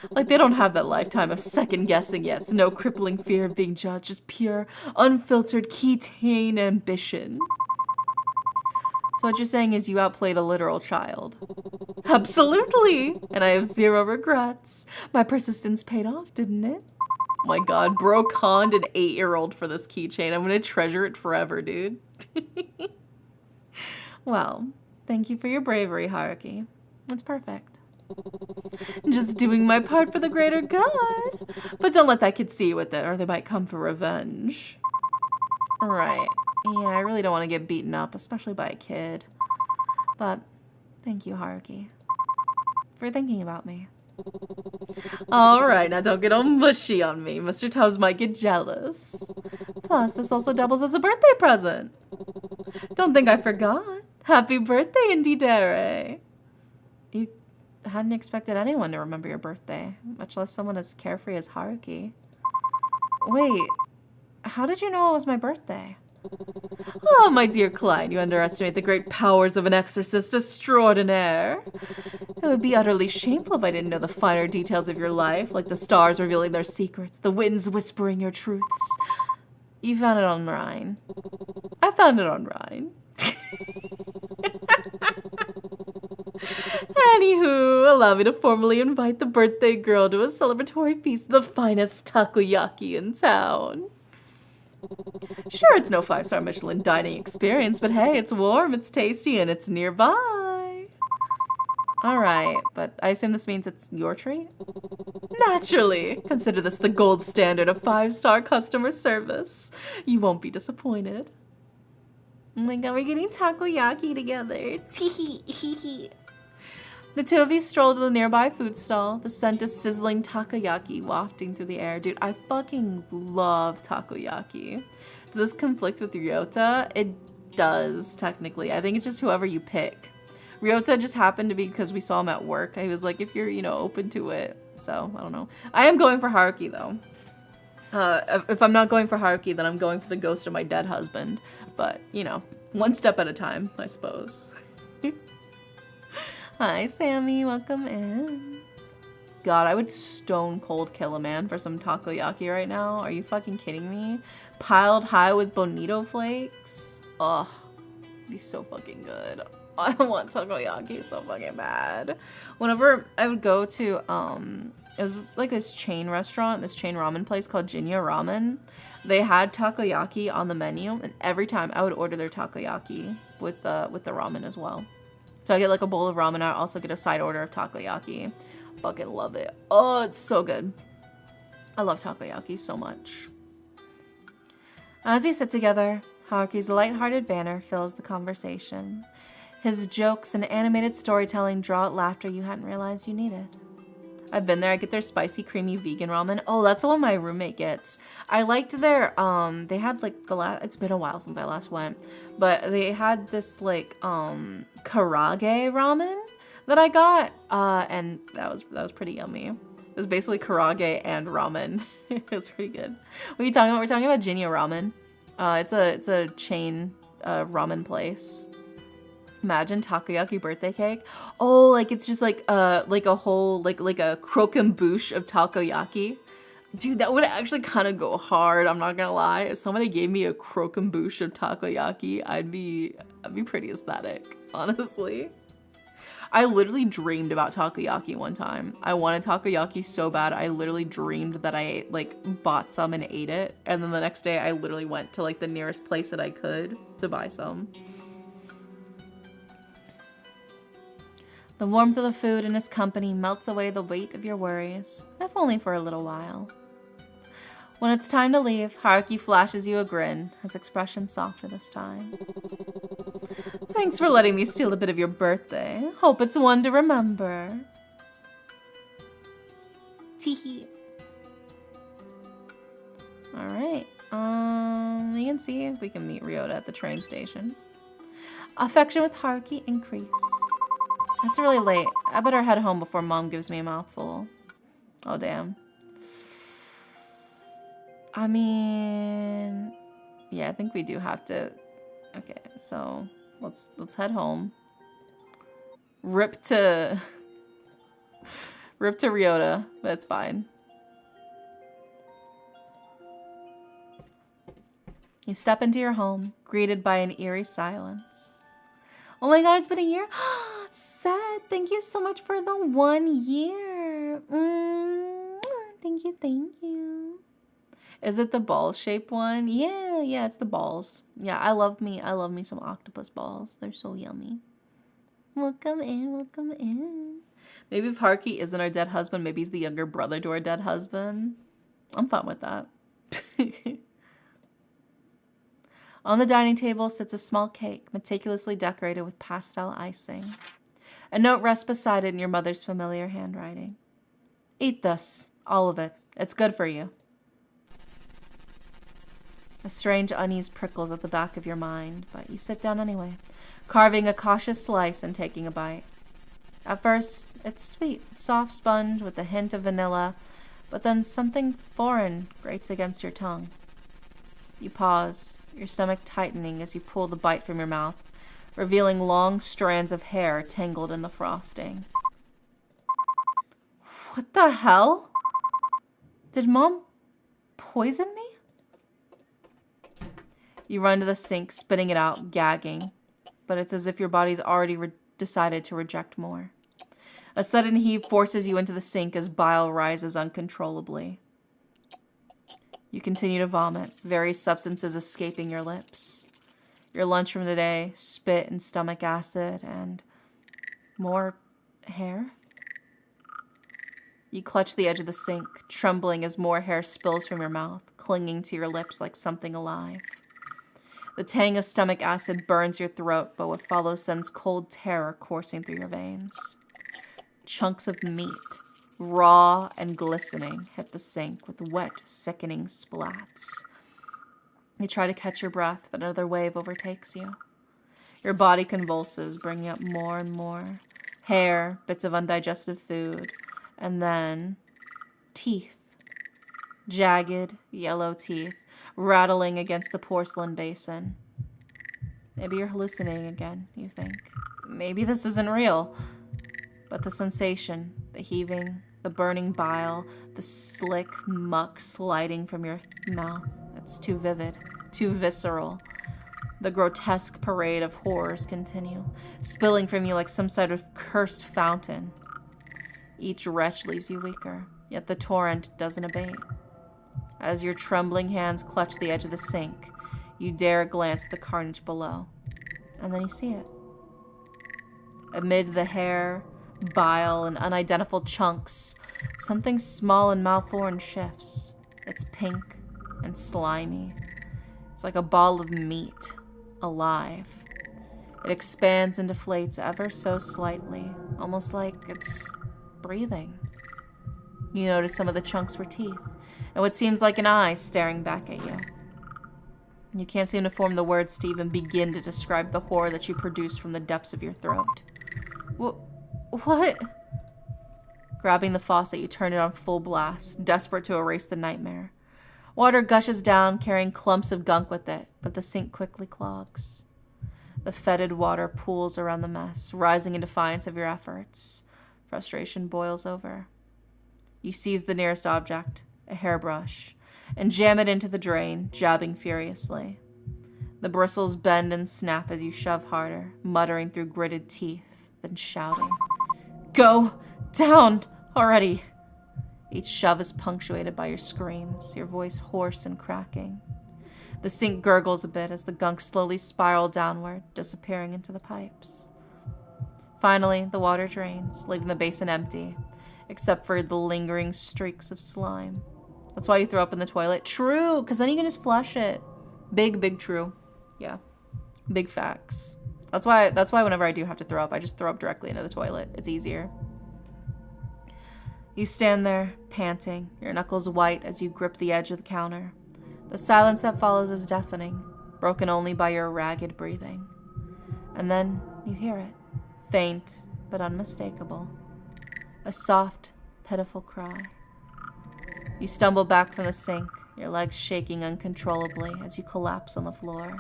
[SPEAKER 1] Like they don't have that lifetime of second guessing yet, so no crippling fear of being judged, just pure, unfiltered keychain ambition. So what you're saying is you outplayed a literal child. Absolutely. And I have zero regrets. My persistence paid off, didn't it? Oh my god, bro conned an 8-year-old for this keychain. I'm gonna treasure it forever, dude. Well, thank you for your bravery, Haruki. It's perfect. Just doing my part for the greater good. But don't let that kid see you with it, or they might come for revenge. Right. Yeah, I really don't want to get beaten up, especially by a kid. But thank you, Haruki, for thinking about me. Alright, now don't get all mushy on me. Mr. Toes might get jealous. Plus, this also doubles as a birthday present. Don't think I forgot. Happy birthday, Indidere. You hadn't expected anyone to remember your birthday, much less someone as carefree as Haruki. Wait, how did you know it was my birthday? Oh, my dear Klein, you underestimate the great powers of an exorcist extraordinaire. It would be utterly shameful if I didn't know the finer details of your life, like the stars revealing their secrets, the winds whispering your truths. You found it on Rhine. I found it on Rhine. Anywho, allow me to formally invite the birthday girl to a celebratory feast of the finest takoyaki in town. Sure, it's no 5-star Michelin dining experience, but hey, it's warm, it's tasty, and it's nearby. Alright, but I assume this means it's your treat? Naturally. Consider this the gold standard of 5-star customer service. You won't be disappointed. Oh my god, we're getting takoyaki together. Tee hee. The two of you stroll to the nearby food stall, the scent of sizzling takoyaki wafting through the air. Dude, I fucking love takoyaki. Does this conflict with Ryota? It does, technically. I think it's just whoever you pick. Ryota just happened to be because we saw him at work. He was like, if you're, you know, open to it. So, I don't know. I am going for Haruki, though. If I'm not going for Haruki, then I'm going for the ghost of my dead husband. But, you know, one step at a time, I suppose. Hi, Sammy. Welcome in. God, I would stone cold kill a man for some takoyaki right now. Are you fucking kidding me? Piled high with bonito flakes. Ugh. Be so fucking good. I want takoyaki so fucking bad. Whenever I would go to, it was like this chain restaurant, this chain ramen place called Jinya Ramen. They had takoyaki on the menu, and every time I would order their takoyaki with the ramen as well. So I get like a bowl of ramen. I also get a side order of takoyaki. Fucking love it. Oh, it's so good. I love takoyaki so much. As you sit together, Haruki's lighthearted banner fills the conversation. His jokes and animated storytelling draw out laughter you hadn't realized you needed. I've been there. I get their spicy, creamy vegan ramen. Oh, that's the one my roommate gets. I liked their, they had like it's been a while since I last went, but they had this like, karage ramen that I got, and that was pretty yummy. It was basically karage and ramen. It was pretty good. What are you talking about? We're talking about Jinya Ramen. It's a chain, ramen place. Imagine takoyaki birthday cake. Oh, like it's just like a whole like a croquembouche of takoyaki. Dude, that would actually kind of go hard. I'm not gonna lie. If somebody gave me a croquembouche of takoyaki, I'd be pretty ecstatic, honestly. I literally dreamed about takoyaki one time. I wanted takoyaki so bad. I literally dreamed that I like bought some and ate it, and then the next day I literally went to like the nearest place that I could to buy some. The warmth of the food and his company melts away the weight of your worries, if only for a little while. When it's time to leave, Haruki flashes you a grin, his expression softer this time. Thanks for letting me steal a bit of your birthday. Hope it's one to remember. Teehee. Alright, we can see if we can meet Ryota at the train station. Affection with Haruki increased. It's really late. I better head home before Mom gives me a mouthful. Oh, damn. I mean... Yeah, I think we do have to... Okay, so... Let's head home. Rip to Ryota. That's fine. You step into your home, greeted by an eerie silence. Oh my god, it's been a year? Seth, thank you so much for the 1 year. Thank you. Is it the ball-shaped one? Yeah, it's the balls. Yeah, I love me some octopus balls. They're so yummy. Welcome in, welcome in. Maybe if Harky isn't our dead husband, maybe he's the younger brother to our dead husband. I'm fine with that. On the dining table sits a small cake, meticulously decorated with pastel icing. A note rests beside it in your mother's familiar handwriting. Eat this, all of it. It's good for you. A strange unease prickles at the back of your mind, but you sit down anyway, carving a cautious slice and taking a bite. At first, it's sweet, soft sponge with a hint of vanilla, but then something foreign grates against your tongue. You pause, your stomach tightening as you pull the bite from your mouth, revealing long strands of hair tangled in the frosting. What the hell? Did Mom poison me? You run to the sink, spitting it out, gagging, but it's as if your body's already decided to reject more. A sudden heave forces you into the sink as bile rises uncontrollably. You continue to vomit, various substances escaping your lips. Your lunch from today, spit and stomach acid, and more hair. You clutch the edge of the sink, trembling as more hair spills from your mouth, clinging to your lips like something alive. The tang of stomach acid burns your throat, but what follows sends cold terror coursing through your veins. Chunks of meat, raw and glistening, hit the sink with wet, sickening splats. You try to catch your breath, but another wave overtakes you. Your body convulses, bringing up more and more. Hair, bits of undigested food, and then teeth. Jagged, yellow teeth, rattling against the porcelain basin. Maybe you're hallucinating again, you think. Maybe this isn't real. But the sensation, the heaving, the burning bile, the slick muck sliding from your mouth, it's too vivid, too visceral. The grotesque parade of horrors continue, spilling from you like some sort of cursed fountain. Each retch leaves you weaker, yet the torrent doesn't abate. As your trembling hands clutch the edge of the sink, you dare glance at the carnage below, and then you see it. Amid the hair, bile, and unidentified chunks, something small and malformed shifts. It's pink and slimy. It's like a ball of meat, alive. It expands and deflates ever so slightly, almost like it's breathing. You notice some of the chunks were teeth, and what seems like an eye staring back at you. You can't seem to form the words to even begin to describe the horror that you produce from the depths of your throat. What? Grabbing the faucet, you turn it on full blast, desperate to erase the nightmare. Water gushes down, carrying clumps of gunk with it, but the sink quickly clogs. The fetid water pools around the mess, rising in defiance of your efforts. Frustration boils over. You seize the nearest object, a hairbrush, and jam it into the drain, jabbing furiously. The bristles bend and snap as you shove harder, muttering through gritted teeth, then shouting. Go down already! Each shove is punctuated by your screams, your voice hoarse and cracking. The sink gurgles a bit as the gunk slowly spirals downward, disappearing into the pipes. Finally, the water drains, leaving the basin empty, except for the lingering streaks of slime. That's why you throw up in the toilet. True, because then you can just flush it. Big true. Yeah. Big facts. That's why whenever I do have to throw up, I just throw up directly into the toilet. It's easier. You stand there, panting, your knuckles white as you grip the edge of the counter. The silence that follows is deafening, broken only by your ragged breathing. And then you hear it, faint but unmistakable. A soft, pitiful cry. You stumble back from the sink, your legs shaking uncontrollably as you collapse on the floor.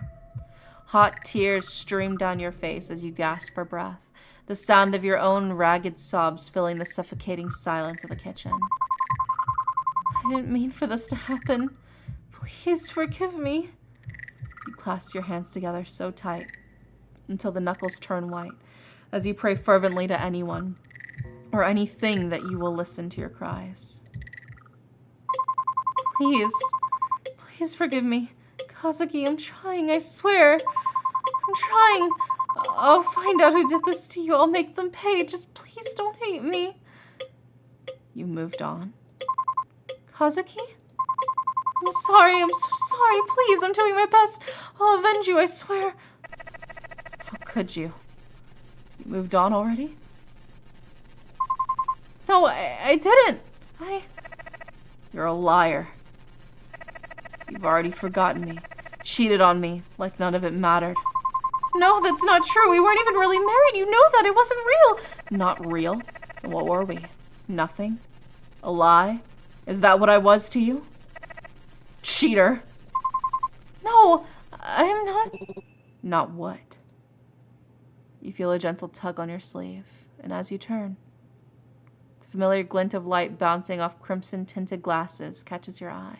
[SPEAKER 1] Hot tears stream down your face as you gasp for breath, the sound of your own ragged sobs filling the suffocating silence of the kitchen. I didn't mean for this to happen. Please forgive me. You clasp your hands together so tight until the knuckles turn white as you pray fervently to anyone or anything that you will listen to your cries. Please forgive me. Kazuki, I'm trying, I swear. I'm trying. I'll find out who did this to you. I'll make them pay. Just please don't hate me. You moved on. Kazuki? I'm sorry. I'm so sorry. Please, I'm doing my best. I'll avenge you, I swear. How could you? You moved on already? No, I didn't. You're a liar. You've already forgotten me. Cheated on me like none of it mattered. No, that's not true. We weren't even really married. You know that. It wasn't real. Not real? Then what were we? Nothing? A lie? Is that what I was to you? Cheater. No, I'm not. Not what? You feel a gentle tug on your sleeve, and as you turn, the familiar glint of light bouncing off crimson-tinted glasses catches your eye.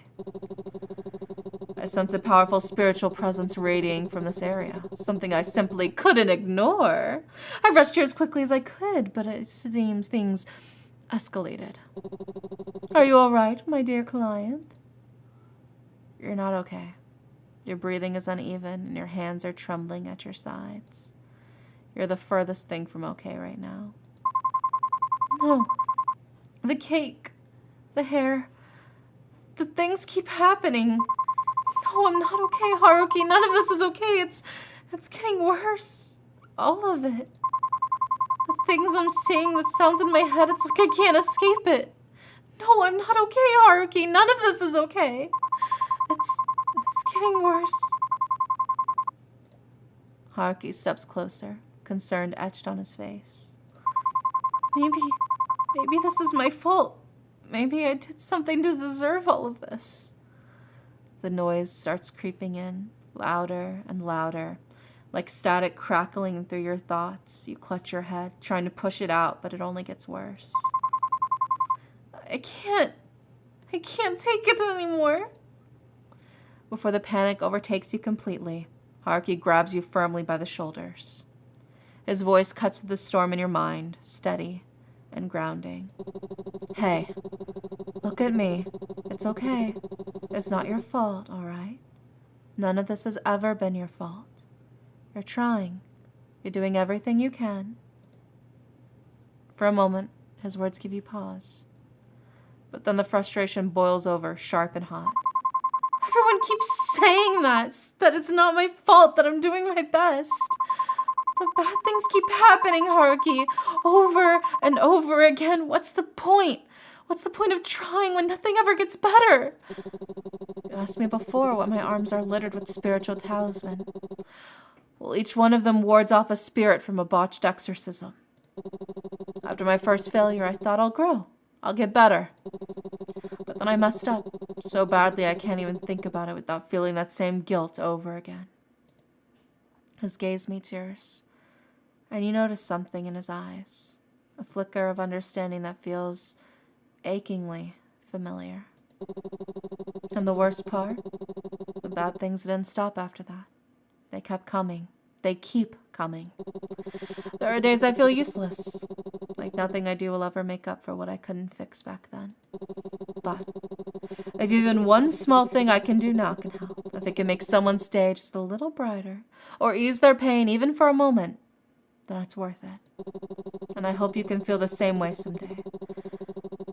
[SPEAKER 1] I sense a powerful spiritual presence radiating from this area, something I simply couldn't ignore. I rushed here as quickly as I could, but it seems things escalated. Are you all right, my dear client? You're not okay. Your breathing is uneven, and your hands are trembling at your sides. You're the furthest thing from okay right now. No. The cake. The hair. The things keep happening. No, I'm not okay, Haruki. None of this is okay. It's getting worse. All of it. The things I'm seeing, the sounds in my head, it's like I can't escape it. No, I'm not okay, Haruki. None of this is okay. It's getting worse. Haruki steps closer, concern etched on his face. Maybe this is my fault. Maybe I did something to deserve all of this. The noise starts creeping in, louder and louder, like static crackling through your thoughts. You clutch your head, trying to push it out, but it only gets worse. I can't take it anymore. Before the panic overtakes you completely, Haruki grabs you firmly by the shoulders. His voice cuts through the storm in your mind, steady and grounding. Hey, look at me. It's okay. It's not your fault, all right? None of this has ever been your fault. You're trying. You're doing everything you can. For a moment, his words give you pause. But then the frustration boils over, sharp and hot. Everyone keeps saying that it's not my fault, that I'm doing my best. But bad things keep happening, Haruki, over and over again. What's the point? What's the point of trying when nothing ever gets better? You asked me before why my arms are littered with spiritual talisman. Well, each one of them wards off a spirit from a botched exorcism. After my first failure, I thought I'll grow. I'll get better. But then I messed up so badly I can't even think about it without feeling that same guilt over again. His gaze meets yours, and you notice something in his eyes, a flicker of understanding that feels achingly familiar. And the worst part, the bad things didn't stop after that. They kept coming. They keep coming. There are days I feel useless, like nothing I do will ever make up for what I couldn't fix back then. But if even one small thing I can do now can help, if it can make someone's day just a little brighter, or ease their pain even for a moment, then it's worth it. And I hope you can feel the same way someday.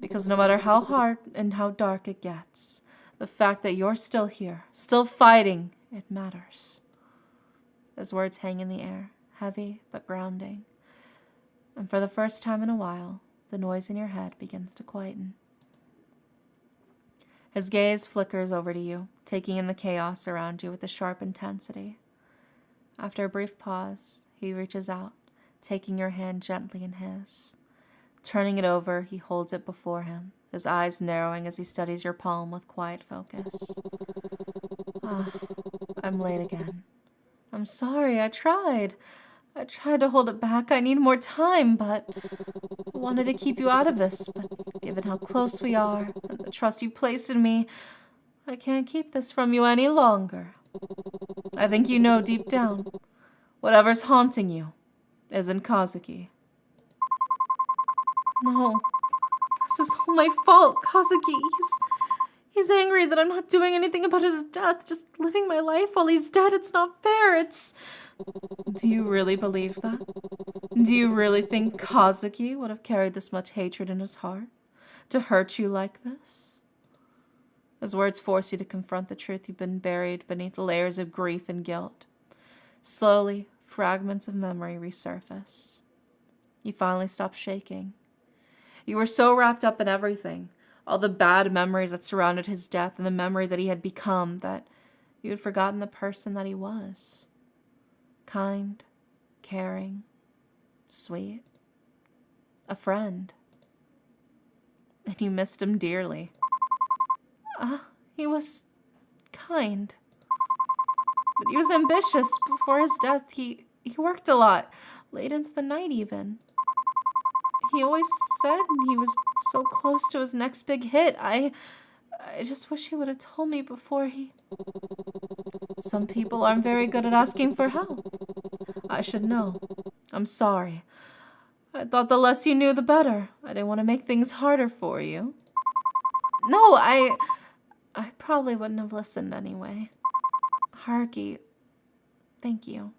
[SPEAKER 1] Because no matter how hard and how dark it gets, the fact that you're still here, still fighting, it matters. His words hang in the air, heavy but grounding. And for the first time in a while, the noise in your head begins to quieten. His gaze flickers over to you, taking in the chaos around you with a sharp intensity. After a brief pause, he reaches out, taking your hand gently in his. Turning it over, he holds it before him, his eyes narrowing as he studies your palm with quiet focus. I'm late again. I'm sorry, I tried to hold it back. I need more time, but I wanted to keep you out of this. But given how close we are and the trust you placed in me, I can't keep this from you any longer. I think you know deep down, whatever's haunting you isn't Kazuki. No, this is all my fault, Kazuki. He's angry that I'm not doing anything about his death, just living my life while he's dead. It's not fair. Do you really believe that? Do you really think Kazuki would have carried this much hatred in his heart? To hurt you like this? His words force you to confront the truth you've been buried beneath layers of grief and guilt. Slowly, fragments of memory resurface. You finally stop shaking. You were so wrapped up in everything, all the bad memories that surrounded his death and the memory that he had become, that you had forgotten the person that he was. Kind, caring, sweet, a friend. And you missed him dearly. He was kind. But he was ambitious. Before his death, he worked a lot, late into the night even. He always said he was so close to his next big hit. I just wish he would have told me before he... Some people aren't very good at asking for help. I should know. I'm sorry. I thought the less you knew, the better. I didn't want to make things harder for you. No, I probably wouldn't have listened anyway. Haruki, thank you.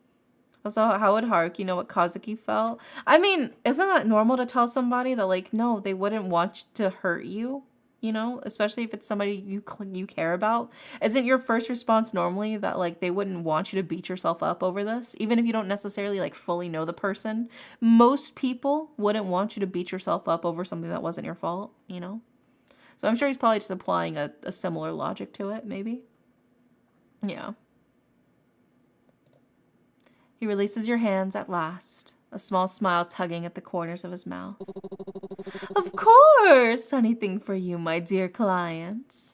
[SPEAKER 1] Also, how would Haruki know what Kazuki felt? I mean, isn't that normal to tell somebody that, like, no, they wouldn't want to hurt you? You know, especially if it's somebody you care about. Isn't your first response normally that, like, they wouldn't want you to beat yourself up over this? Even if you don't necessarily, like, fully know the person. Most people wouldn't want you to beat yourself up over something that wasn't your fault, you know? So I'm sure he's probably just applying a similar logic to it, maybe. Yeah. He releases your hands at last, a small smile tugging at the corners of his mouth. Of course! Anything for you, my dear client.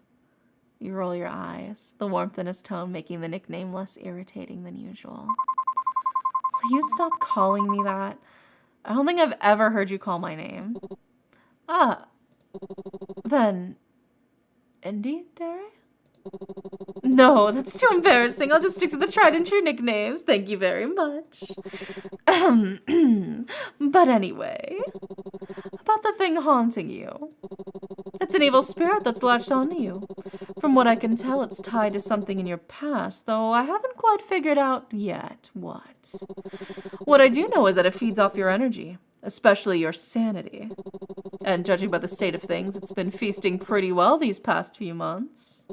[SPEAKER 1] You roll your eyes, the warmth in his tone making the nickname less irritating than usual. Will you stop calling me that? I don't think I've ever heard you call my name. Then... Indy, Dare? No, that's too embarrassing. I'll just stick to the tried and true nicknames. Thank you very much. But anyway, about the thing haunting you. It's an evil spirit that's latched onto you. From what I can tell, it's tied to something in your past, though I haven't quite figured out yet what. What I do know is that it feeds off your energy, especially your sanity. And judging by the state of things, it's been feasting pretty well these past few months.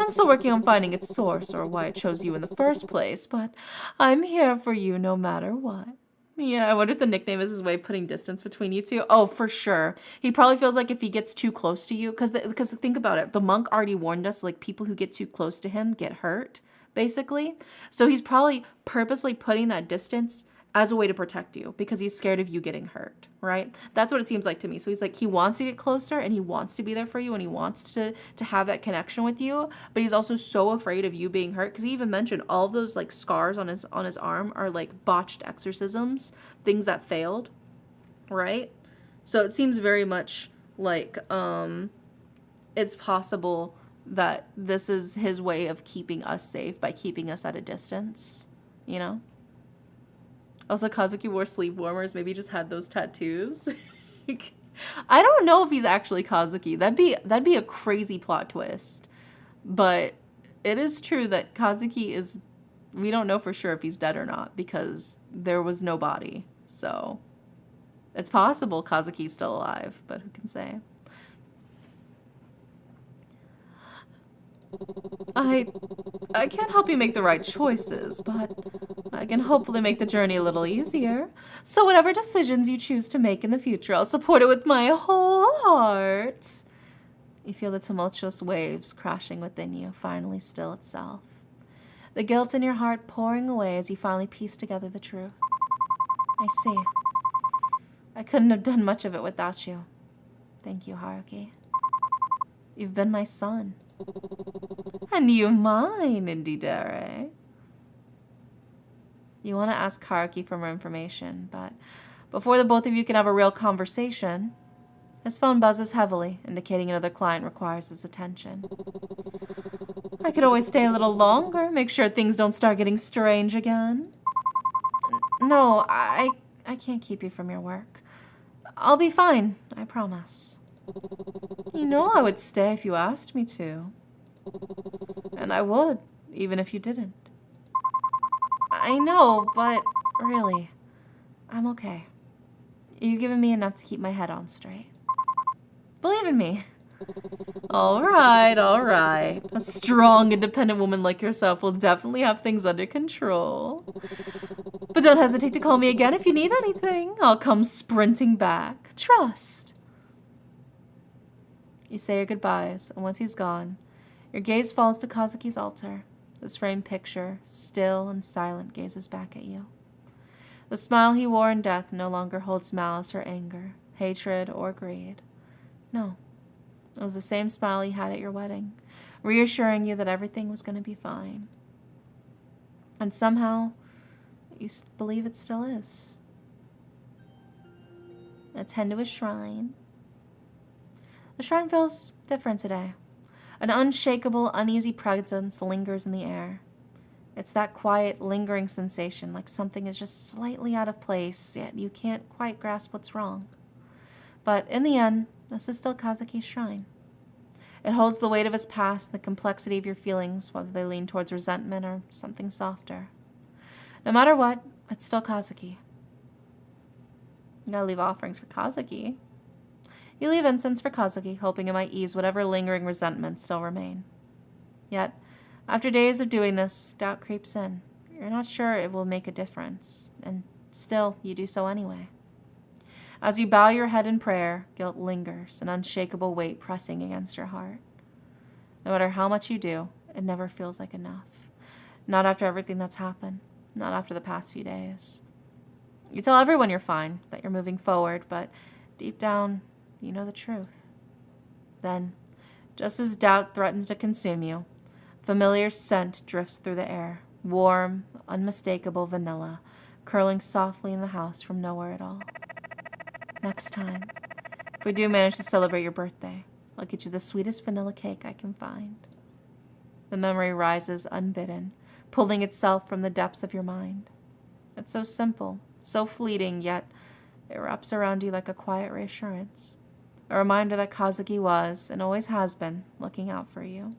[SPEAKER 1] I'm still working on finding its source, or why it chose you in the first place, but I'm here for you no matter what. Yeah, I wonder if the nickname is his way of putting distance between you two. Oh, for sure. He probably feels like if he gets too close to you, because think about it, the monk already warned us, like, people who get too close to him get hurt, basically. So he's probably purposely putting that distance as a way to protect you because he's scared of you getting hurt, right? That's what it seems like to me. So he's like, he wants to get closer and he wants to be there for you and he wants to have that connection with you, but he's also so afraid of you being hurt because he even mentioned all of those like scars on his arm are like botched exorcisms, things that failed, right? So it seems very much like it's possible that this is his way of keeping us safe by keeping us at a distance, you know? Also, Kazuki wore sleeve warmers. Maybe he just had those tattoos. I don't know if he's actually Kazuki. That'd be a crazy plot twist. But it is true that Kazuki is... We don't know for sure if he's dead or not because there was no body. So it's possible Kazuki's still alive, but who can say? I can't help you make the right choices, but I can hopefully make the journey a little easier. So whatever decisions you choose to make in the future, I'll support it with my whole heart. You feel the tumultuous waves crashing within you, finally still itself. The guilt in your heart pouring away as you finally piece together the truth. I see. I couldn't have done much of it without you. Thank you, Haruki. You've been my son. And you mine, Indidere. You want to ask Haruki for more information, but before the both of you can have a real conversation, his phone buzzes heavily, indicating another client requires his attention. I could always stay a little longer, make sure things don't start getting strange again. No, I can't keep you from your work. I'll be fine, I promise. You know I would stay if you asked me to. And I would, even if you didn't. I know, but really, I'm okay. You've given me enough to keep my head on straight. Believe in me. All right, all right. A strong, independent woman like yourself will definitely have things under control. But don't hesitate to call me again if you need anything. I'll come sprinting back. Trust. You say your goodbyes, and once he's gone, your gaze falls to Kazuki's altar. This framed picture, still and silent, gazes back at you. The smile he wore in death no longer holds malice or anger, hatred or greed. No, it was the same smile he had at your wedding, reassuring you that everything was going to be fine. And somehow, you believe it still is. Attend to his shrine. The shrine feels different today. An unshakable, uneasy presence lingers in the air. It's that quiet, lingering sensation, like something is just slightly out of place, yet you can't quite grasp what's wrong. But in the end, this is still Kazuki's shrine. It holds the weight of his past, the complexity of your feelings, whether they lean towards resentment or something softer. No matter what, it's still Kazuki. You gotta leave offerings for Kazuki. You leave incense for Kazuki, hoping it might ease whatever lingering resentments still remain. Yet, after days of doing this, doubt creeps in. You're not sure it will make a difference, and still, you do so anyway. As you bow your head in prayer, guilt lingers, an unshakable weight pressing against your heart. No matter how much you do, it never feels like enough. Not after everything that's happened, not after the past few days. You tell everyone you're fine, that you're moving forward, but deep down, you know the truth. Then, just as doubt threatens to consume you, a familiar scent drifts through the air, warm, unmistakable vanilla, curling softly in the house from nowhere at all. Next time, if we do manage to celebrate your birthday, I'll get you the sweetest vanilla cake I can find. The memory rises unbidden, pulling itself from the depths of your mind. It's so simple, so fleeting, yet it wraps around you like a quiet reassurance. A reminder that Kazuki was, and always has been, looking out for you.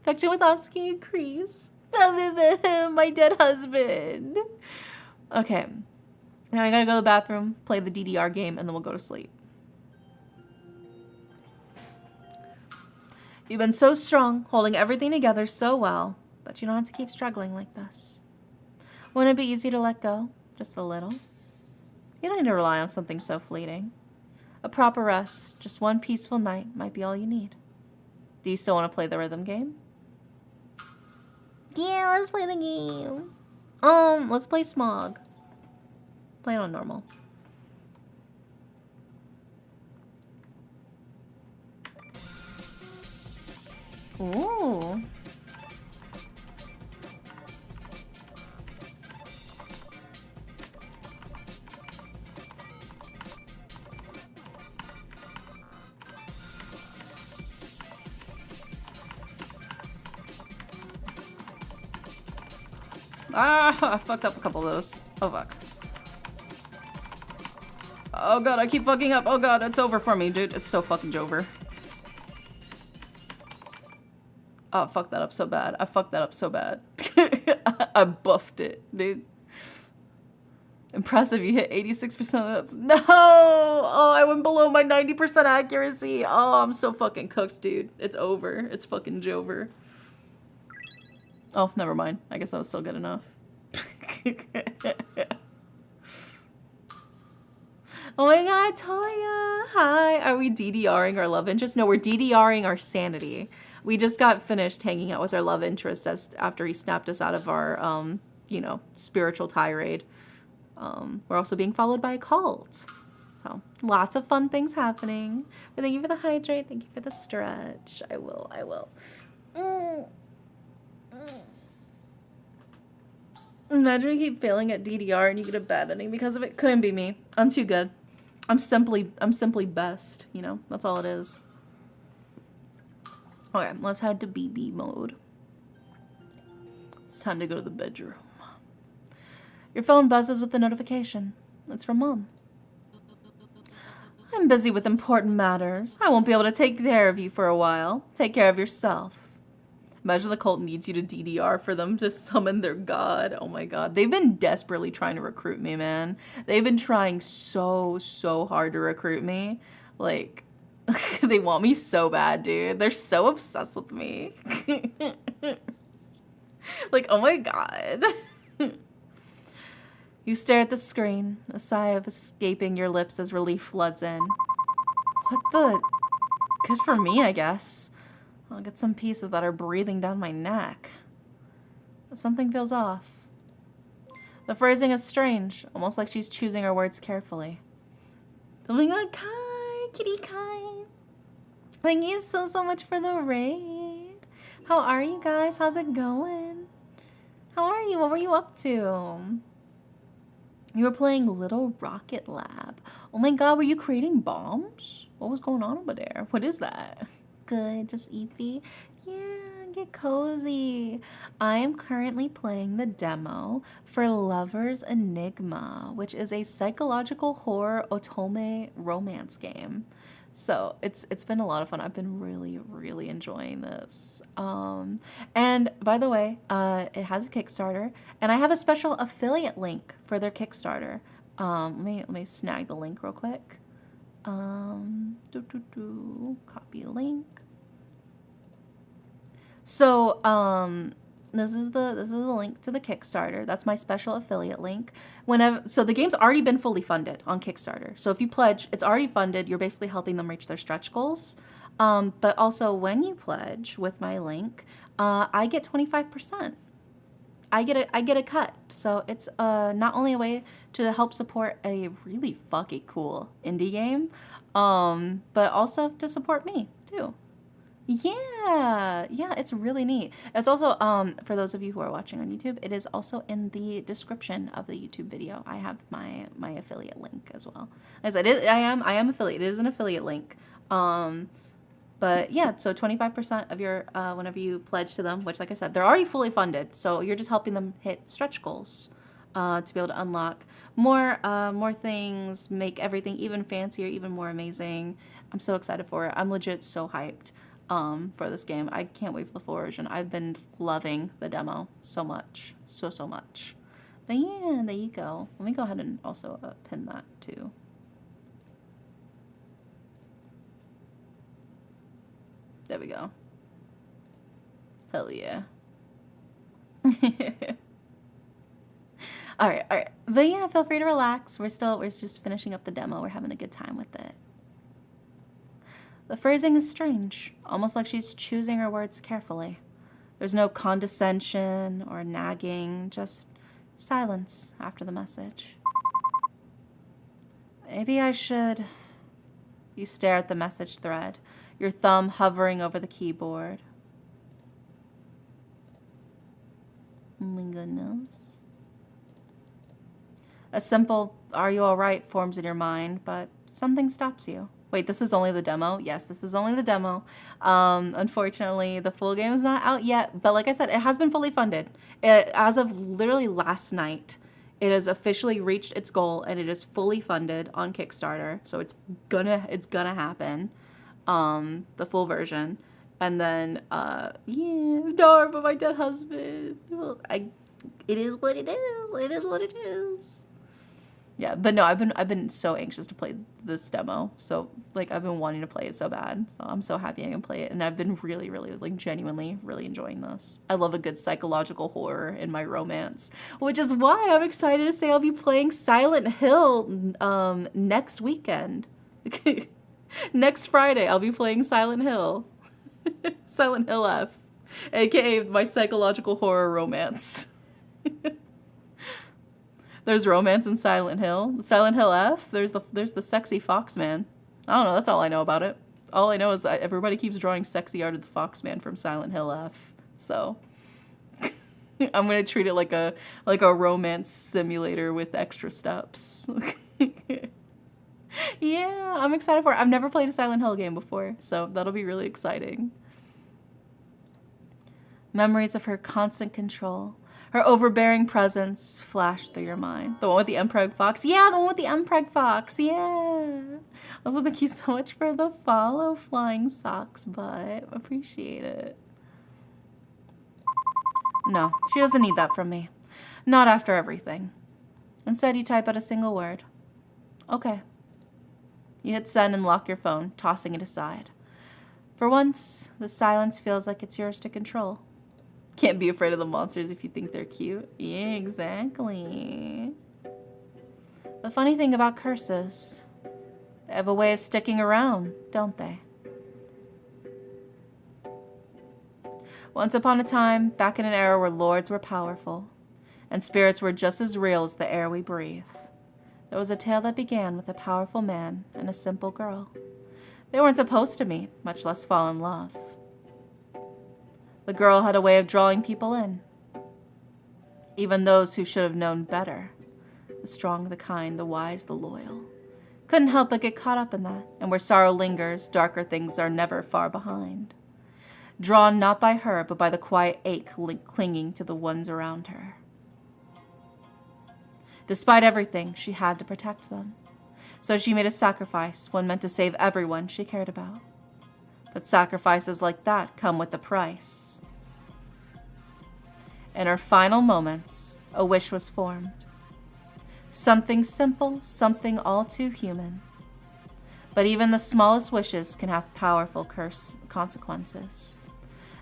[SPEAKER 1] Affection with asking increased. My dead husband. Okay. Now I gotta go to the bathroom, play the DDR game, and then we'll go to sleep. You've been so strong, holding everything together so well, but you don't have to keep struggling like this. Wouldn't it be easy to let go? Just a little? You don't need to rely on something so fleeting. A proper rest, just one peaceful night, might be all you need. Do you still want to play the rhythm game? Yeah, let's play the game. Let's play Smog. Play it on normal. Ooh. Ah, I fucked up a couple of those. Oh, fuck. Oh, God, I keep fucking up. Oh, God, it's over for me, dude. It's so fucking over. Oh, I fucked that up so bad. I fucked that up so bad. I buffed it, dude. Impressive, you hit 86% of that. No! Oh, I went below my 90% accuracy. Oh, I'm so fucking cooked, dude. It's over. It's fucking Jover. Oh, never mind. I guess that was still good enough. Oh my god, Toya! Hi! Are we DDRing our love interest? No, we're DDRing our sanity. We just got finished hanging out with our love interest after he snapped us out of our, you know, spiritual tirade. We're also being followed by a cult. So, lots of fun things happening. But thank you for the hydrate. Thank you for the stretch. I will. Imagine we keep failing at DDR and you get a bad ending because of it. Couldn't be me. I'm too good. I'm simply best, you know? That's all it is. Okay, let's head to BB mode. It's time to go to the bedroom. Your phone buzzes with a notification. It's from Mom. I I'm busy with important matters. I won't be able to take care of you for a while. Take care of yourself. Imagine the cult needs you to DDR for them to summon their god. Oh my god. They've been desperately trying to recruit me, man. They've been trying so hard to recruit me. Like, they want me so bad, dude. They're so obsessed with me. Like, oh my god. You stare at the screen, a sigh of escaping your lips as relief floods in. What the? Good for me, I guess. I'll get some peace without her breathing down my neck. But something feels off. The phrasing is strange, almost like she's choosing her words carefully. Something like, Kai, kitty Kai. Thank you so much for the raid. How are you guys? How's it going? How are you? What were you up to? You were playing Little Rocket Lab. Oh my god, were you creating bombs? What was going on over there? What is that? Good, just Eevee. Yeah, get cozy. I am currently playing the demo for Lover's Enigma, which is a psychological horror otome romance game. So it's been a lot of fun. I've been really enjoying this. And by the way, it has a Kickstarter, and I have a special affiliate link for their Kickstarter. Let me snag the link real quick. Copy link. So this is the link to the Kickstarter. That's my special affiliate link. So the game's already been fully funded on Kickstarter. So if you pledge, it's already funded. You're basically helping them reach their stretch goals. But also when you pledge with my link, I get 25%. I get a cut. So it's not only a way to help support a really fucking cool indie game, but also to support me too. Yeah, it's really neat. It's also, for those of you who are watching on YouTube, it is also in the description of the YouTube video. I have my affiliate link as well. As I said, I am affiliate. It is an affiliate link. But yeah, so 25% of your, whenever you pledge to them, which like I said, they're already fully funded. So you're just helping them hit stretch goals, to be able to unlock more things, make everything even fancier, even more amazing. I'm so excited for it. I'm legit so hyped. For this game. I can't wait for the full version. I've been loving the demo so much. So much. But yeah, there you go. Let me go ahead and also pin that too. There we go. Hell yeah. All right. But yeah, feel free to relax. We're just finishing up the demo. We're having a good time with it. The phrasing is strange, almost like she's choosing her words carefully. There's no condescension or nagging, just silence after the message. Maybe I should... You stare at the message thread, your thumb hovering over the keyboard. Oh my goodness. A simple, "Are you alright?" forms in your mind, but something stops you. Wait, this is only the demo? Yes, this is only the demo. Unfortunately, the full game is not out yet, but like I said, it has been fully funded. As of literally last night, it has officially reached its goal, and it is fully funded on Kickstarter. So it's gonna happen, the full version. And then, yeah, darn, but my dead husband. Well, it is what it is. It is what it is. Yeah, but no, I've been so anxious to play this demo. So like I've been wanting to play it so bad. So I'm so happy I can play it, and I've been really like genuinely really enjoying this. I love a good psychological horror in my romance, which is why I'm excited to say I'll be playing Silent Hill next weekend. Next Friday I'll be playing Silent Hill. Silent Hill F, aka my psychological horror romance. There's romance in Silent Hill. Silent Hill F, there's the sexy fox man. I don't know, that's all I know about it. All I know is that everybody keeps drawing sexy art of the fox man from Silent Hill F. So I'm gonna treat it like a romance simulator with extra steps. Yeah, I'm excited for it. I've never played a Silent Hill game before, so that'll be really exciting. Memories of her constant control. Her overbearing presence flashed through your mind. The one with the Empreg Fox? Yeah, the one with the Empreg Fox, yeah. Also, thank you so much for the follow, Flying Socks Butt. Appreciate it. No, she doesn't need that from me. Not after everything. Instead, you type out a single word. Okay. You hit send and lock your phone, tossing it aside. For once, the silence feels like it's yours to control. Can't be afraid of the monsters if you think they're cute. Yeah, exactly. The funny thing about curses, they have a way of sticking around, don't they? Once upon a time, back in an era where lords were powerful, and spirits were just as real as the air we breathe, there was a tale that began with a powerful man and a simple girl. They weren't supposed to meet, much less fall in love. The girl had a way of drawing people in. Even those who should have known better. The strong, the kind, the wise, the loyal. Couldn't help but get caught up in that, and where sorrow lingers, darker things are never far behind. Drawn not by her, but by the quiet ache clinging to the ones around her. Despite everything, she had to protect them. So she made a sacrifice, one meant to save everyone she cared about. But sacrifices like that come with a price. In her final moments, a wish was formed. Something simple, something all too human. But even the smallest wishes can have powerful consequences.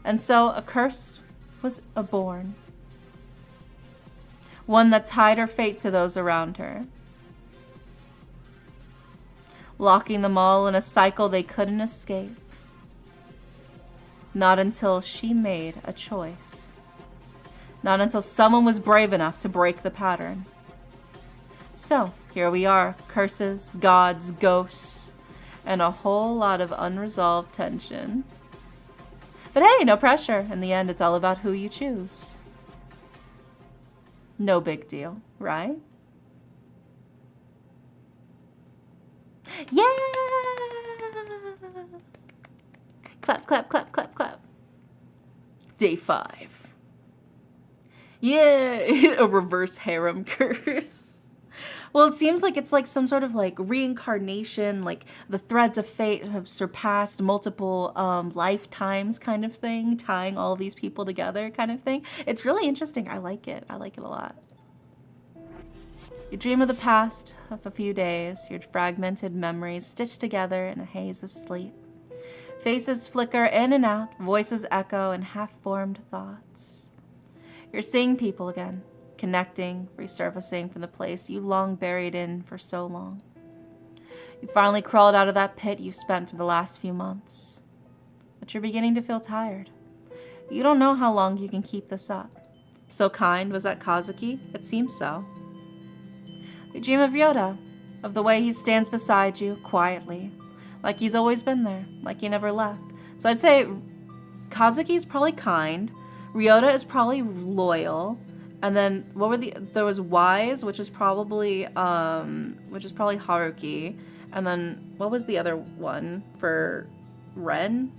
[SPEAKER 1] And so a curse was born. One that tied her fate to those around her. Locking them all in a cycle they couldn't escape. Not until she made a choice. Not until someone was brave enough to break the pattern. So, here we are, curses, gods, ghosts, and a whole lot of unresolved tension. But hey, no pressure. In the end, it's all about who you choose. No big deal, right? Yeah! Clap, clap, clap, clap, clap. Day 5. Yeah, a reverse harem curse. Well, it seems like it's like some sort of like reincarnation, like the threads of fate have surpassed multiple lifetimes kind of thing, tying all these people together kind of thing. It's really interesting. I like it. I like it a lot. You dream of the past of a few days, your fragmented memories stitched together in a haze of sleep. Faces flicker in and out, voices echo, and half-formed thoughts. You're seeing people again, connecting, resurfacing from the place you long buried in for so long. You finally crawled out of that pit you've spent for the last few months. But you're beginning to feel tired. You don't know how long you can keep this up. So kind was that Kazuki? It seems so. You dream of Ryota, of the way he stands beside you, quietly, like he's always been there, like he never left. So I'd say Kazuki's probably kind, Ryota is probably loyal, and then what were there was Wise, which is probably Haruki, and then what was the other one for Ren?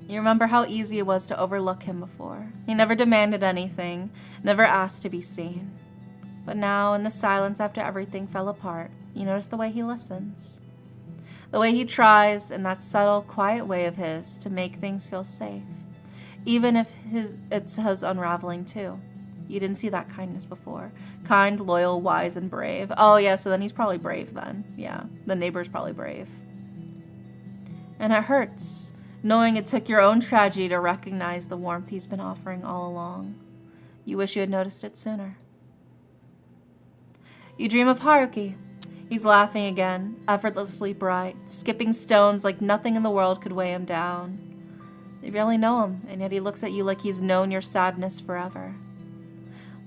[SPEAKER 1] You remember how easy it was to overlook him before. He never demanded anything, never asked to be seen. But now, in the silence after everything fell apart, you notice the way he listens. The way he tries, in that subtle, quiet way of his, to make things feel safe. Even if it's his unraveling too. You didn't see that kindness before. Kind, loyal, wise, and brave. Oh yeah, so then he's probably brave then. Yeah, the neighbor's probably brave. And it hurts, knowing it took your own tragedy to recognize the warmth he's been offering all along. You wish you had noticed it sooner. You dream of Haruki. He's laughing again, effortlessly bright, skipping stones like nothing in the world could weigh him down. You barely know him, and yet he looks at you like he's known your sadness forever.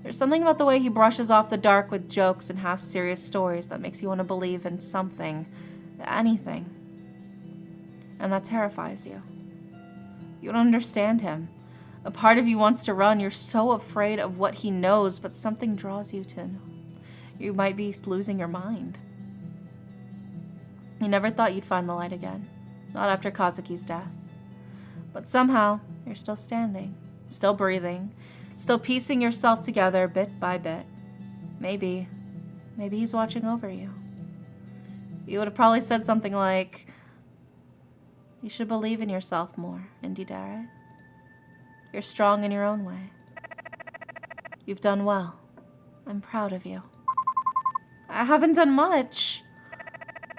[SPEAKER 1] There's something about the way he brushes off the dark with jokes and half-serious stories that makes you want to believe in something, anything. And that terrifies you. You don't understand him. A part of you wants to run. You're so afraid of what he knows, but something draws you to him. You might be losing your mind. You never thought you'd find the light again. Not after Kazuki's death. But somehow, you're still standing. Still breathing. Still piecing yourself together bit by bit. Maybe he's watching over you. You would have probably said something like, "You should believe in yourself more, Indidare. You're strong in your own way. You've done well. I'm proud of you." I haven't done much,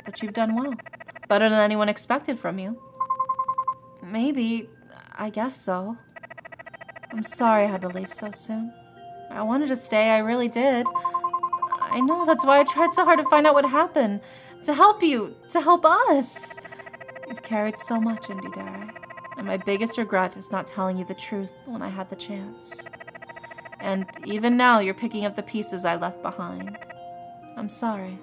[SPEAKER 1] but you've done well. Better than anyone expected from you. Maybe, I guess so. I'm sorry I had to leave so soon. I wanted to stay, I really did. I know, that's why I tried so hard to find out what happened. To help you, to help us. You've carried so much, Indidare. And my biggest regret is not telling you the truth when I had the chance. And even now, you're picking up the pieces I left behind. I'm sorry.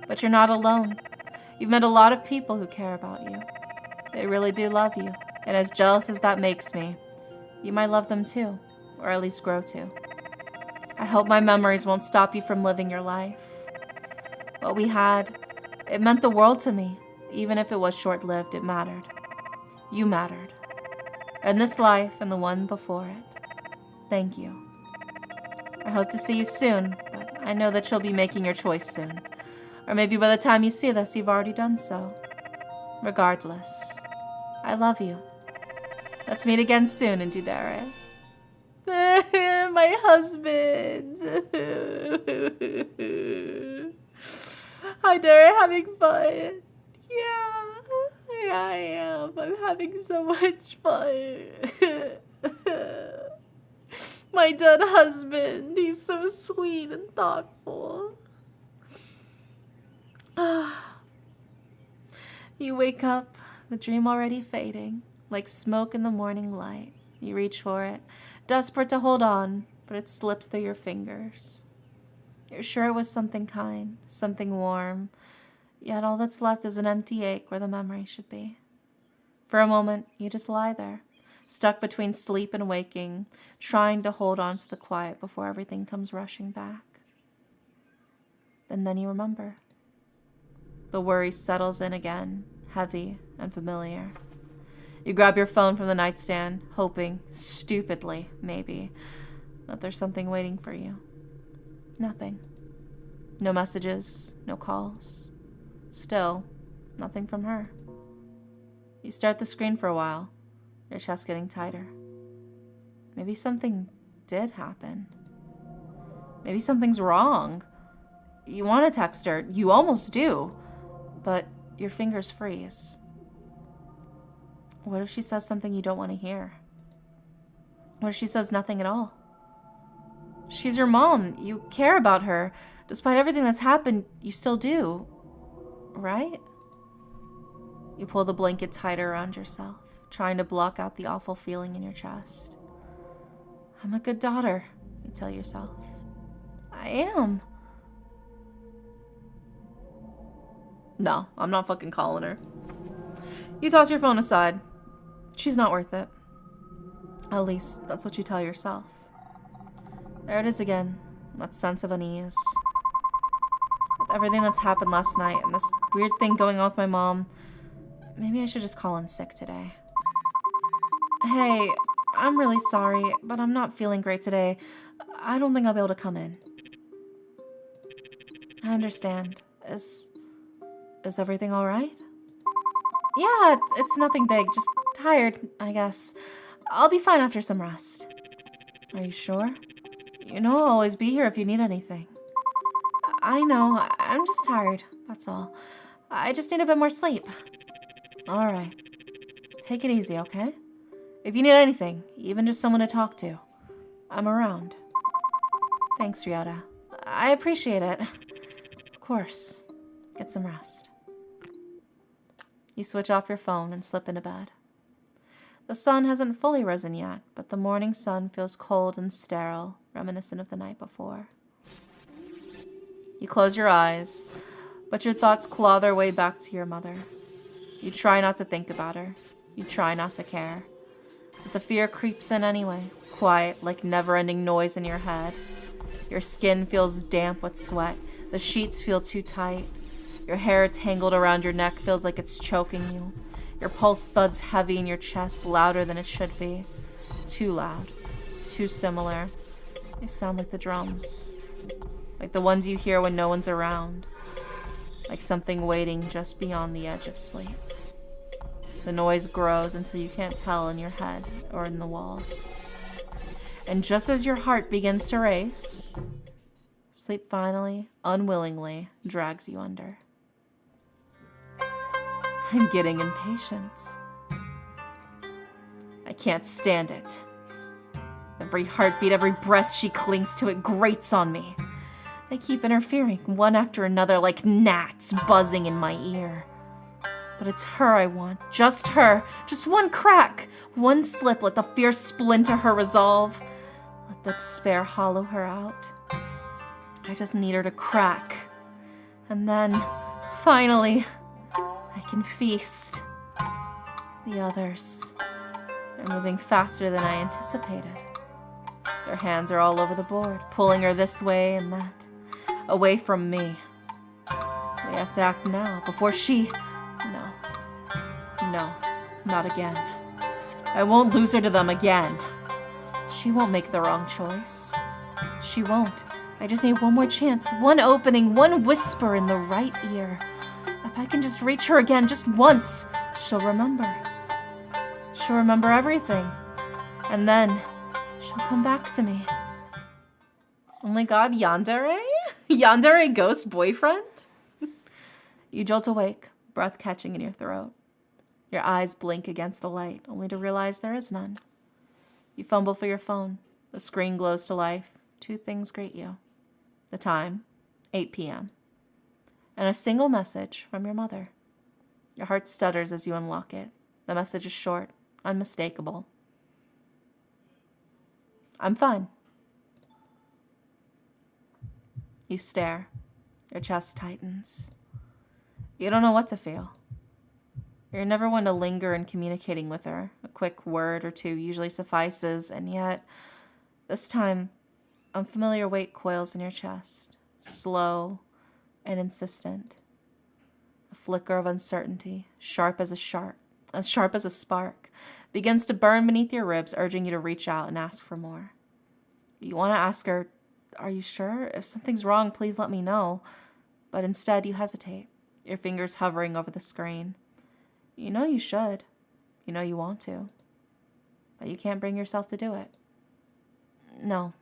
[SPEAKER 1] But you're not alone. You've met a lot of people who care about you. They really do love you. And as jealous as that makes me, you might love them too. Or at least grow to. I hope my memories won't stop you from living your life. What we had, it meant the world to me. Even if it was short-lived, it mattered. You mattered. And this life and the one before it. Thank you. I hope to see you soon, but I know that you'll be making your choice soon. Or maybe by the time you see this, you've already done so. Regardless, I love you. Let's meet again soon, Indidare. My husband. Hi, Dare, having fun? Yeah, I am. I'm having so much fun. My dead husband, he's so sweet and thoughtful. You wake up, the dream already fading, like smoke in the morning light. You reach for it, desperate to hold on, but it slips through your fingers. You're sure it was something kind, something warm, yet all that's left is an empty ache where the memory should be. For a moment, you just lie there, stuck between sleep and waking, trying to hold on to the quiet before everything comes rushing back. And then you remember. The worry settles in again, heavy and familiar. You grab your phone from the nightstand, hoping, stupidly, maybe, that there's something waiting for you. Nothing. No messages, no calls. Still, nothing from her. You stare at the screen for a while, your chest getting tighter. Maybe something did happen. Maybe something's wrong. You want to text her, you almost do, but your fingers freeze. What if she says something you don't want to hear? What if she says nothing at all? She's your mom. You care about her. Despite everything that's happened, you still do. Right? You pull the blanket tighter around yourself, trying to block out the awful feeling in your chest. I'm a good daughter, you tell yourself. I am. No, I'm not fucking calling her. You toss your phone aside. She's not worth it. At least, that's what you tell yourself. There it is again, that sense of unease. With everything that's happened last night and this weird thing going on with my mom, maybe I should just call in sick today. Hey, I'm really sorry, but I'm not feeling great today. I don't think I'll be able to come in. I understand. Is everything all right? Yeah, it's nothing big. Just tired, I guess. I'll be fine after some rest. Are you sure? You know I'll always be here if you need anything. I know. I'm just tired. That's all. I just need a bit more sleep. All right. Take it easy, okay? If you need anything, even just someone to talk to, I'm around. Thanks, Ryota. I appreciate it. Of course. Get some rest. You switch off your phone and slip into bed. The sun hasn't fully risen yet, but the morning sun feels cold and sterile, reminiscent of the night before. You close your eyes, but your thoughts claw their way back to your mother. You try not to think about her. You try not to care. But the fear creeps in anyway, quiet like never-ending noise in your head. Your skin feels damp with sweat. The sheets feel too tight. Your hair tangled around your neck feels like it's choking you. Your pulse thuds heavy in your chest, louder than it should be. Too loud. Too similar. They sound like the drums. Like the ones you hear when no one's around. Like something waiting just beyond the edge of sleep. The noise grows until you can't tell in your head or in the walls. And just as your heart begins to race, sleep finally, unwillingly, drags you under. I'm getting impatient. I can't stand it. Every heartbeat, every breath she clings to, it grates on me. They keep interfering, one after another, like gnats buzzing in my ear. But it's her I want, just her. Just one crack, one slip, let the fear splinter her resolve. Let the despair hollow her out. I just need her to crack. And then, finally, I can feast. The others, they're moving faster than I anticipated. Their hands are all over the board, pulling her this way and that, away from me. We have to act now, before she... No, not again. I won't lose her to them again. She won't make the wrong choice. She won't. I just need one more chance, one opening, one whisper in the right ear. If I can just reach her again, just once, she'll remember. She'll remember everything. And then, she'll come back to me. Oh my god, Yandere? Yandere ghost boyfriend? You jolt awake, breath catching in your throat. Your eyes blink against the light, only to realize there is none. You fumble for your phone. The screen glows to life. Two things greet you. The time, 8 p.m. And a single message from your mother. Your heart stutters as you unlock it. The message is short, unmistakable. I'm fine. You stare. Your chest tightens. You don't know what to feel. You're never one to linger in communicating with her. A quick word or two usually suffices, and yet, this time, unfamiliar weight coils in your chest, slow and insistent. A flicker of uncertainty, sharp as a spark, begins to burn beneath your ribs, urging you to reach out and ask for more. You want to ask her, "Are you sure? If something's wrong, please let me know." But instead, you hesitate, your fingers hovering over the screen. You know you should. You know you want to. But you can't bring yourself to do it. No.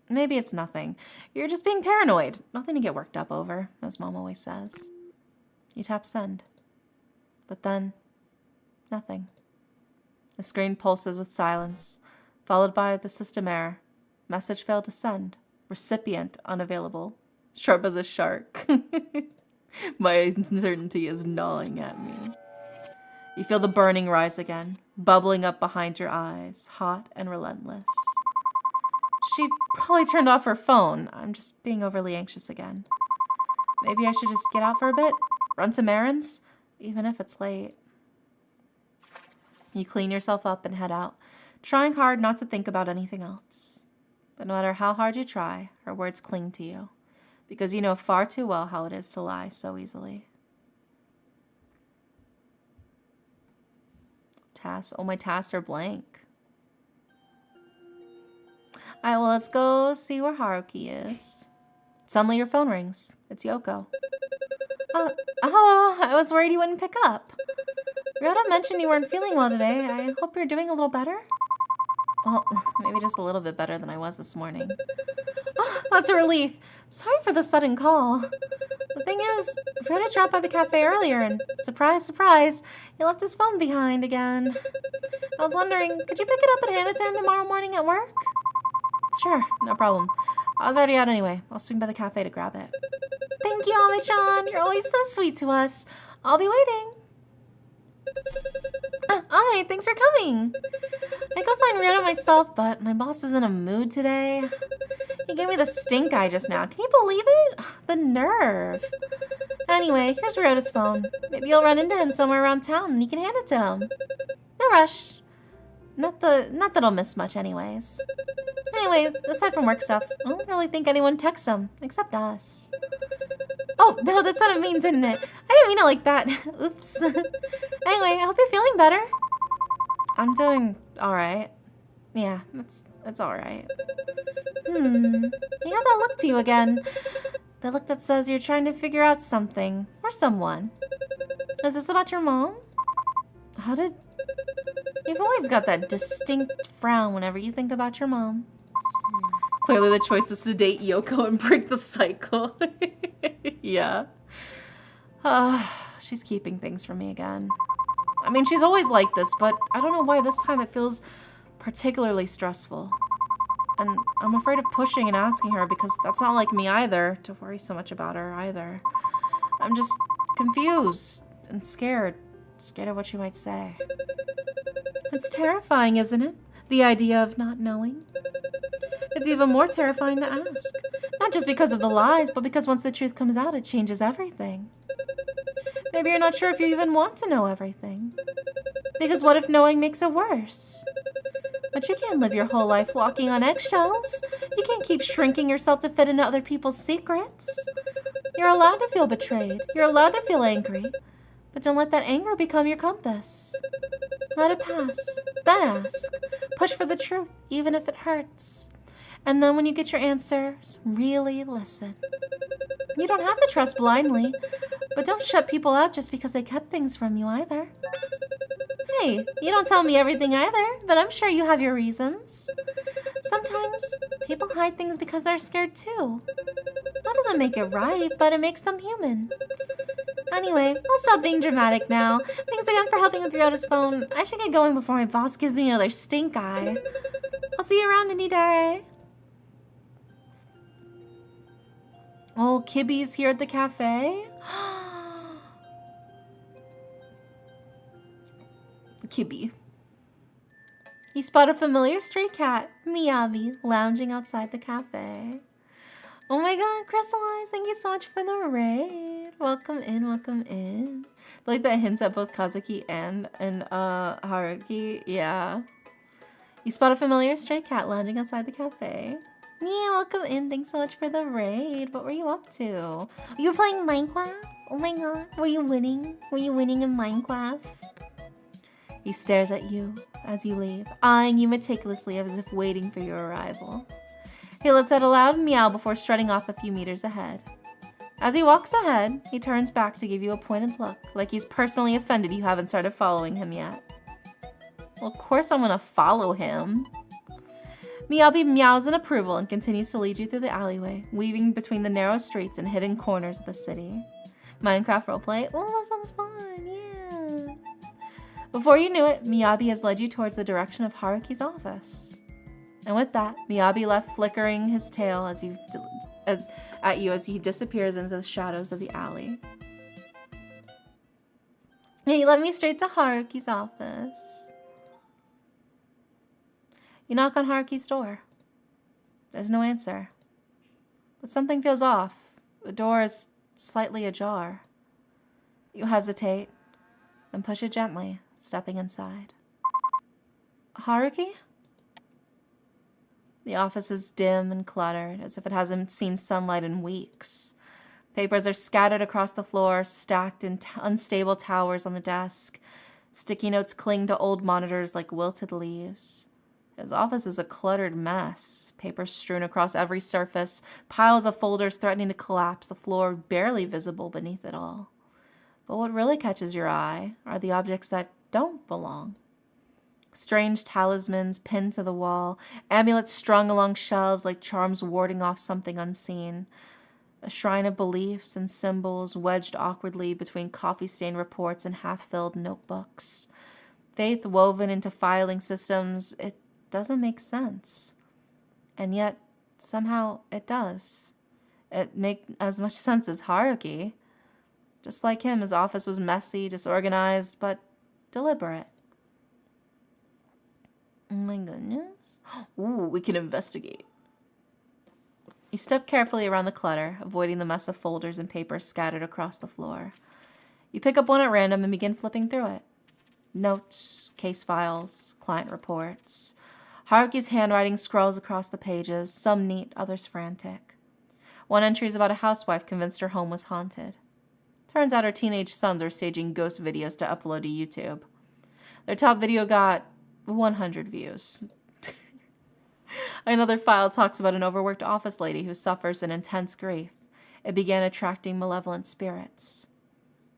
[SPEAKER 1] Maybe it's nothing. You're just being paranoid. Nothing to get worked up over, as Mom always says. You tap send. But then, nothing. The screen pulses with silence, followed by the system error. Message failed to send. Recipient unavailable. Sharp as a shark. My uncertainty is gnawing at me. You feel the burning rise again, bubbling up behind your eyes, hot and relentless. She probably turned off her phone. I'm just being overly anxious again. Maybe I should just get out for a bit, run some errands, even if it's late. You clean yourself up and head out, trying hard not to think about anything else. But no matter how hard you try, her words cling to you, because you know far too well how it is to lie so easily. Oh, my tasks are blank. Alright, well, let's go see where Haruki is. Suddenly your phone rings. It's Yoko. Hello, I was worried you wouldn't pick up. Ryota mentioned you weren't feeling well today. I hope you're doing a little better. Well, maybe just a little bit better than I was this morning. Oh, that's a relief. Sorry for the sudden call. The thing is, Ryota dropped by the cafe earlier and, surprise, surprise, he left his phone behind again. I was wondering, could you pick it up and hand it to him tomorrow morning at work? Sure, no problem. I was already out anyway. I'll swing by the cafe to grab it. Thank you, Ame-chan. You're always so sweet to us. I'll be waiting. Ame, thanks for coming. I go find Ryota myself, but my boss is in a mood today. He gave me the stink eye just now. Can you believe it? The nerve. Anyway, here's Ryota's phone. Maybe you'll run into him somewhere around town and you can hand it to him. No rush. Not that I'll miss much anyways. Anyways, aside from work stuff, I don't really think anyone texts him, except us. Oh, no, that sounded mean, didn't it? I didn't mean it like that. Oops. Anyway, I hope you're feeling better. I'm doing alright. Yeah, that's alright. You got that look to you again. The look that says you're trying to figure out something. Or someone. Is this about your mom? How did... You've always got that distinct frown whenever you think about your mom. Clearly the choice is to date Yoko and break the cycle. Yeah. She's keeping things from me again. I mean, she's always like this, but I don't know why this time it feels particularly stressful. And I'm afraid of pushing and asking her because that's not like me either, to worry so much about her either. I'm just confused and scared. Scared of what she might say. It's terrifying, isn't it? The idea of not knowing. It's even more terrifying to ask. Not just because of the lies, but because once the truth comes out, it changes everything. Maybe you're not sure if you even want to know everything. Because what if knowing makes it worse? But you can't live your whole life walking on eggshells. You can't keep shrinking yourself to fit into other people's secrets. You're allowed to feel betrayed. You're allowed to feel angry. But don't let that anger become your compass. Let it pass. Then ask. Push for the truth, even if it hurts. And then when you get your answers, really listen. You don't have to trust blindly, but don't shut people out just because they kept things from you either. Hey, you don't tell me everything either, but I'm sure you have your reasons. Sometimes people hide things because they're scared too. That doesn't make it right, but it makes them human. Anyway, I'll stop being dramatic now. Thanks again for helping with Ryota's phone. I should get going before my boss gives me another stink eye. I'll see you around, Inidare. Oh, Kibby's here at the cafe? Kibby. You spot a familiar stray cat, Miyabi, lounging outside the cafe. Oh my god, Crystal Eyes, thank you so much for the raid. Welcome in, welcome in. I like that hints at both Kazuki and Haruki. Yeah. You spot a familiar stray cat lounging outside the cafe. Yeah, welcome in. Thanks so much for the raid. What were you up to? You were playing Minecraft? Oh my god. Were you winning? Were you winning in Minecraft? He stares at you as you leave, eyeing you meticulously as if waiting for your arrival. He lets out a loud meow before strutting off a few meters ahead. As he walks ahead, he turns back to give you a pointed look, like he's personally offended you haven't started following him yet. Well, of course I'm gonna follow him. Miyabi meows in approval and continues to lead you through the alleyway, weaving between the narrow streets and hidden corners of the city. Minecraft roleplay? Oh, that sounds fun, yeah. Before you knew it, Miyabi has led you towards the direction of Haruki's office. And with that, Miyabi left flickering his tail at you as he disappears into the shadows of the alley. He led me straight to Haruki's office. You knock on Haruki's door. There's no answer. But something feels off. The door is slightly ajar. You hesitate, then push it gently, stepping inside. Haruki? The office is dim and cluttered, as if it hasn't seen sunlight in weeks. Papers are scattered across the floor, stacked in unstable towers on the desk. Sticky notes cling to old monitors like wilted leaves. His office is a cluttered mess, papers strewn across every surface, piles of folders threatening to collapse, the floor barely visible beneath it all. But what really catches your eye are the objects that don't belong. Strange talismans pinned to the wall, amulets strung along shelves like charms warding off something unseen. A shrine of beliefs and symbols wedged awkwardly between coffee-stained reports and half-filled notebooks. Faith woven into filing systems, it doesn't make sense. And yet, somehow, it does. It makes as much sense as Haruki. Just like him, his office was messy, disorganized, but deliberate. Oh my goodness. Ooh, we can investigate. You step carefully around the clutter, avoiding the mess of folders and papers scattered across the floor. You pick up one at random and begin flipping through it. Notes, case files, client reports. Haruki's handwriting scrolls across the pages, some neat, others frantic. One entry is about a housewife convinced her home was haunted. Turns out her teenage sons are staging ghost videos to upload to YouTube. Their top video got 100 views. Another file talks about an overworked office lady who suffers an intense grief. It began attracting malevolent spirits.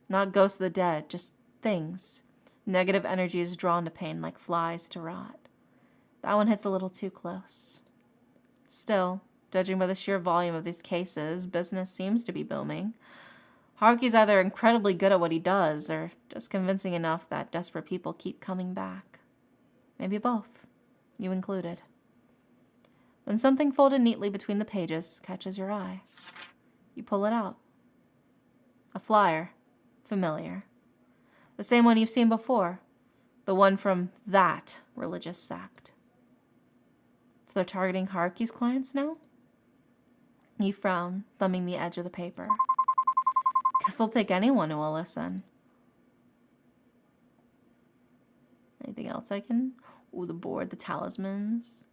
[SPEAKER 1] Not ghosts of the dead, just things. Negative energy is drawn to pain like flies to rot. That one hits a little too close. Still, judging by the sheer volume of these cases, business seems to be booming. Haruki's either incredibly good at what he does, or just convincing enough that desperate people keep coming back. Maybe both, you included. Then something folded neatly between the pages catches your eye. You pull it out. A flyer. Familiar. The same one you've seen before. The one from that religious sect. So they're targeting Haruki's clients now? You frown, thumbing the edge of the paper. Guess they'll take anyone who will listen. Anything else I can? Ooh, the board, the talismans.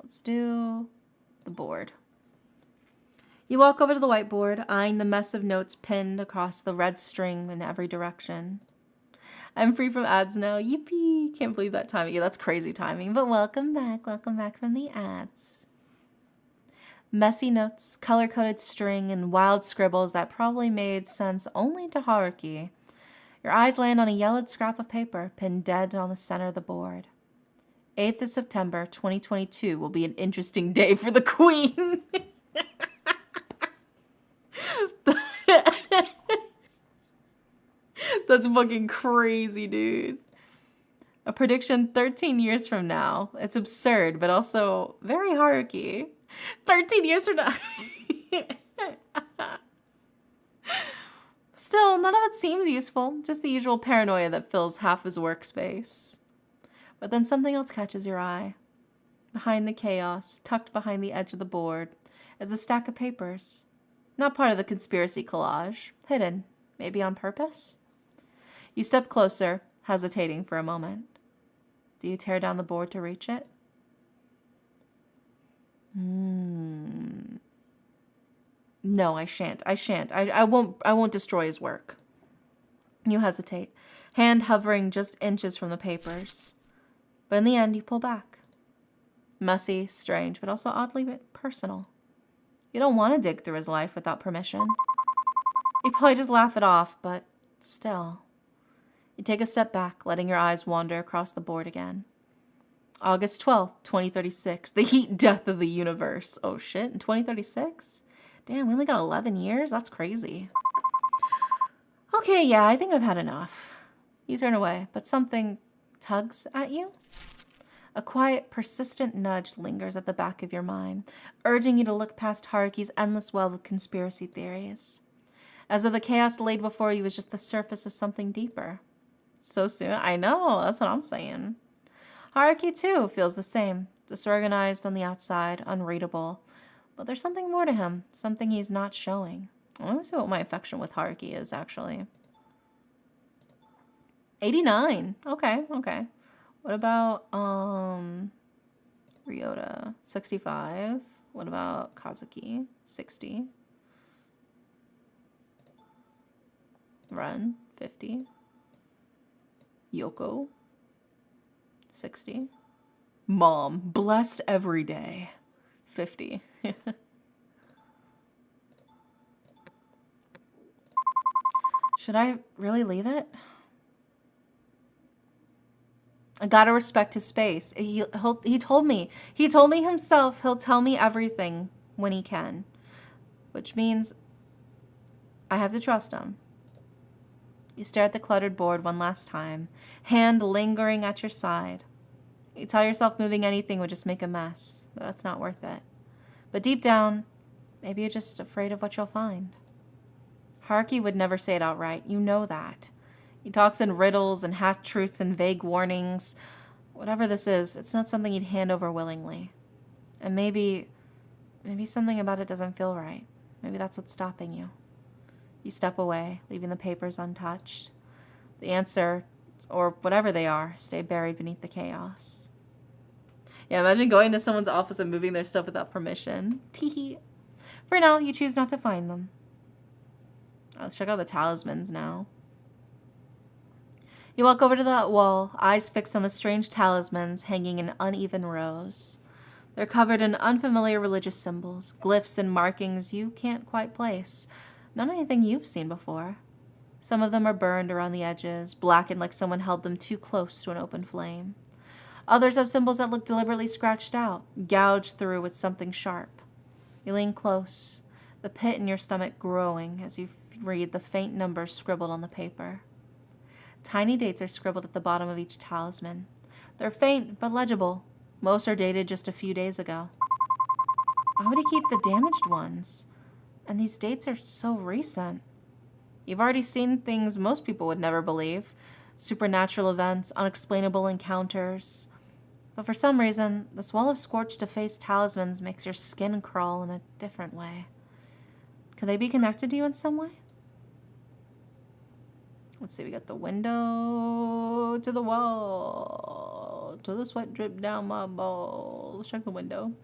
[SPEAKER 1] Let's do the board. You walk over to the whiteboard, eyeing the mess of notes pinned across the red string in every direction. I'm free from ads now. Yippee! Can't believe that timing. Yeah, that's crazy timing. But welcome back from the ads. Messy notes, color-coded string, and wild scribbles that probably made sense only to Haruki. Your eyes land on a yellowed scrap of paper pinned dead on the center of the board. 8th of September, 2022 will be an interesting day for the Queen. That's fucking crazy, dude. A prediction 13 years from now. It's absurd, but also very Haruki. 13 years from now. Still, none of it seems useful. Just the usual paranoia that fills half his workspace. But then something else catches your eye. Behind the chaos, tucked behind the edge of the board, is a stack of papers. Not part of the conspiracy collage. Hidden. Maybe on purpose? You step closer, hesitating for a moment. Do you tear down the board to reach it? No, I shan't. I won't destroy his work. You hesitate, hand hovering just inches from the papers. But in the end, you pull back. Messy, strange, but also oddly personal. You don't want to dig through his life without permission. You'd probably just laugh it off, but still. You take a step back, letting your eyes wander across the board again. August 12th, 2036. The heat death of the universe. Oh shit, in 2036? Damn, we only got 11 years? That's crazy. Okay, yeah, I think I've had enough. You turn away, but something tugs at you? A quiet, persistent nudge lingers at the back of your mind, urging you to look past Haruki's endless web of conspiracy theories. As though the chaos laid before you was just the surface of something deeper. So soon? I know, that's what I'm saying. Haruki, too, feels the same. Disorganized on the outside, unreadable. But there's something more to him, something he's not showing. Let me see what my affection with Haruki is, actually. 89. Okay. What about, Ryota? 65. What about Kazuki? 60. Ren? 50. Yoko? 60. Mom, blessed every day. 50. Should I really leave it? I gotta respect his space. He told me himself he'll tell me everything when he can. Which means I have to trust him. You stare at the cluttered board one last time, hand lingering at your side. You tell yourself moving anything would just make a mess. That's not worth it. But deep down, maybe you're just afraid of what you'll find. Haruki would never say it outright. You know that. He talks in riddles and half-truths and vague warnings. Whatever this is, it's not something he'd hand over willingly. And maybe something about it doesn't feel right. Maybe that's what's stopping you. You step away, leaving the papers untouched. The answer, or whatever they are, stay buried beneath the chaos. Yeah, imagine going to someone's office and moving their stuff without permission. Teehee. For now, you choose not to find them. Let's check out the talismans now. You walk over to the wall, eyes fixed on the strange talismans hanging in uneven rows. They're covered in unfamiliar religious symbols, glyphs and markings you can't quite place. Not anything you've seen before. Some of them are burned around the edges, blackened like someone held them too close to an open flame. Others have symbols that look deliberately scratched out, gouged through with something sharp. You lean close, the pit in your stomach growing as you read the faint numbers scribbled on the paper. Tiny dates are scribbled at the bottom of each talisman. They're faint but legible. Most are dated just a few days ago. Why would he keep the damaged ones? And these dates are so recent. You've already seen things most people would never believe. Supernatural events, unexplainable encounters. But for some reason, this wall of scorched-to-face talismans makes your skin crawl in a different way. Could they be connected to you in some way? Let's see, we got the window to the wall, to the sweat drip down my balls. Let's check the window.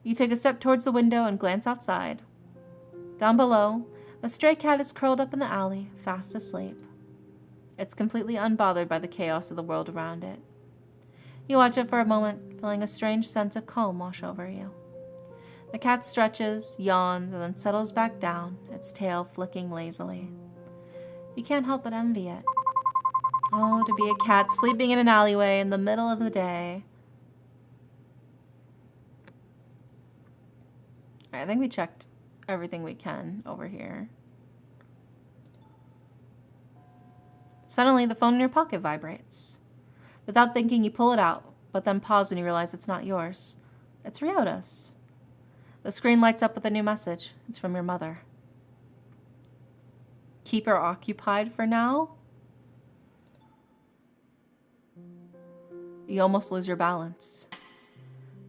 [SPEAKER 1] You take a step towards the window and glance outside. Down below, a stray cat is curled up in the alley, fast asleep. It's completely unbothered by the chaos of the world around it. You watch it for a moment, feeling a strange sense of calm wash over you. The cat stretches, yawns, and then settles back down, its tail flicking lazily. You can't help but envy it. Oh, to be a cat sleeping in an alleyway in the middle of the day. I think we checked everything we can over here. Suddenly, the phone in your pocket vibrates. Without thinking, you pull it out, but then pause when you realize it's not yours. It's Ryota's. The screen lights up with a new message. It's from your mother. Keep her occupied for now? You almost lose your balance.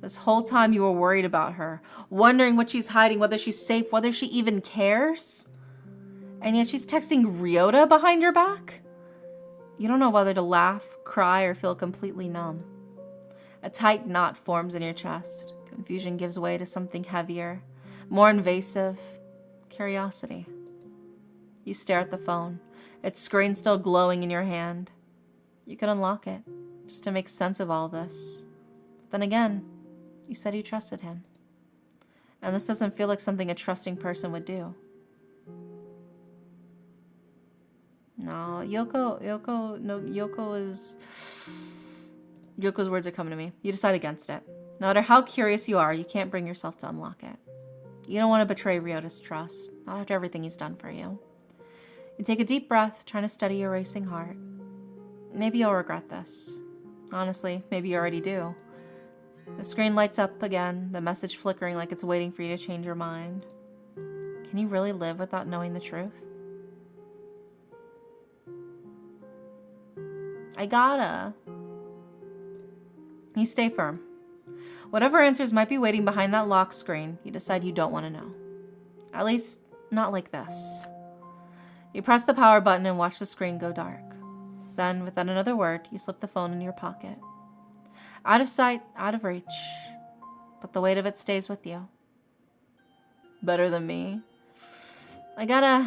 [SPEAKER 1] This whole time you were worried about her, wondering what she's hiding, whether she's safe, whether she even cares. And yet she's texting Ryota behind your back? You don't know whether to laugh, cry, or feel completely numb. A tight knot forms in your chest. Confusion gives way to something heavier, more invasive, curiosity. You stare at the phone, its screen still glowing in your hand. You could unlock it, just to make sense of all this. But then again, you said you trusted him. And this doesn't feel like something a trusting person would do. No, Yoko's words are coming to me. You decide against it. No matter how curious you are, you can't bring yourself to unlock it. You don't want to betray Ryota's trust, not after everything he's done for you. You take a deep breath, trying to steady your racing heart. Maybe you'll regret this. Honestly, maybe you already do. The screen lights up again, the message flickering like it's waiting for you to change your mind. Can you really live without knowing the truth? I gotta. You stay firm. Whatever answers might be waiting behind that lock screen, you decide you don't want to know. At least, not like this. You press the power button and watch the screen go dark. Then, without another word, you slip the phone in your pocket. Out of sight, out of reach. But the weight of it stays with you. Better than me. I gotta,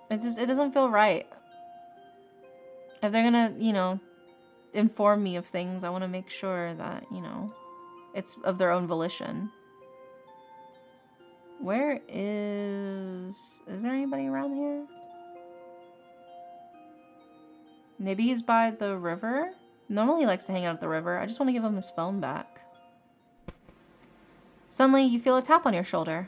[SPEAKER 1] it doesn't feel right. If they're gonna, inform me of things, I want to make sure that, it's of their own volition. Where is there anybody around here? Maybe he's by the river? Normally he likes to hang out at the river. I just want to give him his phone back. Suddenly, you feel a tap on your shoulder.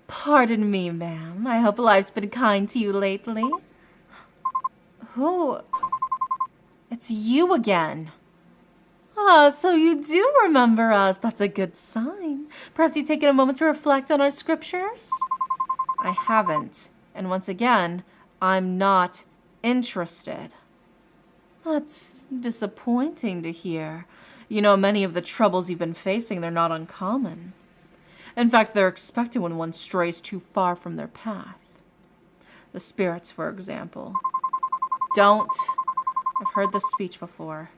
[SPEAKER 1] Pardon me, ma'am. I hope life's been kind to you lately. Who? It's you again. Ah, so you do remember us. That's a good sign. Perhaps you've taken a moment to reflect on our scriptures? I haven't. And once again, I'm not interested. That's disappointing to hear. Many of the troubles you've been facing, they're not uncommon. In fact, they're expected when one strays too far from their path. The spirits, for example. Don't. I've heard this speech before,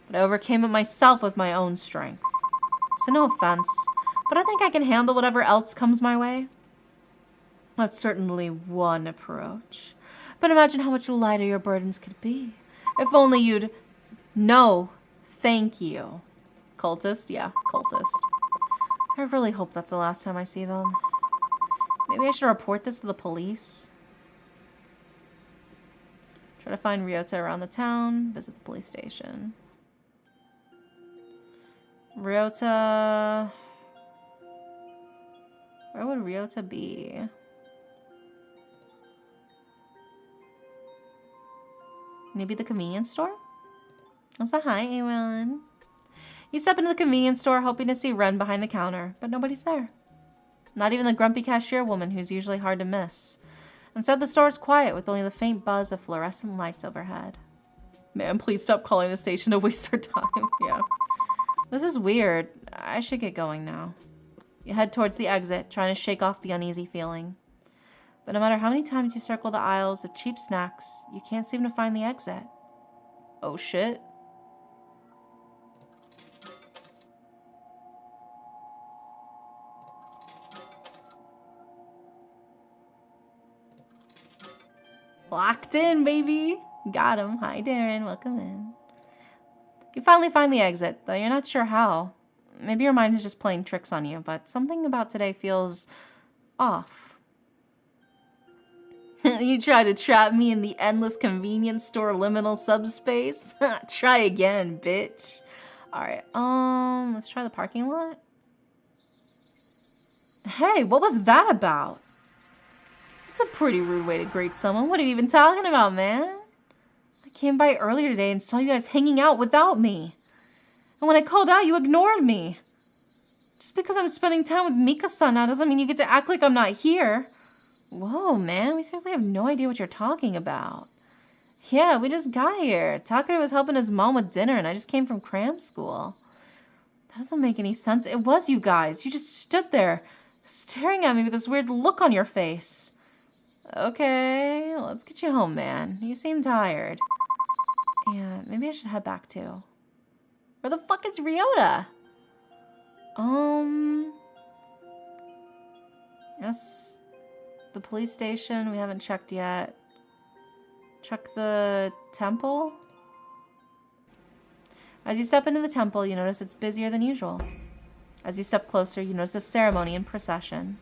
[SPEAKER 1] but I overcame it myself with my own strength. So no offense, but I think I can handle whatever else comes my way. That's certainly one approach. But imagine how much lighter your burdens could be. If only you'd... No, thank you. Cultist? Yeah, cultist. I really hope that's the last time I see them. Maybe I should report this to the police. Try to find Ryota around the town. Visit the police station. Ryota... Where would Ryota be? Maybe the convenience store? Also, hi, Aaron. You step into the convenience store hoping to see Ren behind the counter, but nobody's there. Not even the grumpy cashier woman who's usually hard to miss. Instead, the store is quiet with only the faint buzz of fluorescent lights overhead. Man, please stop calling the station to waste our time. Yeah. This is weird. I should get going now. You head towards the exit, trying to shake off the uneasy feeling. But no matter how many times you circle the aisles of cheap snacks, you can't seem to find the exit. Oh shit. Locked in, baby. Got him. Hi, Darren. Welcome in. You finally find the exit, though you're not sure how. Maybe your mind is just playing tricks on you, but something about today feels off. You try to trap me in the endless convenience store liminal subspace? Try again, bitch. Alright, let's try the parking lot. Hey, what was that about? It's a pretty rude way to greet someone. What are you even talking about, man? I came by earlier today and saw you guys hanging out without me. And when I called out, you ignored me. Just because I'm spending time with Mika-san now doesn't mean you get to act like I'm not here. Whoa, man. We seriously have no idea what you're talking about. Yeah, we just got here. Takara was helping his mom with dinner and I just came from cram school. That doesn't make any sense. It was you guys. You just stood there, staring at me with this weird look on your face. Okay, let's get you home, man. You seem tired. Yeah, maybe I should head back too. Where the fuck is Ryota? Yes, the police station. We haven't checked yet. Check the temple. As you step into the temple, you notice it's busier than usual. As you step closer, you notice a ceremony in procession.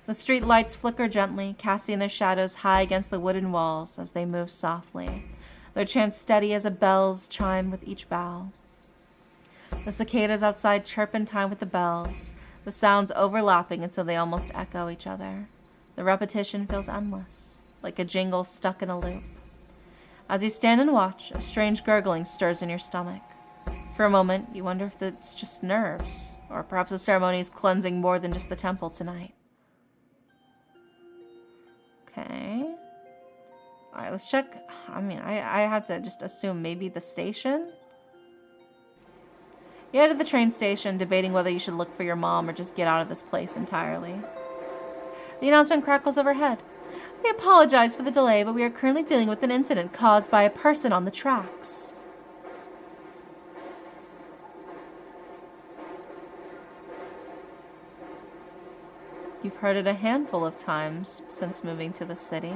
[SPEAKER 1] The street lights flicker gently, casting their shadows high against the wooden walls as they move softly, their chants steady as a bell's chime with each bow. The cicadas outside chirp in time with the bells, the sounds overlapping until they almost echo each other. The repetition feels endless, like a jingle stuck in a loop. As you stand and watch, a strange gurgling stirs in your stomach. For a moment, you wonder if it's just nerves, or perhaps the ceremony is cleansing more than just the temple tonight. Okay. Alright, let's check. I mean, I had to just assume maybe the station. You head to the train station, debating whether you should look for your mom or just get out of this place entirely. The announcement crackles overhead. We apologize for the delay, but we are currently dealing with an incident caused by a person on the tracks. You've heard it a handful of times since moving to the city,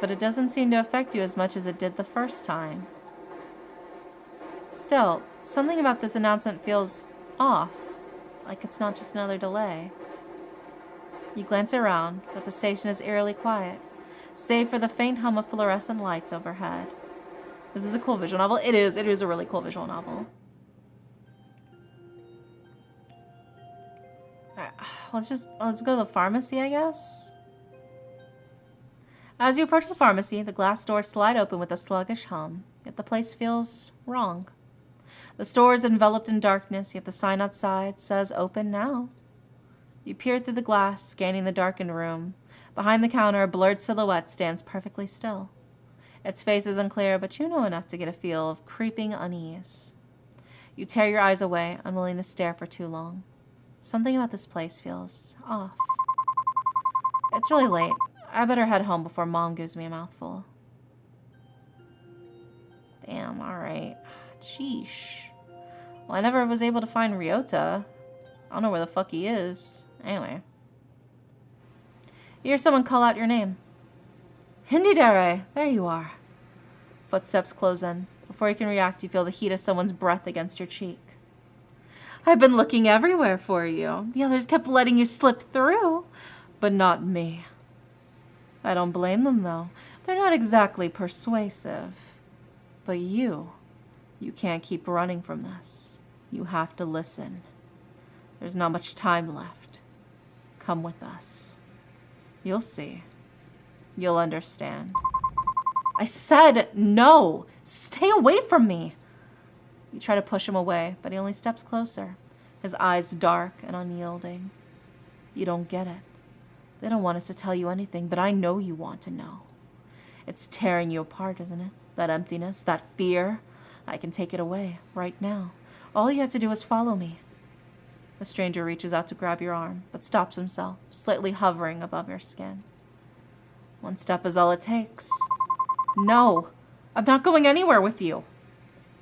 [SPEAKER 1] but it doesn't seem to affect you as much as it did the first time. Still, something about this announcement feels off, like it's not just another delay. You glance around, but the station is eerily quiet, save for the faint hum of fluorescent lights overhead. This is a cool visual novel. It is a really cool visual novel. Let's go to the pharmacy, I guess. As you approach the pharmacy, the glass doors slide open with a sluggish hum, yet the place feels wrong. The store is enveloped in darkness, yet the sign outside says open now. You peer through the glass, scanning the darkened room. Behind the counter, a blurred silhouette stands perfectly still. Its face is unclear, but you know enough to get a feel of creeping unease. You tear your eyes away, unwilling to stare for too long. Something about this place feels off. It's really late. I better head home before Mom gives me a mouthful. Damn, alright. Sheesh. Well, I never was able to find Ryota. I don't know where the fuck he is. Anyway. You hear someone call out your name. Hindidere, there you are. Footsteps close in. Before you can react, you feel the heat of someone's breath against your cheek. I've been looking everywhere for you. The others kept letting you slip through, but not me. I don't blame them, though. They're not exactly persuasive. But you can't keep running from this. You have to listen. There's not much time left. Come with us. You'll see. You'll understand. I said no! Stay away from me! You try to push him away, but he only steps closer, his eyes dark and unyielding. You don't get it. They don't want us to tell you anything, but I know you want to know. It's tearing you apart, isn't it? That emptiness, that fear. I can take it away right now. All you have to do is follow me. The stranger reaches out to grab your arm, but stops himself, slightly hovering above your skin. One step is all it takes. No, I'm not going anywhere with you.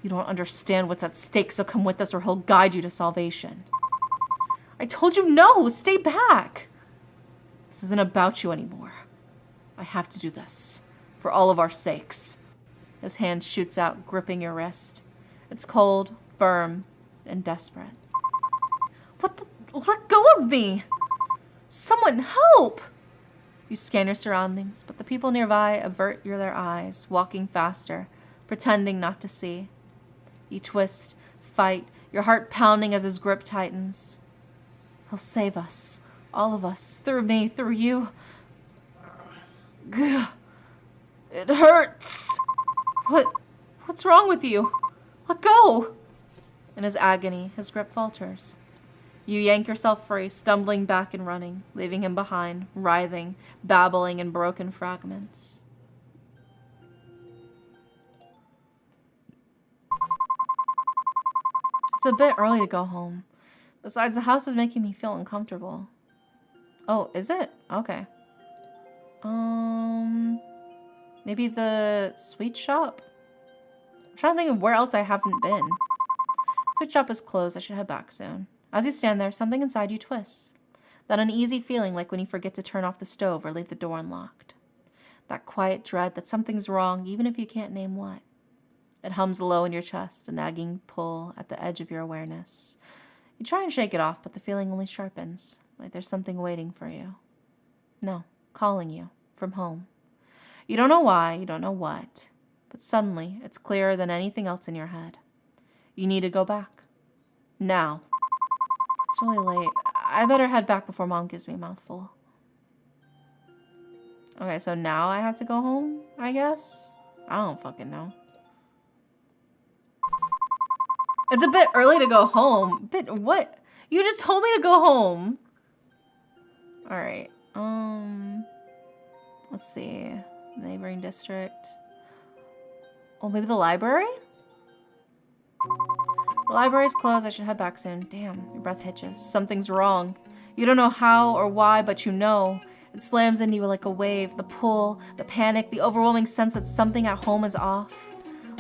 [SPEAKER 1] You don't understand what's at stake, so come with us or he'll guide you to salvation. I told you no, stay back. This isn't about you anymore. I have to do this, for all of our sakes. His hand shoots out, gripping your wrist. It's cold, firm, and desperate. What the? Let go of me! Someone help! You scan your surroundings, but the people nearby avert their eyes, walking faster, pretending not to see. You twist, fight, your heart pounding as his grip tightens. He'll save us, all of us, through me, through you. Gah. It hurts! What's wrong with you? Let go! In his agony, his grip falters. You yank yourself free, stumbling back and running, leaving him behind, writhing, babbling in broken fragments. It's a bit early to go home. Besides, the house is making me feel uncomfortable. Oh, is it? Okay. Maybe the sweet shop? I'm trying to think of where else I haven't been. Sweet shop is closed. I should head back soon. As you stand there, something inside you twists. That uneasy feeling like when you forget to turn off the stove or leave the door unlocked. That quiet dread that something's wrong, even if you can't name what. It hums low in your chest, a nagging pull at the edge of your awareness. You try and shake it off, but the feeling only sharpens, like there's something waiting for you. No, calling you, from home. You don't know why, you don't know what, but suddenly it's clearer than anything else in your head. You need to go back. Now. It's really late. I better head back before Mom gives me a mouthful. Okay, so now I have to go home, I guess? I don't fucking know. It's a bit early to go home. What? You just told me to go home. Alright. Let's see. Neighboring district. Oh, maybe the library? The library's closed. I should head back soon. Damn, your breath hitches. Something's wrong. You don't know how or why, but you know. It slams into you like a wave. The pull, the panic, the overwhelming sense that something at home is off.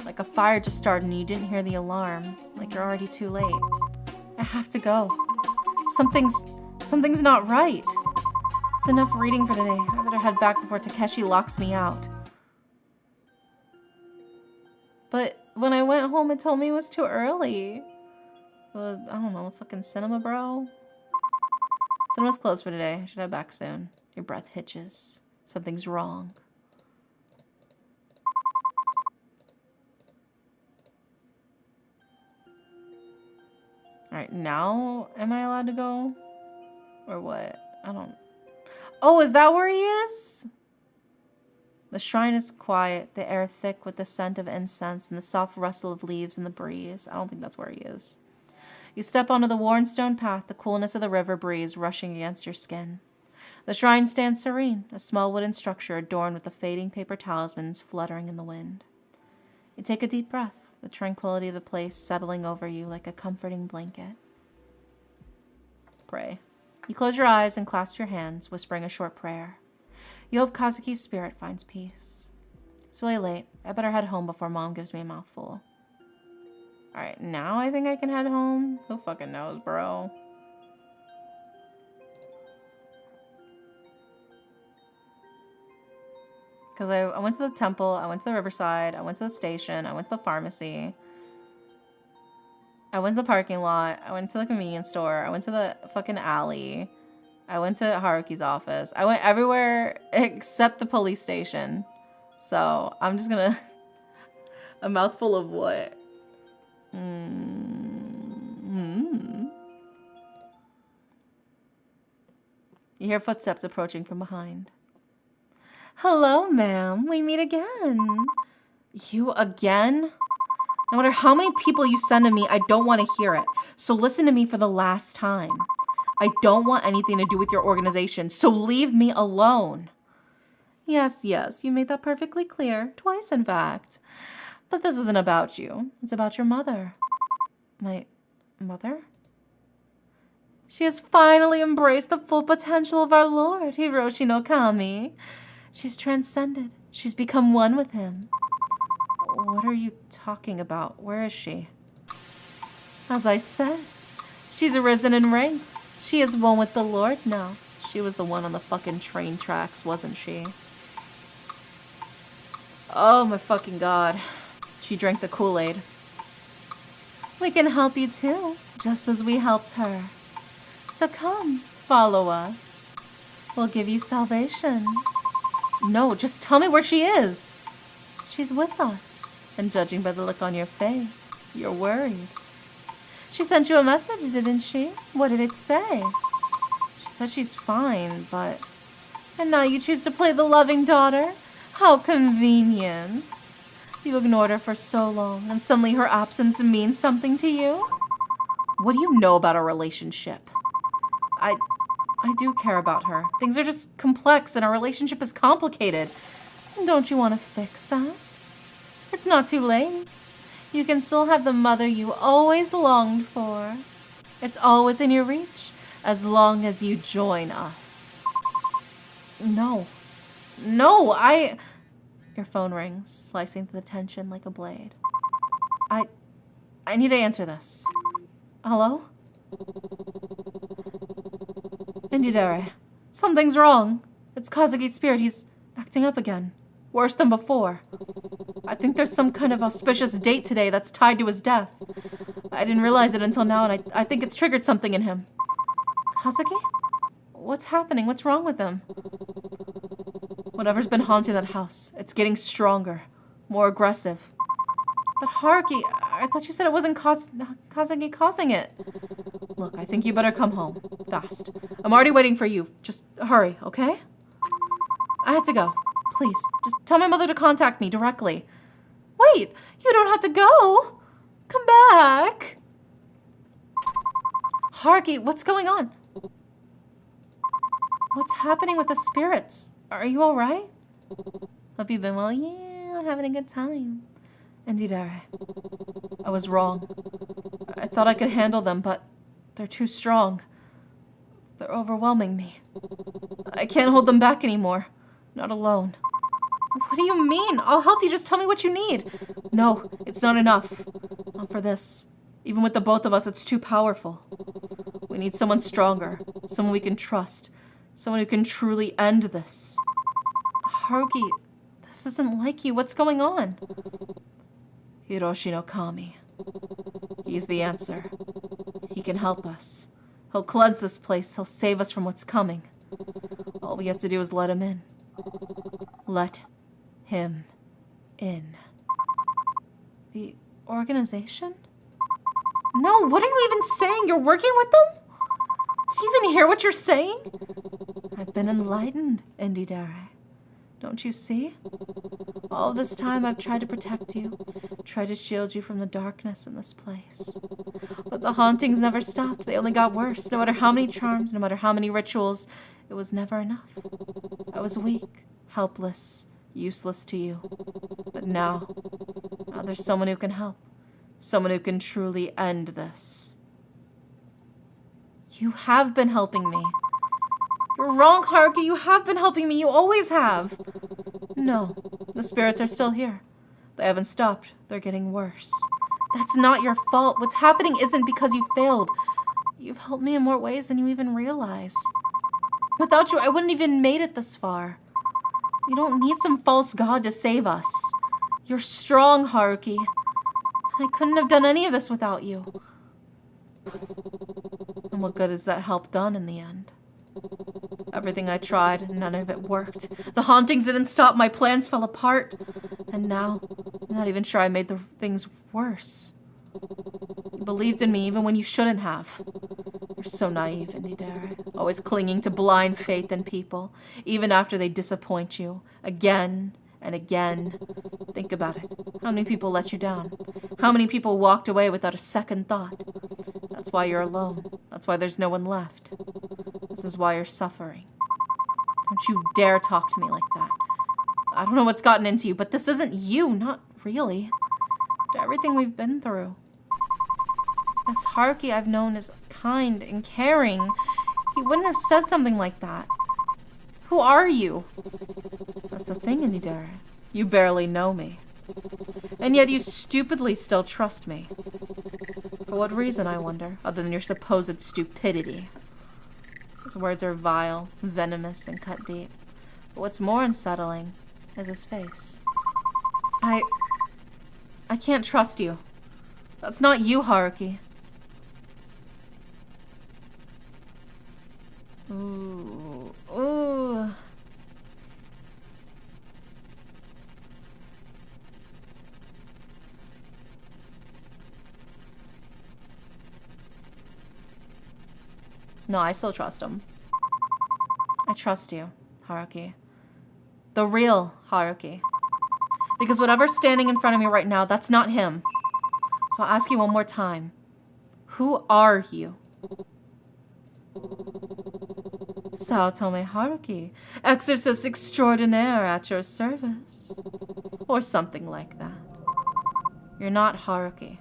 [SPEAKER 1] Like a fire just started and you didn't hear the alarm. Like you're already too late. I have to go. Something's not right. It's enough reading for today. I better head back before Takeshi locks me out. But when I went home, it told me it was too early. I don't know, fucking cinema, bro. Cinema's closed for today. I should head back soon. Your breath hitches. Something's wrong. Alright, now am I allowed to go? Or what? I don't... Oh, is that where he is? The shrine is quiet, the air thick with the scent of incense and the soft rustle of leaves in the breeze. I don't think that's where he is. You step onto the worn stone path, the coolness of the river breeze rushing against your skin. The shrine stands serene, a small wooden structure adorned with the fading paper talismans fluttering in the wind. You take a deep breath, the tranquility of the place settling over you like a comforting blanket. Pray. You close your eyes and clasp your hands, whispering a short prayer. You hope Kazuki's spirit finds peace. It's really late. I better head home before Mom gives me a mouthful. Alright, now I think I can head home? Who fucking knows, bro? Because I went to the temple, I went to the riverside, I went to the station, I went to the pharmacy. I went to the parking lot, I went to the convenience store, I went to the fucking alley. I went to Haruki's office. I went everywhere except the police station. So I'm just gonna... A mouthful of what? You hear footsteps approaching from behind. Hello, ma'am. We meet again. You again? No matter how many people you send to me, I don't want to hear it. So listen to me for the last time. I don't want anything to do with your organization, so leave me alone. Yes, you made that perfectly clear. Twice, in fact. But this isn't about you. It's about your mother. My mother? She has finally embraced the full potential of our Lord, Hiroshi no Kami. She's transcended. She's become one with him. What are you talking about? Where is she? As I said, she's arisen in ranks. She is one with the Lord now. She was the one on the fucking train tracks, wasn't she? Oh my fucking god. She drank the Kool-Aid. We can help you too, just as we helped her. So come, follow us. We'll give you salvation. No, just tell me where she is. She's with us. And judging by the look on your face, you're worried. She sent you a message, didn't she? What did it say? She said she's fine, but... And now you choose to play the loving daughter? How convenient. You ignored her for so long, and suddenly her absence means something to you? What do you know about our relationship? I do care about her. Things are just complex, and our relationship is complicated. Don't you want to fix that? It's not too late. You can still have the mother you always longed for. It's all within your reach, as long as you join us. No, Your phone rings, slicing through the tension like a blade. I need to answer this. Hello? Indidere, something's wrong. It's Kazuki's spirit. He's acting up again. Worse than before. I think there's some kind of auspicious date today that's tied to his death. I didn't realize it until now, and I think it's triggered something in him. Kazuki? What's happening? What's wrong with him? Whatever's been haunting that house, it's getting stronger, more aggressive. But Haruki, I thought you said it wasn't Kazuki causing it. Look, I think you better come home, fast. I'm already waiting for you. Just hurry, okay? I have to go. Please, just tell my mother to contact me directly. Wait, you don't have to go. Come back. Haruki, what's going on? What's happening with the spirits? Are you all right? Hope you've been well. Yeah, I'm having a good time. Indidere, I was wrong. I thought I could handle them, but they're too strong. They're overwhelming me. I can't hold them back anymore. Not alone. What do you mean? I'll help you. Just tell me what you need. No, it's not enough. Not for this. Even with the both of us, it's too powerful. We need someone stronger. Someone we can trust. Someone who can truly end this. Haruki, this isn't like you. What's going on? Hiroshi no Kami. He's the answer. He can help us. He'll cleanse this place. He'll save us from what's coming. All we have to do is let him in. Let him in. The organization? No, what are you even saying? You're working with them? Do you even hear what you're saying? I've been enlightened, Indidere. Don't you see? All this time I've tried to protect you, tried to shield you from the darkness in this place. But the hauntings never stopped. They only got worse. No matter how many charms, no matter how many rituals, it was never enough. I was weak, helpless, useless to you. But now there's someone who can help. Someone who can truly end this. You have been helping me. You're wrong, Haruki. You have been helping me. You always have. No, the spirits are still here. They haven't stopped. They're getting worse. That's not your fault. What's happening isn't because you failed. You've helped me in more ways than you even realize. Without you, I wouldn't even made it this far. We don't need some false god to save us. You're strong, Haruki. I couldn't have done any of this without you. And what good has that help done in the end? Everything I tried, none of it worked. The hauntings didn't stop, my plans fell apart. And now, I'm not even sure I made the things worse. You believed in me even when you shouldn't have. You're so naive, Inidere. Always clinging to blind faith in people, even after they disappoint you. Again and again. Think about it. How many people let you down? How many people walked away without a second thought? That's why you're alone. That's why there's no one left. This is why you're suffering. Don't you dare talk to me like that. I don't know what's gotten into you, but this isn't you, not really. After everything we've been through. This Haruki I've known is kind and caring. He wouldn't have said something like that. Who are you? That's the thing, Inidere. You barely know me. And yet you stupidly still trust me. For what reason, I wonder, other than your supposed stupidity? His words are vile, venomous, and cut deep. But what's more unsettling is his face. I can't trust you. That's not you, Haruki. Ooh. No, I still trust him. I trust you, Haruki. The real Haruki. Because whatever's standing in front of me right now, that's not him. So I'll ask you one more time. Who are you? Saotome Haruki, exorcist extraordinaire at your service. Or something like that. You're not Haruki.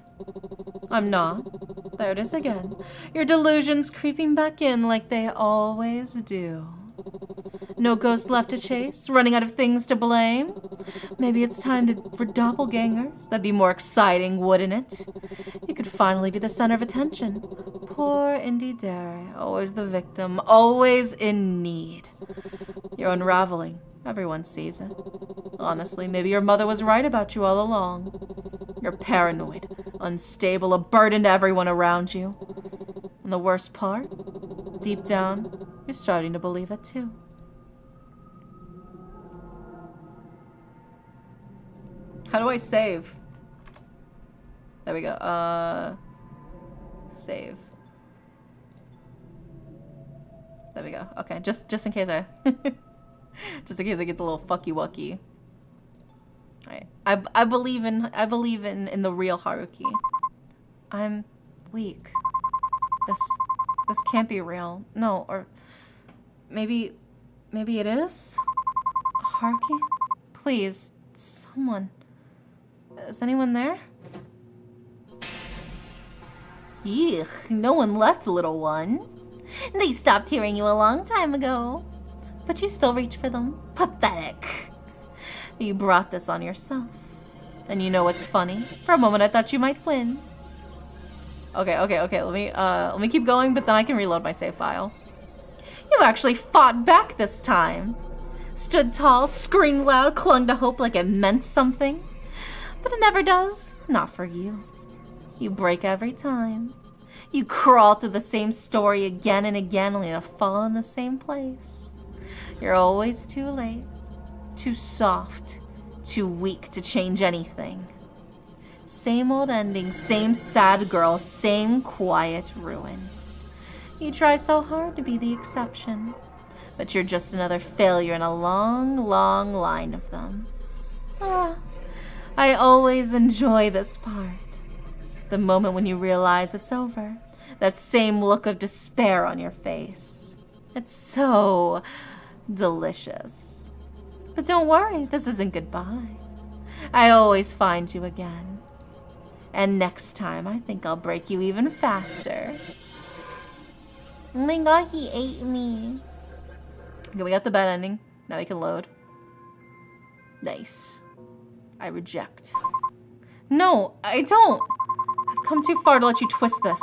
[SPEAKER 1] I'm not. There it is again. Your delusions creeping back in like they always do. No ghost left to chase, running out of things to blame. Maybe it's time for doppelgangers. That'd be more exciting, wouldn't it? You could finally be the center of attention. Poor Inidere, always the victim, always in need. You're unraveling. Everyone sees it. Honestly, maybe your mother was right about you all along. You're paranoid, unstable, a burden to everyone around you. And the worst part? Deep down, you're starting to believe it too. How do I save? There we go. Save. There we go. Okay, just in case I just in case I get the little fucky wucky. Alright. I believe in the real Haruki. I'm weak. This can't be real. No, or maybe it is? Haruki? Please, someone. Is anyone there? Eugh, no one left, little one. They stopped hearing you a long time ago. But you still reach for them. Pathetic. You brought this on yourself. And you know what's funny? For a moment I thought you might win. Okay, let me keep going, but then I can reload my save file. You actually fought back this time. Stood tall, screamed loud, clung to hope like it meant something. But it never does. Not for you. You break every time. You crawl through the same story again and again, only to fall in the same place. You're always too late. Too soft. Too weak to change anything. Same old ending, same sad girl, same quiet ruin. You try so hard to be the exception, but you're just another failure in a long, long line of them. I always enjoy this part. The moment when you realize it's over. That same look of despair on your face. It's so delicious. But don't worry, this isn't goodbye. I always find you again. And next time, I think I'll break you even faster. Oh my god, he ate me. Okay, we got the bad ending. Now we can load. Nice. I reject. No, I don't. I've come too far to let you twist this.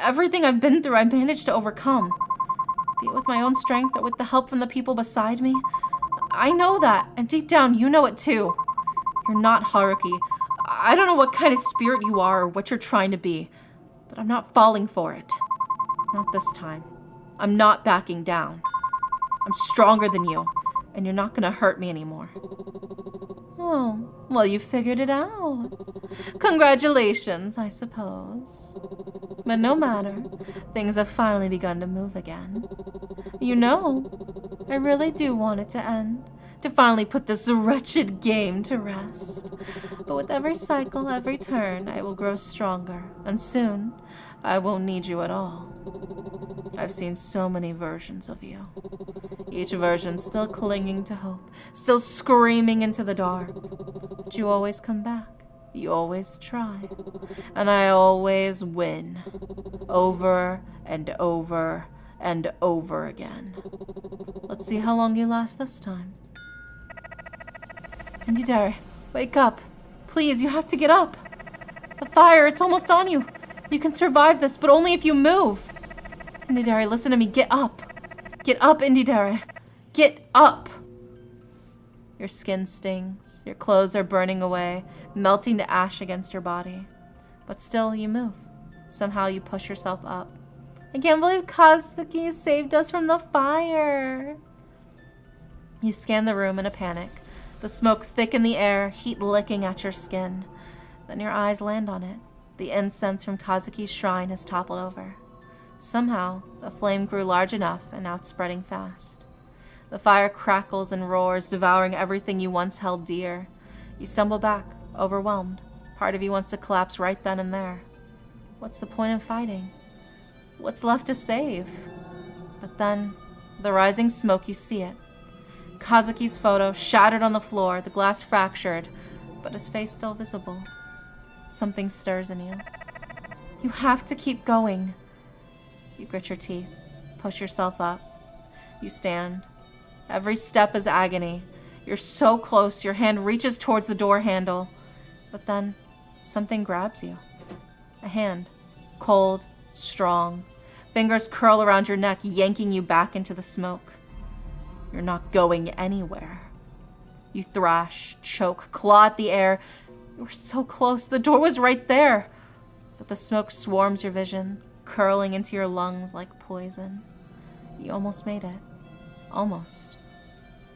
[SPEAKER 1] Everything I've been through, I managed to overcome. Be it with my own strength or with the help from the people beside me. I know that, and deep down, you know it too. You're not Haruki. I don't know what kind of spirit you are or what you're trying to be, but I'm not falling for it. Not this time. I'm not backing down. I'm stronger than you, and you're not gonna hurt me anymore. Oh, well, you figured it out. Congratulations, I suppose. But no matter, things have finally begun to move again. You know, I really do want it to end, to finally put this wretched game to rest. But with every cycle, every turn, I will grow stronger, and soon, I won't need you at all. I've seen so many versions of you. Each version still clinging to hope, still screaming into the dark. But you always come back. You always try. And I always win. Over and over and over again. Let's see how long you last this time. Indidare, wake up. Please, you have to get up. The fire, it's almost on you. You can survive this, but only if you move. Indidare, listen to me. Get up. Get up, Indidare. Get up. Your skin stings. Your clothes are burning away, melting to ash against your body. But still, you move. Somehow you push yourself up. I can't believe Kazuki saved us from the fire. You scan the room in a panic. The smoke thick in the air, heat licking at your skin. Then your eyes land on it. The incense from Kazuki's shrine has toppled over. Somehow, the flame grew large enough, and now it's spreading fast. The fire crackles and roars, devouring everything you once held dear. You stumble back, overwhelmed. Part of you wants to collapse right then and there. What's the point of fighting? What's left to save? But then, the rising smoke, you see it. Kazuki's photo shattered on the floor, the glass fractured, but his face still visible. Something stirs in you. You have to keep going. You grit your teeth, push yourself up. You stand. Every step is agony. You're so close, your hand reaches towards the door handle. But then, something grabs you. A hand. Cold, strong. Fingers curl around your neck, yanking you back into the smoke. You're not going anywhere. You thrash, choke, claw at the air. You were so close, the door was right there. But the smoke swarms your vision, curling into your lungs like poison. You almost made it. Almost.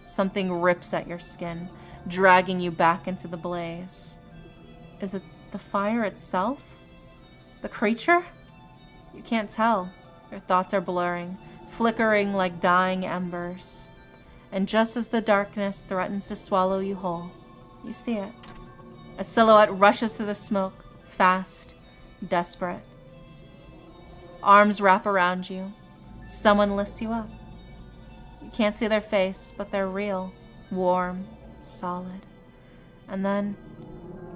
[SPEAKER 1] Something rips at your skin, dragging you back into the blaze. Is it the fire itself? The creature? You can't tell. Your thoughts are blurring, flickering like dying embers. And just as the darkness threatens to swallow you whole, you see it. A silhouette rushes through the smoke, fast, desperate. Arms wrap around you. Someone lifts you up. You can't see their face, but they're real, warm, solid. And then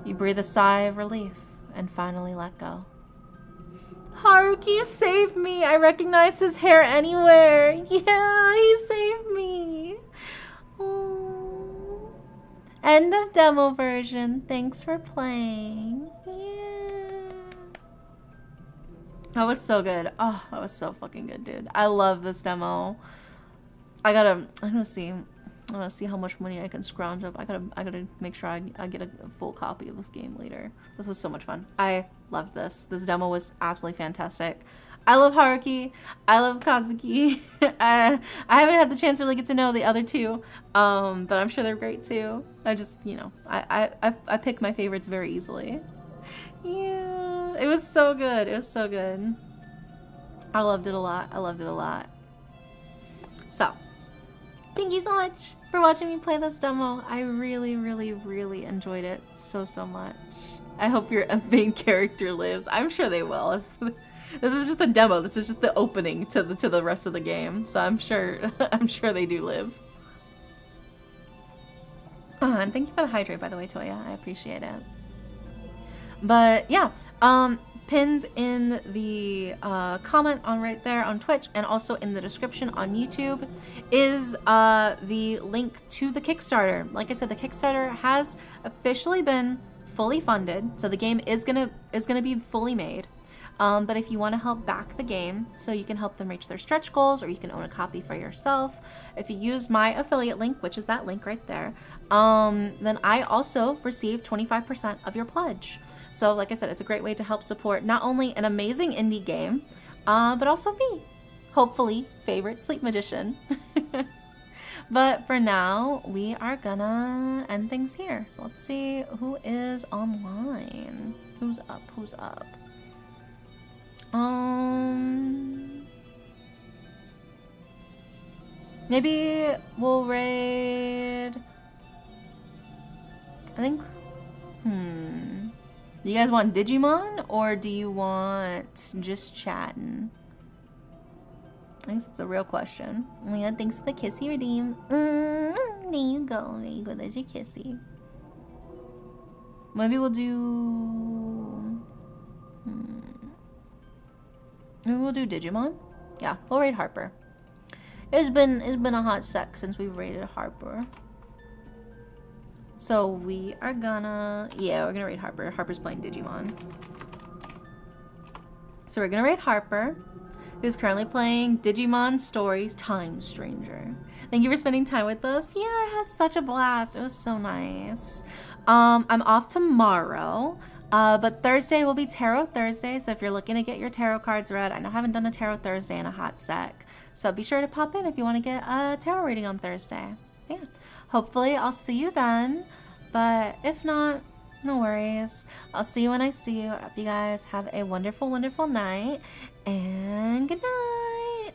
[SPEAKER 1] you breathe a sigh of relief and finally let go. Haruki saved me! I recognize his hair anywhere! Yeah, he saved me! Oh. End of demo version. Thanks for playing. Yeah. That was so good. Oh, that was so fucking good, dude. I love this demo. I'm gonna see how much money I can scrounge up. I gotta make sure I get a full copy of this game later. This was so much fun. I loved this. This demo was absolutely fantastic. I love Haruki. I love Kazuki. I haven't had the chance to really get to know the other two, but I'm sure they're great too. I just, you know, I pick my favorites very easily. Yeah, it was so good. It was so good. I loved it a lot. I loved it a lot. So, thank you so much for watching me play this demo. I really, really, really enjoyed it so much. I hope your main character lives. I'm sure they will. This is just the demo. This is just the opening to the rest of the game. So I'm sure they do live. And thank you for the hydrate, by the way, Toya. I appreciate it. But yeah, pinned in the comment on right there on Twitch and also in the description on YouTube is the link to the Kickstarter. Like I said, the Kickstarter has officially been fully funded, so the game is gonna be fully made. But if you want to help back the game so you can help them reach their stretch goals, or you can own a copy for yourself, if you use my affiliate link, which is that link right there, then I also receive 25% of your pledge. So like I said, it's a great way to help support not only an amazing indie game, but also me, hopefully favorite sleep magician. But for now, we are gonna end things here. So let's see who is online. Who's up? Who's up? Maybe we'll raid. I think. Do you guys want Digimon, or do you want just chatting? I guess it's a real question. Oh my god, thanks for the kissy redeem. There you go. There you go. There's your kissy. Maybe we'll do... Maybe we'll do Digimon? Yeah, we'll raid Harper. It's been a hot sec since we've raided Harper. So we are gonna... Yeah, we're gonna raid Harper. Harper's playing Digimon. So we're gonna raid Harper, who's currently playing Digimon Stories Time Stranger. Thank you for spending time with us. Yeah, I had such a blast. It was so nice. I'm off tomorrow, but Thursday will be Tarot Thursday. So if you're looking to get your tarot cards read, I know I haven't done a Tarot Thursday in a hot sec. So be sure to pop in if you want to get a tarot reading on Thursday. Yeah, hopefully I'll see you then. But if not, no worries. I'll see you when I see you. I hope you guys have a wonderful, wonderful night. And good night.